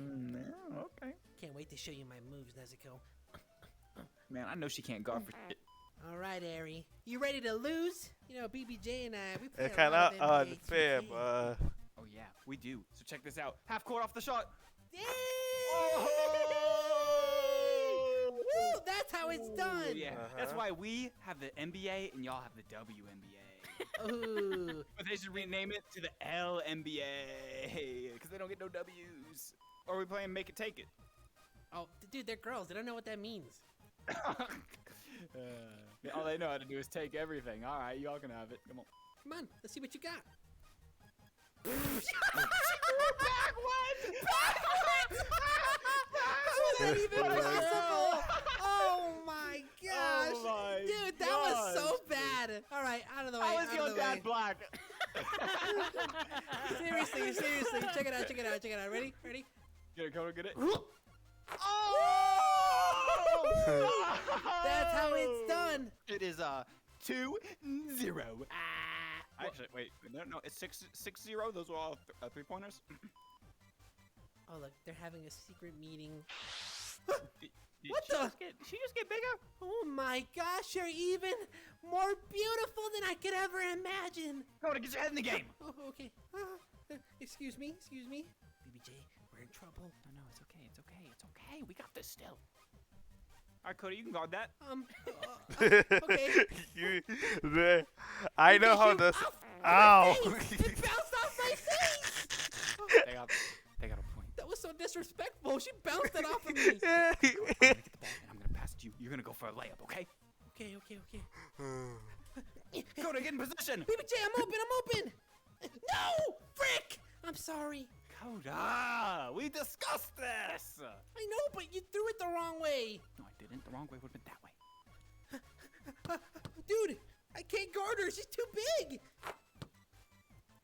Okay. Can't wait to show you my moves, Nezuko. Man, I know she can't guard for shit. All right, Eri. You ready to lose? You know, BBJ and I, we play It's a lot kind of of NBA unfair, 2K. but. Oh, yeah, we do. So check this out. Half court off the shot. Yay! Woo, that's how it's done. Yeah, that's why we have the NBA and y'all have the WNBA. Ooh. But they should rename it to the LNBA because they don't get no W's. Or we playing Make It Take It. Oh, dude, they're girls. They don't know what that means. All they know how to do is take everything. All right, y'all can have it. Come on. Come on, let's see what you got. How is that even possible? Oh my gosh. Oh my Dude, that was so bad. All right, out of the way. How is out your of the dad way. black? Seriously. Check it out. Ready? Get it, Coda, get it. Oh! That's how it's done. It is 2-0. Actually, wait, no, it's 6-0. Those are all 3-pointers. Oh look, they're having a secret meeting. Did What she the? She just get bigger? Oh my gosh, you're even more beautiful than I could ever imagine. Coda, get your head in the game. Oh, okay. Excuse me. BBJ, we're in trouble. No, it's okay. We got this still. All right, Coda, you can guard that. Okay. I know how this. Ow! It bounced off my face. They got a point. That was so disrespectful. She bounced it off of me. I'm gonna get the ball and I'm gonna pass it to you. You're gonna go for a layup, okay? Okay. Coda, get in position. BBJ, I'm open. No, frick. I'm sorry. Coda, we discussed this. I know, but you threw it the wrong way. No, I didn't. The wrong way would have been that way. Dude, I can't guard her. She's too big.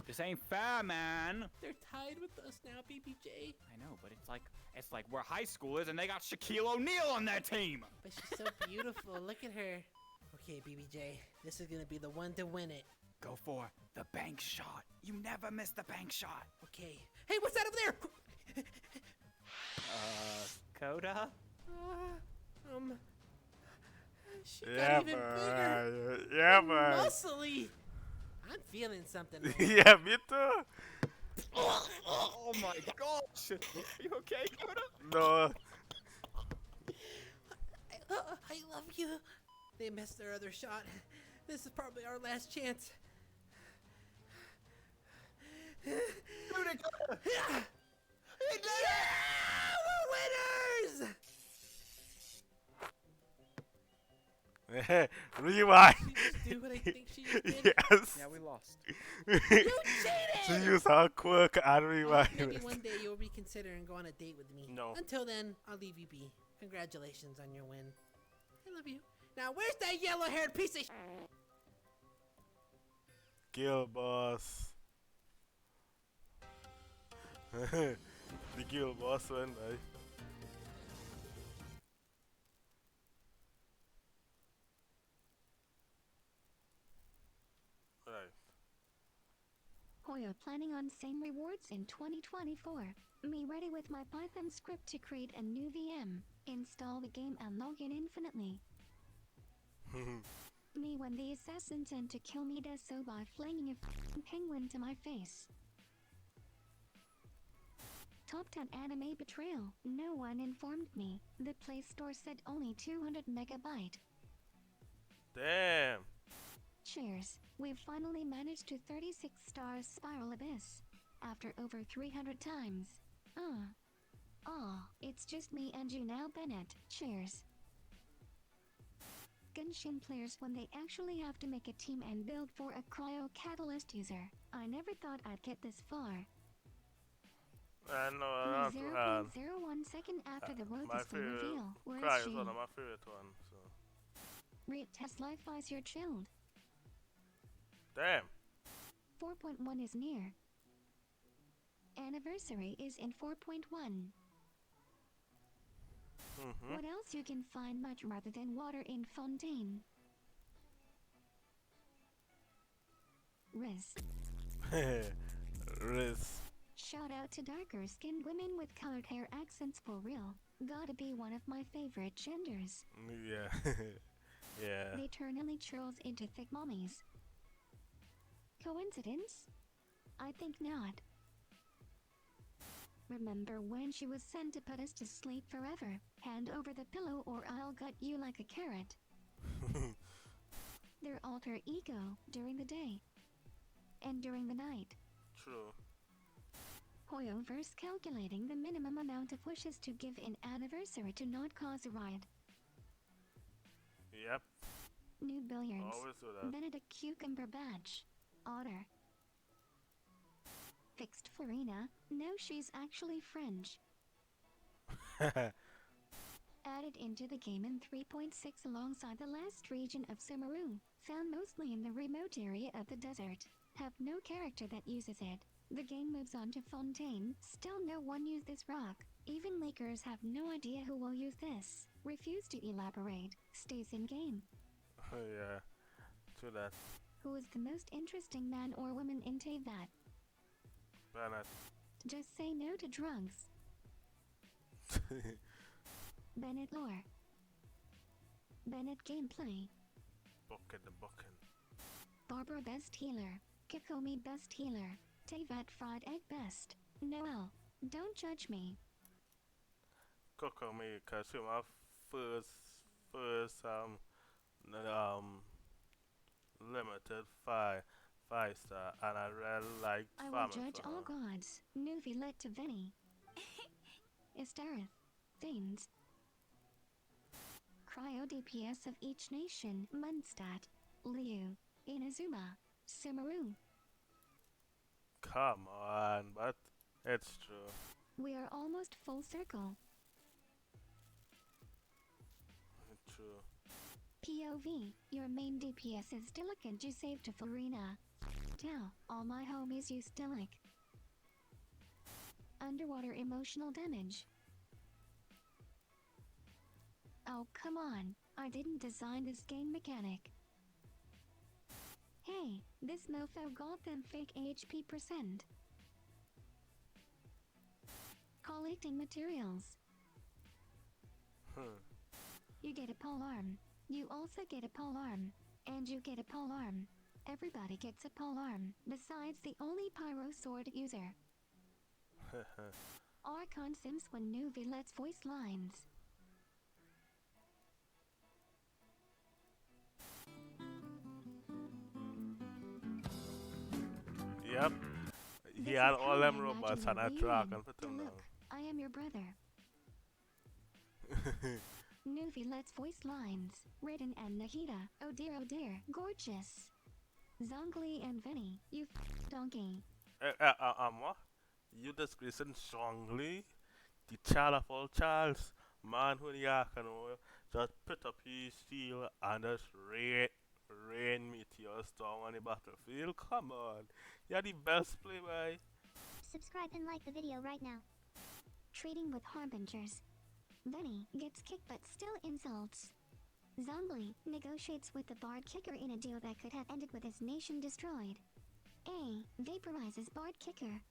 This ain't fair, man. They're tied with us now, BBJ. I know, but it's like we're high schoolers and they got Shaquille O'Neal on their team. But she's so beautiful. Look at her. Okay, BBJ, this is gonna be the one to win it. Go for the bank shot. You never miss the bank shot. Okay. Hey, what's that over there? Coda? She got even bigger. Yeah, man. Muscly. I'm feeling something. Yeah, me too. Oh my gosh. Are you okay, Coda? No. I love you. They missed their other shot. This is probably our last chance. Yeah, we're winners! Rewind. She just do what I think she just did? Yes. Yeah, we lost. You cheated! She used her quirk and rewind. Maybe one day you'll reconsider and go on a date with me. No. Until then, I'll leave you be. Congratulations on your win. I love you. Now, where's that yellow-haired piece of Kill boss. The kill boss one, right? Hoyo planning on same rewards in 2024. Me ready with my Python script to create a new VM, install the game and log in infinitely. Me when the assassin tend to kill me does so by flinging a penguin to my face. Top 10 anime betrayal. No one informed me. The Play Store said only 200 megabyte. Damn. Cheers. We've finally managed to 36 stars Spiral Abyss. After over 300 times. It's just me and you now, Bennett. Cheers. Genshin players when they actually have to make a team and build for a cryo catalyst user. I never thought I'd get this far. I know, 0.01 second after the road is reveal. Where is Cry she? is one of my favorite ones. So. Rate test life as you're chilled. Damn. 4.1 is near. Anniversary is in 4.1. What else you can find much rather than water in Fontaine? Riz. Riz. Shout out to darker skinned women with colored hair accents for real. Gotta be one of my favorite genders. Yeah. Yeah. They turn early churls into thick mommies. Coincidence? I think not. Remember when she was sent to put us to sleep forever? Hand over the pillow or I'll gut you like a carrot. Their alter ego during the day. And during the night. True. Hoyoverse calculating the minimum amount of wishes to give in anniversary to not cause a riot. Yep. New billiards. Always do that. Benedict Cucumber Badge. Otter. Fixed Farina. No, she's actually French. Added into the game in 3.6 alongside the last region of Sumeru. Found mostly in the remote area of the desert. Have no character that uses it. The game moves on to Fontaine. Still no one used this rock. Even makers have no idea who will use this. Refuse to elaborate. Stays in game. Yeah. True that. Who is the most interesting man or woman in Teyvat? Bennett. Just say no to drugs. Bennett lore. Bennett gameplay. Bucking the bucking. Barbara best healer. Kikomi best healer. Teyvat fried egg best. Noel, don't judge me. Coco me, cause she my first limited five star, and I really liked I will judge all gods. Nuvi led to Vinny. Istareth. Danes. Cryo DPS of each nation. Mundstat. Liu. Inazuma. Sumeru. Come on, but it's true. We are almost full circle. It's true. POV, your main DPS is Stillick and you saved to Farina. Tell, all my homies use Stillick. Underwater emotional damage. Oh come on, I didn't design this game mechanic. Hey, this mofo got them fake HP %. Collecting materials. You get a pole arm. You also get a pole arm. And you get a pole arm. Everybody gets a pole arm, besides the only pyro sword user. Archon Sims when Nuvi lets voice lines. Yep. He had all them robots and a dragon put them down. I am your brother. Nuvi lets voice lines. Raiden and Nahida. Oh dear, gorgeous. Zongli and Vinny, you donkey. What? You disgracing Zhongli? The child of all childs. Man who the can just put up his shield and just rain meteors down on the battlefield. Come on. You're the best play, boy. Subscribe and like the video right now. Trading with harbingers. Benny gets kicked but still insults. Zongli negotiates with the Bard Kicker in a deal that could have ended with his nation destroyed. A. Vaporizes Bard Kicker.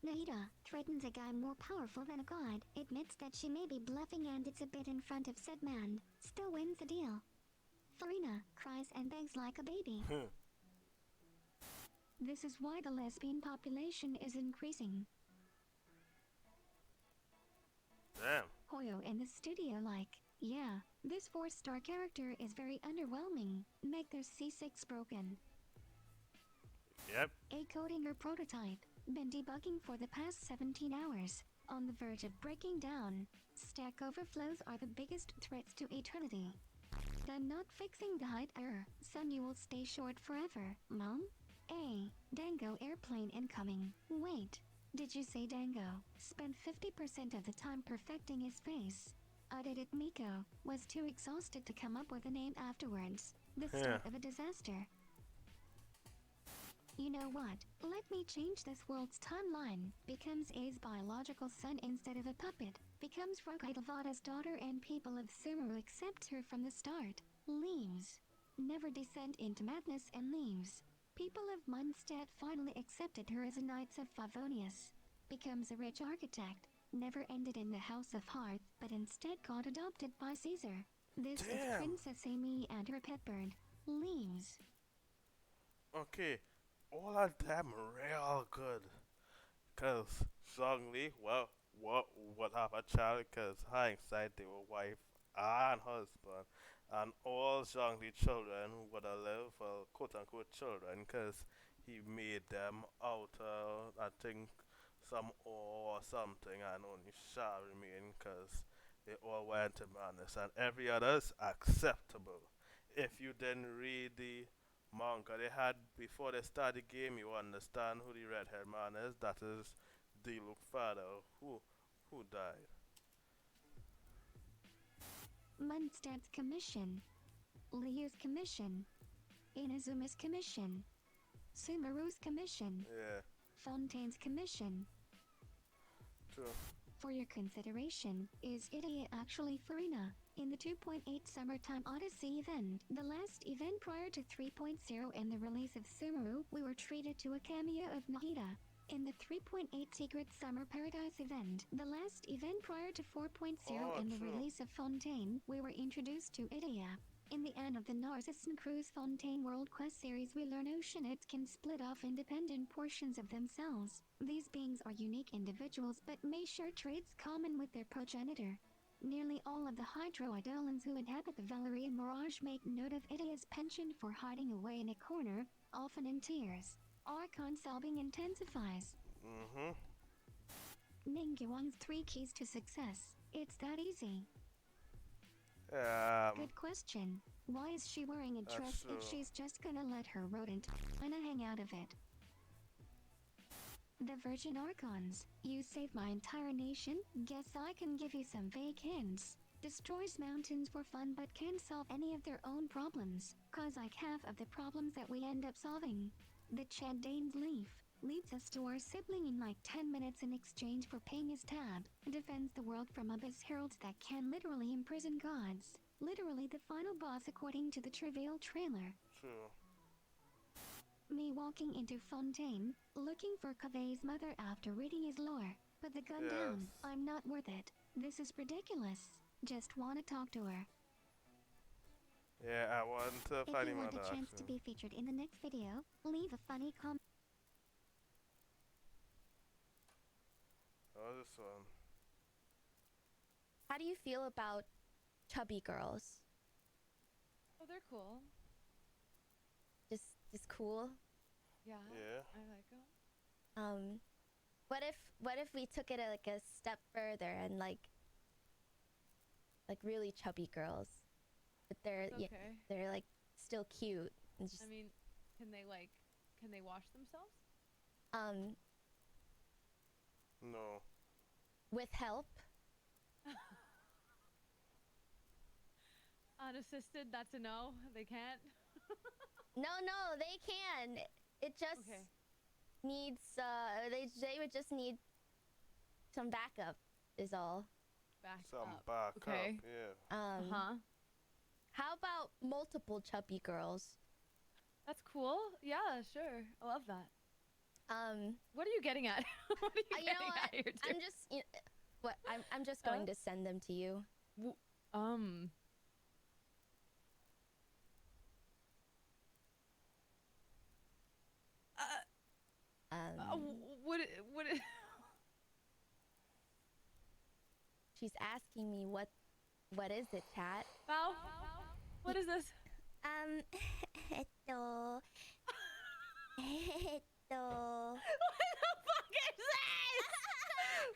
Nahida threatens a guy more powerful than a god, admits that she may be bluffing and it's a bit in front of said man, still wins the deal. Farina cries and begs like a baby. This is why the lesbian population is increasing. Damn. Hoyo in the studio like, yeah, this 4-star character is very underwhelming. Make their C6 broken. Yep. A coding or prototype. Been debugging for the past 17 hours. On the verge of breaking down. Stack overflows are the biggest threats to eternity. Done not fixing the height error. Son, you will stay short forever. Mom? A. Dango airplane incoming. Wait. Did you say Dango? Spent 50% of the time perfecting his face. Audited Miko. Was too exhausted to come up with a name afterwards. The start of a disaster. You know what? Let me change this world's timeline. Becomes A's biological son instead of a puppet. Becomes Rokidavada's daughter and people of Sumeru accept her from the start. Leaves. Never descend into madness and leaves. People of Mondstadt finally accepted her as a Knights of Favonius. Becomes a rich architect. Never ended in the House of Hearth, but instead got adopted by Caesar. This is Princess Amy and her pet bird. Leaves. Okay, all of them real good. Cause Zhongli, well, what have a child? Cause hindsight they were wife and husband, and all Zhongli children would have lived for quote unquote children. Cause he made them out of I think some ore or something, and only shall remain. Cause they all went to madness, and every other's acceptable. If you didn't read the manga they had before they start the game, you understand who the redhead man is. That is the Luke father who died. Mondstadt's commission. Liu's commission. Inazuma's commission. Sumeru's commission. Yeah. Fontaine's commission. True. For your consideration, is Idia actually Farina? In the 2.8 Summertime Odyssey event, the last event prior to 3.0 and the release of Sumeru, we were treated to a cameo of Nahida. In the 3.8 Secret Summer Paradise event, the last event prior to 4.0 and the release of Fontaine, we were introduced to Idia. In the end of the Narcissus Cruise Fontaine World Quest series, we learn oceanids can split off independent portions of themselves. These beings are unique individuals but may share traits common with their progenitor. Nearly all of the hydroidolins who inhabit the Valerian Mirage make note of Idia's penchant for hiding away in a corner, often in tears. Archon solving intensifies. Ningguang's 3 keys to success. It's that easy. Good question. Why is she wearing a dress if she's just gonna let her rodent kinda hang out of it? The Virgin Archons. You saved my entire nation. Guess I can give you some vague hints. Destroys mountains for fun but can't solve any of their own problems. Cause like half of the problems that we end up solving. The Chadane's leaf. Leads us to our sibling in like 10 minutes in exchange for paying his tab. Defends the world from abyss heralds that can literally imprison gods. Literally the final boss according to the Travail trailer. True. Me walking into Fontaine, looking for Kaveh's mother after reading his lore. Put the gun down. I'm not worth it. This is ridiculous. Just wanna talk to her. Yeah, I want to find If you him want on a chance to be featured in the next video, leave a funny comment. Oh, this one. How do you feel about chubby girls? Oh, they're cool. Just cool? Yeah. Yeah. I like them. What if we took it like a step further and like really chubby girls, but they're Okay. they're like still cute and just I mean, can they wash themselves? No. with help. Unassisted, that's a no. They can't. No, they can. It just needs they would just need some backup is all. Backup, Okay. yeah. How about multiple chubby girls? That's cool. Yeah, sure. I love that. What are you getting at? What are you You getting know what? at here, dude? I'm just, I'm just going to send them to you. What? She's asking me what is it, chat? Val? What is this? Hello. Hello. What the fuck is this?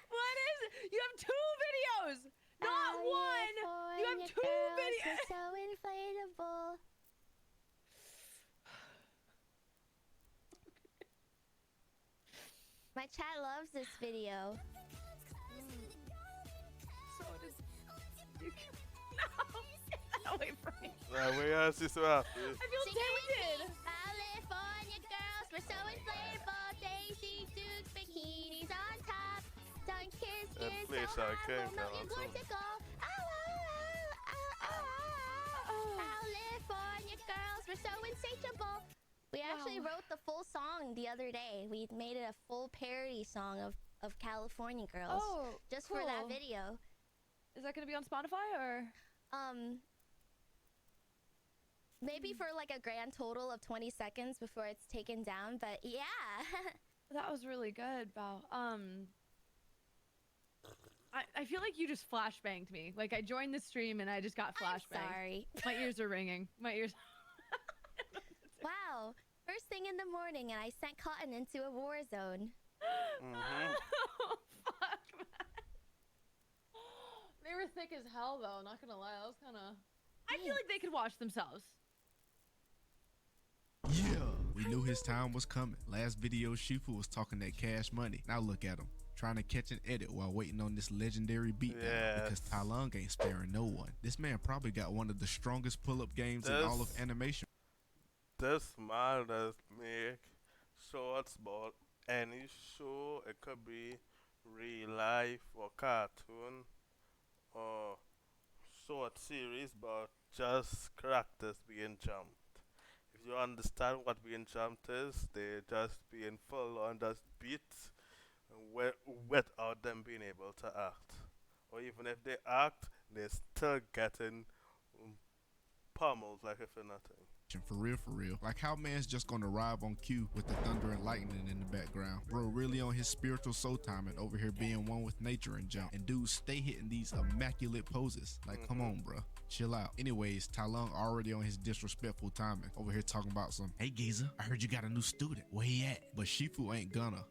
What is it? You have 2 videos, not one. You have 2 videos. So inflatable. My chat loves this video. So does you. No, get that away from me. Right, where else is that? I feel tempted. California girls, we're so inflatable. Daisy Dukes, bikinis on top. Don't kiss, That kiss, place so I hot, came we'll melt your down to. cortical. California girls, we're so insatiable. We actually wrote the full song the other day. We made it a full parody song of California girls. Just for that cool. video. Is that gonna be on Spotify or? Maybe for like a grand total of 20 seconds before it's taken down, but yeah. That was really good, Val. I feel like you just flashbanged me. Like I joined the stream and I just got flashbanged. Sorry. My ears are ringing. My ears. Wow. First thing in the morning and I sent Cotton into a war zone. Oh, fuck, man. They were thick as hell, though. Not gonna lie, that was kind of. I feel like they could wash themselves. Yeah, we knew his time was coming. Last video, Shifu was talking that cash money. Now look at him, trying to catch an edit while waiting on this legendary beatdown because Tai Lung ain't sparing no one. This man probably got one of the strongest pull-up games in all of animation. This man does make shorts about any show. It could be real life or cartoon or short series, but just characters being jumped. If you understand what being jumped is, they just being full on just beats without them being able to act. Or even if they act, they're still getting pummeled like if it's nothing. For real. Like how man's just gonna arrive on cue with the thunder and lightning in the background. Bro really on his spiritual soul timing over here being one with nature and jump. And dudes stay hitting these immaculate poses. Like come on, bro. Chill out. Anyways, Tai Lung already on his disrespectful timing. Over here talking about some, hey geezer, I heard you got a new student. Where he at? But Shifu ain't gonna.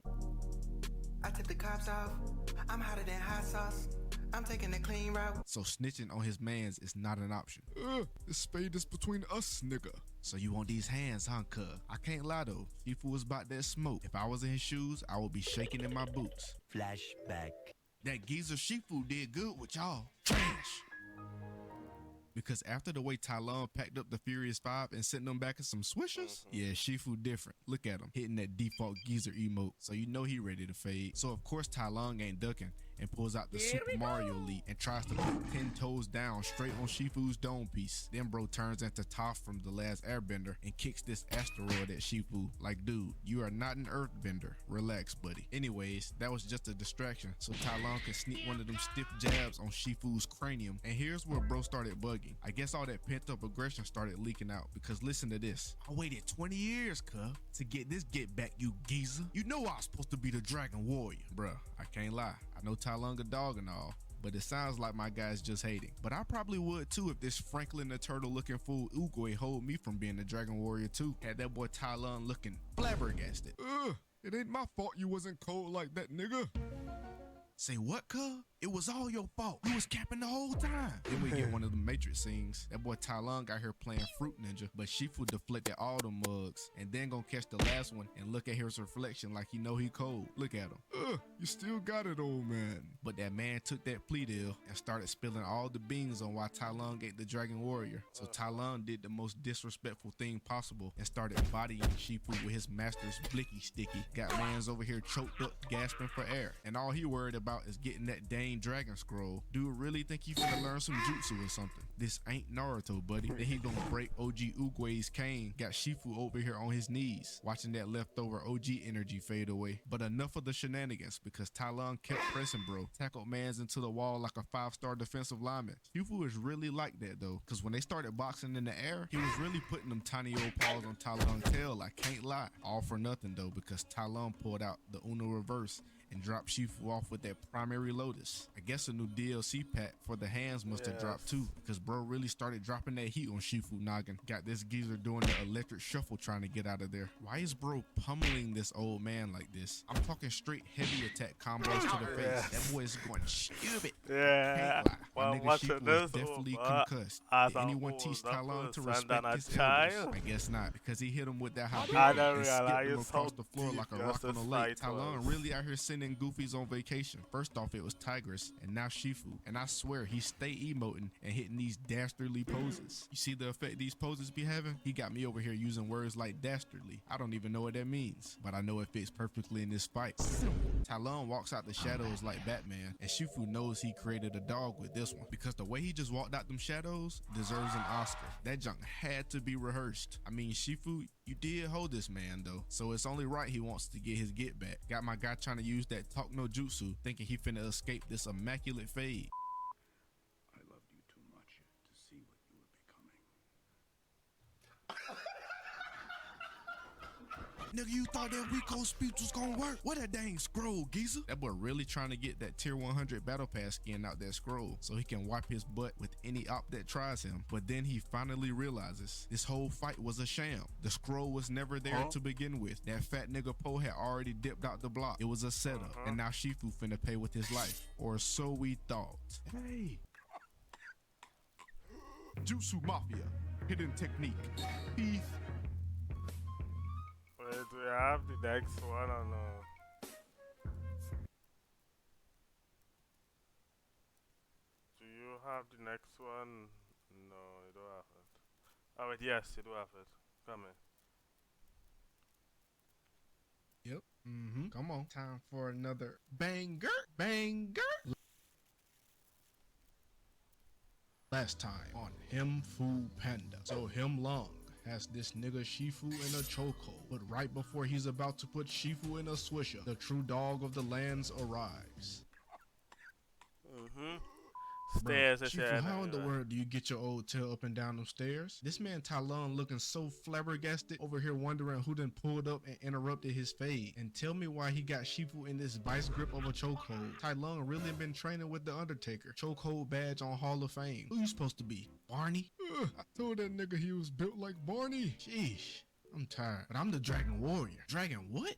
I took the cops off. I'm hotter than hot sauce. I'm taking the clean route. So snitching on his mans is not an option. This spade is between us, nigga. So you want these hands, huh, cuz? I can't lie though, Shifu was about that smoke. If I was in his shoes, I would be shaking in my boots. Flashback. That geezer Shifu did good with y'all. Trash. Because after the way Tai Lung packed up the Furious 5 and sent them back in some swishers, yeah, Shifu different. Look at him, hitting that default geezer emote. So you know he ready to fade. So of course Tai Lung ain't ducking and pulls out the Super Mario Elite and tries to put 10 toes down straight on Shifu's dome piece. Then bro turns into Toph from The Last Airbender and kicks this asteroid at Shifu. Like, dude, you are not an earthbender. Relax, buddy. Anyways, that was just a distraction so Tai Lung could sneak one of them stiff jabs on Shifu's cranium. And here's where bro started bugging. I guess all that pent-up aggression started leaking out because listen to this. I waited 20 years, cuz, to get this get back, you geezer. You know I was supposed to be the Dragon Warrior. Bruh, I can't lie. I know Tai Lung a dog and all, but it sounds like my guy's just hating. But I probably would too if this Franklin the Turtle looking fool Oogway hold me from being the Dragon Warrior too. Had that boy Tai Lung looking flabbergasted. It ain't my fault you wasn't cold like that, nigga. Say what, cuz? It was all your fault. You was capping the whole time. Then we get one of the Matrix scenes. That boy Tai Lung got here playing Fruit Ninja, but Shifu deflected all the mugs and then gonna catch the last one and look at his reflection like he know he cold. Look at him. You still got it, old man. But that man took that plea deal and started spilling all the beans on why Tai Lung ain't the Dragon Warrior. So Tai Lung did the most disrespectful thing possible and started bodying Shifu with his master's blicky sticky. Got mans over here choked up, gasping for air. And all he worried about about is getting that dang dragon scroll. Dude really think he finna learn some jutsu or something. This ain't Naruto, buddy. Then he gonna break OG Uguay's cane. Got Shifu over here on his knees, watching that leftover OG energy fade away. But enough of the shenanigans, because Tai Lung kept pressing, bro. Tackled mans into the wall like a 5-star defensive lineman. Shifu is really like that, though, because when they started boxing in the air, he was really putting them tiny old paws on Tai Lung's tail. I can't lie. All for nothing, though, because Tai Lung pulled out the Uno reverse and dropped Shifu off with that primary lotus. I guess a new DLC pack for the hands must have dropped too, because bro really started dropping that heat on Shifu noggin. Got this geezer doing the electric shuffle trying to get out of there. Why is bro pummeling this old man like this? I'm talking straight heavy attack combos to the face. That boy is going stupid. Yeah. Can't lie. My Well, nigga watching Shifu this is definitely over concussed. as Did a anyone whole, teach that Tai Lung was to send respect on a his elders? child. I guess not, because he hit him with that hot I and never skipped him realized across how the floor like a deep rock on a this lake. fight Tai Lung was. really out here sending goofies on vacation. First off, it was Tigress, and now Shifu. And I swear, he stay emoting and hitting these dastardly poses. You see the effect these poses be having? He got me over here using words like dastardly. I don't even know what that means, but I know it fits perfectly in this fight. Tai Lung walks out the shadows like Batman, and Shifu knows he created a dog with this one, because the way he just walked out them shadows deserves an Oscar. That junk had to be rehearsed. I mean, Shifu, you did hold this man though, so it's only right he wants to get his get back. Got my guy trying to use that talk no jutsu, thinking he finna escape this immaculate fade. I loved you too much to see what you were becoming. Nigga, you thought that Rico speech was gonna work? What a dang scroll, geezer. That boy really trying to get that tier 100 battle pass skin out that scroll so he can wipe his butt with any op that tries him. But then he finally realizes this whole fight was a sham. The scroll was never there to begin with. That fat nigga Poe had already dipped out the block. It was a setup. And now Shifu finna pay with his life. Or so we thought. Hey. Jutsu Mafia. Hidden technique. Teeth. Wait, do we have the next one or no? Do you have the next one? No, you don't have it. Oh wait, yes, you do have it. Come in. Yep. Come on. Time for another banger. Banger. Last time on Him Fu Panda. So Him Long has this nigga Shifu in a chokehold, but right before he's about to put Shifu in a swisher, the true dog of the lands arrives. Stairs is Shifu, here. how in the world do you get your old tail up and down them stairs? This man Tai Lung looking so flabbergasted over here wondering who done pulled up and interrupted his fade. And tell me why he got Shifu in this vice grip of a chokehold. Tai Lung really been training with the Undertaker. Chokehold badge on Hall of Fame. Who you supposed to be? Barney? I told that nigga he was built like Barney. Sheesh. I'm tired, but I'm the Dragon Warrior. Dragon what?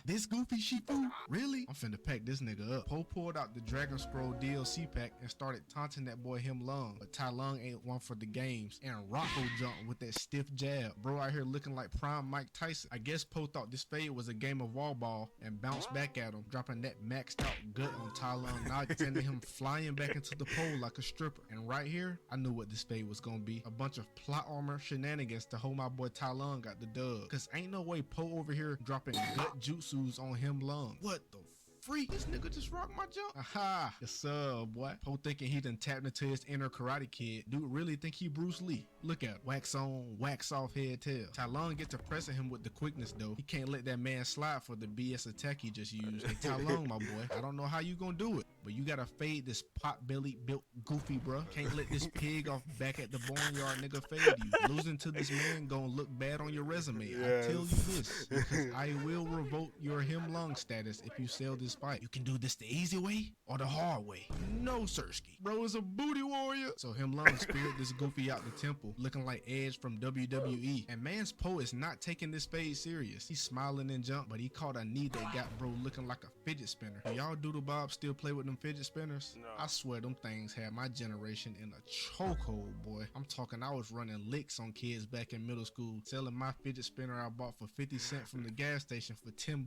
This goofy Shifu? Really? I'm finna pack this nigga up. Poe pulled out the Dragon Scroll DLC pack and started taunting that boy Him Lung. But Tai Lung ain't one for the games. And Rocco jumped with that stiff jab. Bro out here looking like prime Mike Tyson. I guess Poe thought this fade was a game of wall ball and bounced back at him, dropping that maxed out gut on Tai Lung, now sending him flying back into the pole like a stripper. And right here, I knew what this fade was gonna be. A bunch of plot armor shenanigans to hold my boy Tai Lung got the dub. Cause ain't no way Poe over here dropping gut jutsus on Him Lung. What the freak? This nigga just rocked my jump. Aha, yes sir, boy. Poe thinking he done tapped into his inner Karate Kid. Dude really think he Bruce Lee. Look at wax on, wax off head tail. Tai Lung get to pressing him with the quickness though. He can't let that man slide for the BS attack he just used. Hey Tai Lung, my boy, I don't know how you gonna do it, but you gotta fade this pot-bellied built goofy, bruh. Can't let this pig off back at the barnyard nigga fade you. Losing to this man gonna look bad on your resume. I tell you this, because I will revoke your Him Lung status if you sell this fight. You can do this the easy way or the hard way. No, Sirski. Bro is a booty warrior. So Him Lung speared this goofy out the temple, looking like Edge from WWE. And man's Poe is not taking this fade serious. He's smiling and jump, but he caught a knee that got bro looking like a fidget spinner. Do y'all Doodle Bob still play with them fidget spinners? No. I swear them things had my generation in a chokehold, boy. I'm talking I was running licks on kids back in middle school, selling my fidget spinner I bought for 50 cents from the gas station for $10.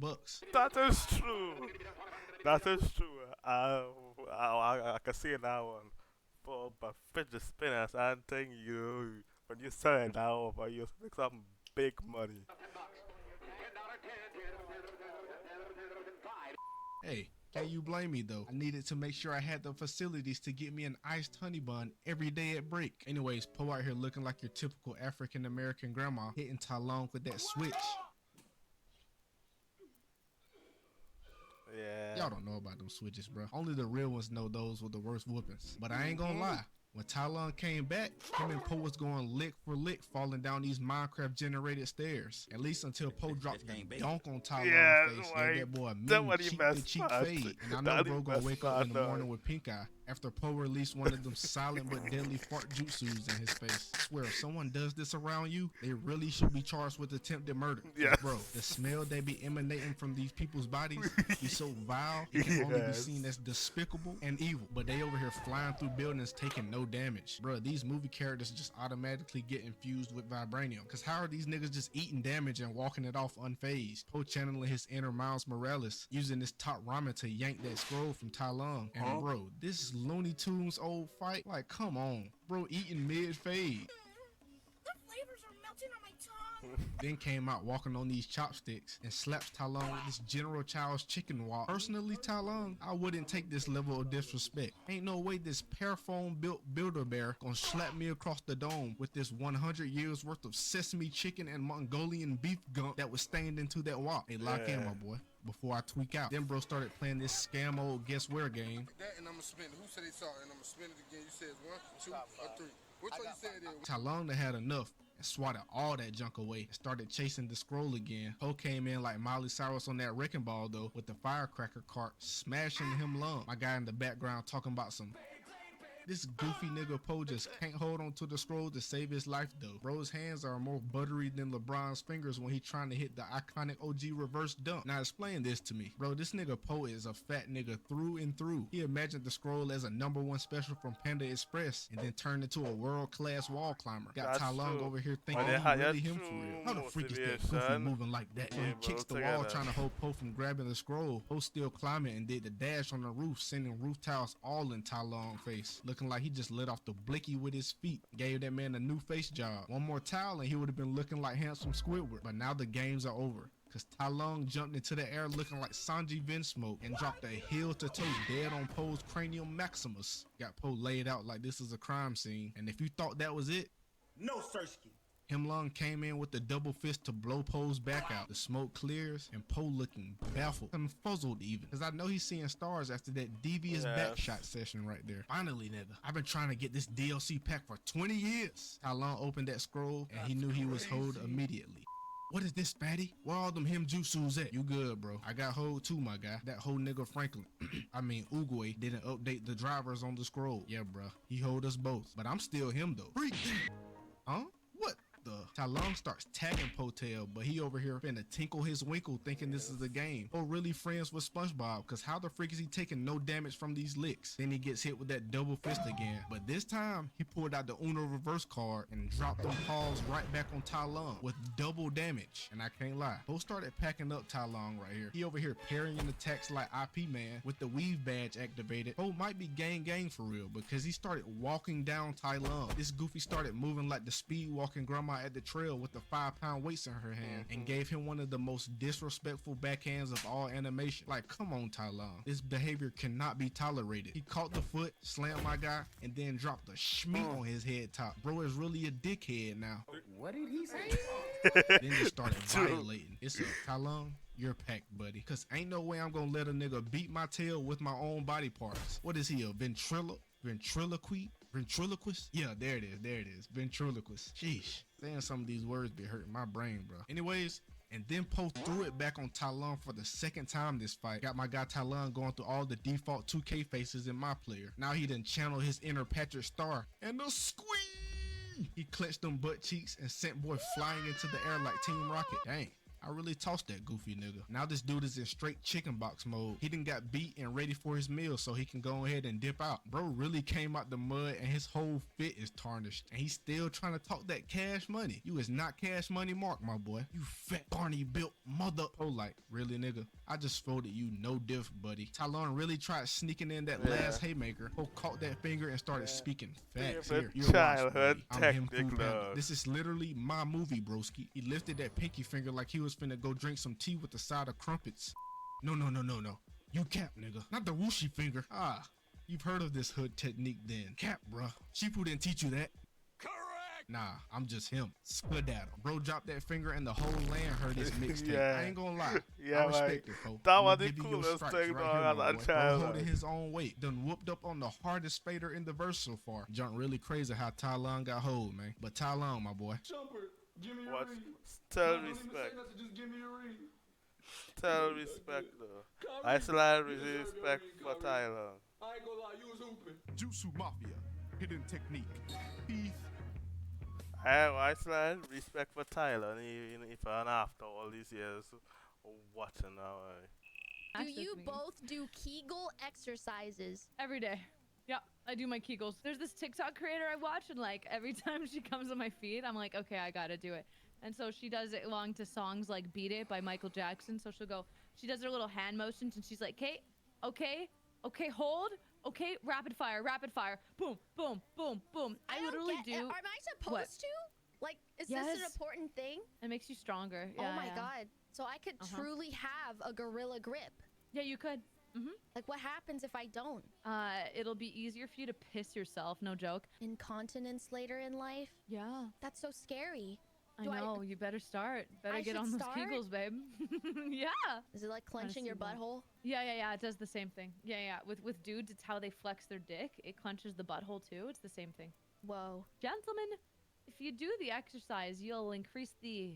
That is true. That is true. I can see that one. But fidget spinners, I think you, when you sell it now, but you make some big money. Hey, Can't you blame me though? I needed to make sure I had the facilities to get me an iced honey bun every day at break. Anyways, Poe out here looking like your typical African American grandma hitting Talon with that switch. Yeah. Y'all don't know about them switches, bro. Only the real ones know those were the worst whoopings. But I ain't gonna lie. When Talon came back, him and Poe was going lick for lick, falling down these Minecraft-generated stairs. At least until Poe dropped the dunk on Talon's face. Gave that boy a mean cheek-to-cheek fade. And I know bro gonna wake up in the morning with pink eye after Poe released one of them silent but deadly fart jutsus in his face. I swear, if someone does this around you, they really should be charged with attempted murder. Yes. Bro, the smell they be emanating from these people's bodies be so vile, it can only be seen as despicable and evil. But they over here flying through buildings taking no damage. Bro, these movie characters just automatically get infused with vibranium. Cause how are these niggas just eating damage and walking it off unfazed? Poe channeling his inner Miles Morales, using this top ramen to yank that scroll from Talon. And bro, this Looney Tunes old fight, like come on. Bro eating mid-fade. The flavors are melting on my tongue. Then came out walking on these chopsticks and slaps Talon with this General Chow's chicken wok. Personally, Talon, I wouldn't take this level of disrespect. Ain't no way this Paraphone built Build-A-Bear gonna slap me across the dome with this 100 years worth of sesame chicken and Mongolian beef gunk that was stained into that wok. Hey, lock in, my boy, before I tweak out. Then bro started playing this scam old guess where game. That and I'm gonna spin it. Who said they saw it? And I'm gonna spin it again. You said 1, 2, or 3. Which one you said it? Talon had enough and swatted all that junk away and started chasing the scroll again. Poe came in like Miley Cyrus on that wrecking ball though, with the firecracker cart smashing him lung. My guy in the background talking about some. This goofy nigga Poe just can't hold on to the scroll to save his life though. Bro's hands are more buttery than LeBron's fingers when he trying to hit the iconic OG reverse dunk. Now explain this to me. Bro, this nigga Poe is a fat nigga through and through. He imagined the scroll as a #1 special from Panda Express and then turned into a world-class wall climber. Got Talon over here thinking he really him for real. How the freak is that goofy moving like that? So he kicks the wall trying to hold Poe from grabbing the scroll. Poe still climbing and did the dash on the roof, sending roof tiles all in Talon's face. Looking like he just lit off the blicky with his feet. Gave that man a new face job. One more towel and he would have been looking like handsome Squidward. But now the games are over. Cause Talon jumped into the air looking like Sanji Vinsmoke and dropped a heel to toe dead on Poe's cranium maximus. Got Poe laid out like this is a crime scene. And if you thought that was it, no, Sirski. Himlung came in with the double fist to blow Poe's back out. The smoke clears and Poe looking baffled, confuzzled even. Cause I know he's seeing stars after that devious backshot session right there. Finally, nigga, I've been trying to get this DLC pack for 20 years. Talon opened that scroll and he knew he was hold immediately. What is this, fatty? Where all them him jutsus at? You good, bro. I got hold too, my guy. That whole nigga Franklin. I mean, Oogway didn't update the drivers on the scroll. Yeah, bro. He hold us both. But I'm still him, though. Freak. Huh? What? Talon starts tagging Potail, but he over here finna tinkle his winkle thinking this is a game. Poe really friends with SpongeBob, cause how the freak is he taking no damage from these licks? Then he gets hit with that double fist again, but this time he pulled out the Uno reverse card and dropped them paws right back on Talon with double damage. And I can't lie, Poe started packing up Talon right here. He over here parrying attacks like IP Man with the weave badge activated. Poe might be gang for real because he started walking down Talon. This goofy started moving like the speed walking grandma at the trail with the 5-pound weights in her hand and gave him one of the most disrespectful backhands of all animation. Like, come on, Talon. This behavior cannot be tolerated. He caught the foot, slammed my guy, and then dropped a schmeat on his head top. Bro is really a dickhead now. What did he say? Then he started violating. It's a Talon. You're packed, buddy. Cause ain't no way I'm gonna let a nigga beat my tail with my own body parts. What is he, a ventriloquist? Yeah, there it is. Ventriloquist. Sheesh. Saying some of these words be hurting my brain, bro. Anyways, and then Poe threw it back on Talon for the second time this fight. Got my guy Talon going through all the default 2K faces in my player. Now he done channeled his inner Patrick Star and the squeeze. He clenched them butt cheeks and sent boy flying into the air like Team Rocket. Dang. I really tossed that goofy nigga. Now this dude is in straight chicken box mode. He done got beat and ready for his meal so he can go ahead and dip out. Bro really came out the mud and his whole fit is tarnished. And he's still trying to talk that cash money. You is not cash money Mark, my boy. You fat Barney built mother. Oh, like, really nigga? I just folded you no diff, buddy. Talon really tried sneaking in that last haymaker. Poe caught that finger and started speaking facts. Here, you're childhood technique. This is literally my movie, broski. He lifted that pinky finger like he was finna go drink some tea with a side of crumpets. No. You cap, nigga. Not the whooshy finger. Ah, you've heard of this hood technique then. Cap, bruh. Sheepu didn't teach you that. Correct. Nah, I'm just him. Skedaddle. Bro dropped that finger and the whole land heard his mixtape. Yeah. I ain't gonna lie. Yeah, I respect like, it, bro. that I'ma was the give you your coolest stripes thing, right dog, here, as my a boy. child, Bro holding like. his own weight. Done whooped up on the hardest fader in the verse so far. Junk really crazy how Tylon got hold, man. But Tylon, my boy. Jumper, give me What? a read. Tell Don't even say respect. nothing, just give me a read. Tell respect, though. I still have respect for Tyler. I ain't gonna lie, you was hooping. Jutsu Mafia. Hidden technique. Peace. I still have respect for Tyler, even if I'm after all these years watching now. Do you both do Kegel exercises? Every day. Yeah, I do my Kegels. There's this TikTok creator I watch, and like every time she comes on my feed, I'm like, okay, I gotta do it. And so she does it along to songs like Beat It by Michael Jackson. So she'll go, she does her little hand motions, and she's like, okay, hold, okay, rapid fire, boom, boom, boom, boom. I literally do. Am I supposed to? Like, is this an important thing? It makes you stronger. Oh Yeah, my yeah. god. So I could truly have a gorilla grip. Yeah, you could. Like, what happens if I don't? It'll be easier for you to piss yourself, no joke. Incontinence later in life? Yeah. That's so scary. I know, you better start. Better I get should on those start? Kegels, babe. Yeah. Is it like clenching your butthole? Yeah, it does the same thing. Yeah. With dudes, it's how they flex their dick. It clenches the butthole too. It's the same thing. Whoa. Gentlemen, if you do the exercise, you'll increase the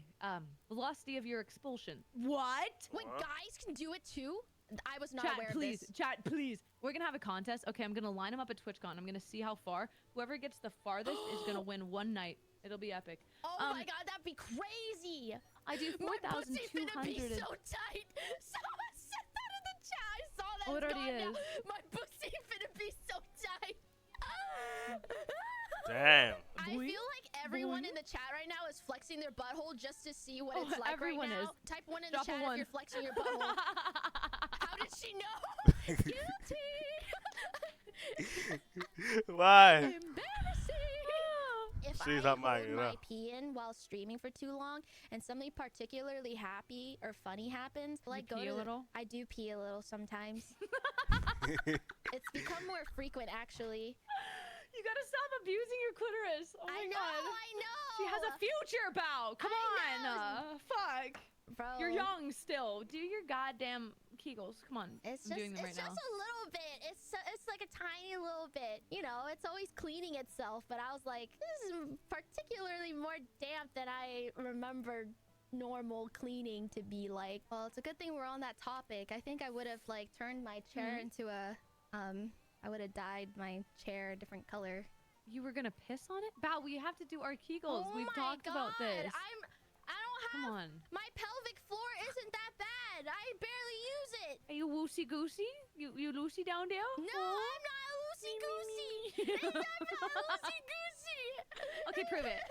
velocity of your expulsion. What? Wait, guys can do it too? I was not aware of this. Chat, please. We're gonna have a contest. Okay, I'm gonna line them up at TwitchCon. I'm gonna see how far. Whoever gets the farthest is gonna win one night. It'll be epic. Oh my god, that'd be crazy! I do 4,200. My pussy finna be so tight. Someone said that in the chat. I saw that. Oh, it It's already gone now. is. My pussy finna be so tight. Damn. I feel like everyone in the chat right now is flexing their butthole just to see what it's like everyone right now. is. Type 1 in Drop the a chat one. if you're flexing your butthole. How did she know? Guilty. Why? Embarrassing. If She's I not mine, hold you my know. pee in while streaming for too long and something particularly happy or funny happens, like pee a little? I do pee a little sometimes. It's become more frequent actually. You gotta stop abusing your clitoris. Oh my god. I know. She has a future, Bao. Come on. Fuck. Bro. You're young still. Do your goddamn Kegels. Come on. It's I'm just, doing them right it's now. just a little bit. It's like a tiny little bit. You know, it's always cleaning itself. But I was like, this is particularly more damp than I remembered normal cleaning to be like. Well, it's a good thing we're on that topic. I think I would have like turned my chair into a I would have dyed my chair a different color. You were gonna piss on it? Bao, we have to do our Kegels. Oh We've my talked about God, this. I don't have. Come on. My pelvic floor isn't that bad. I barely use it. Are you woosey goosey? You loosey down there? No, I'm not loosey goosey. I'm not loosey goosey. Okay, prove it.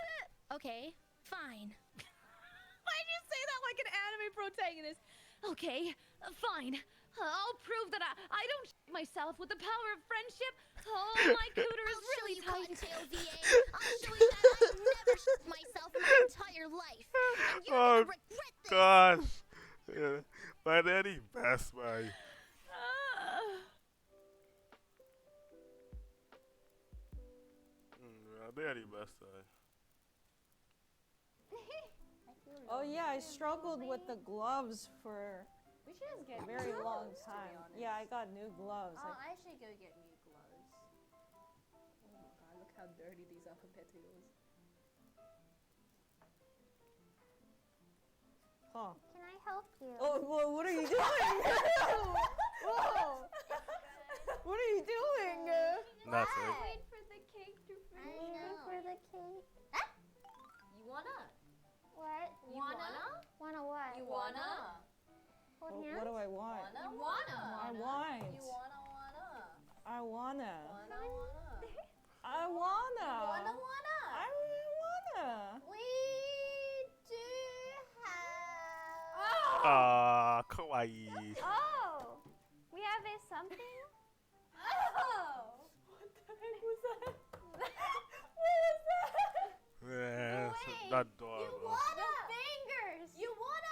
Okay, fine. Why'd you say that like an anime protagonist? Okay, fine. I'll prove that I don't myself with the power of friendship. Oh, my cooter is really tight. Cottontail VA. I'll show you that I've never shit myself in my entire life. And you're Oh, gonna regret this. gosh. Yeah. My daddy best, man. My daddy best, Oh yeah, I struggled with the gloves for We should just get a very gloves, long to be time. honest. Yeah, I got new gloves. Oh, I should go get new gloves. Oh my god, look how dirty these are compared to yours. Huh. Can I help you? Oh, whoa, what are you doing? Whoa! What are you doing? Nothing. Wait for the cake to finish. Wait for the cake. You wanna? What? You wanna? Wanna what? You wanna? What do I want? You wanna? I want. You wanna? I wanna. Wanna? I wanna. Wanna? I wanna. We do have. Ah, kawaii. Oh! We have a something? Oh! What the heck was that? What was that? Yeah, Wait, it's not adorable. You wanna? The fingers! You wanna?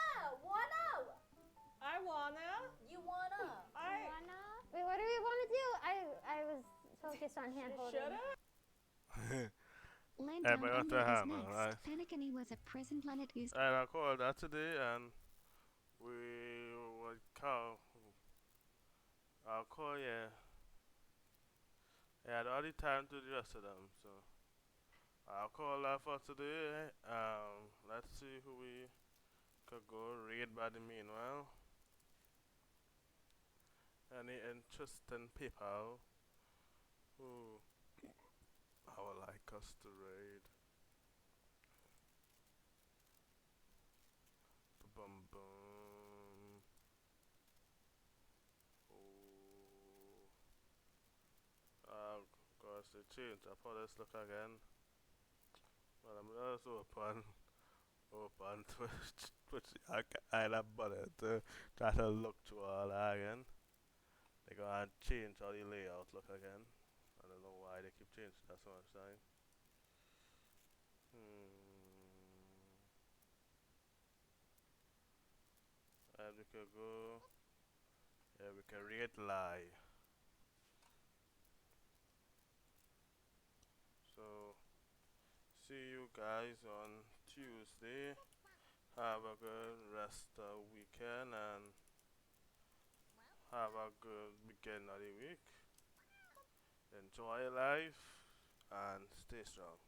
I wanna. You wanna? I Everybody got only their is hand, next. alright. Fennekin was a prison planet used. And I called that today, and we would call. I'll call you. I had all the time to do the rest of them, so I'll call that for today. Let's see who we could go raid by the meanwhile. Any interesting people who I would like us to raid. Boom boom. Oh, gosh, they changed. I thought let's look again. Well, I'm just open Twitch Island button to try to look through all that again. They gonna change all the layout look again. I don't know why they keep changing. That's what I'm saying. And we could go. Yeah, we can rate lie. So, see you guys on Tuesday. Have a good rest of weekend and have a good beginning of the week. Enjoy life and stay strong.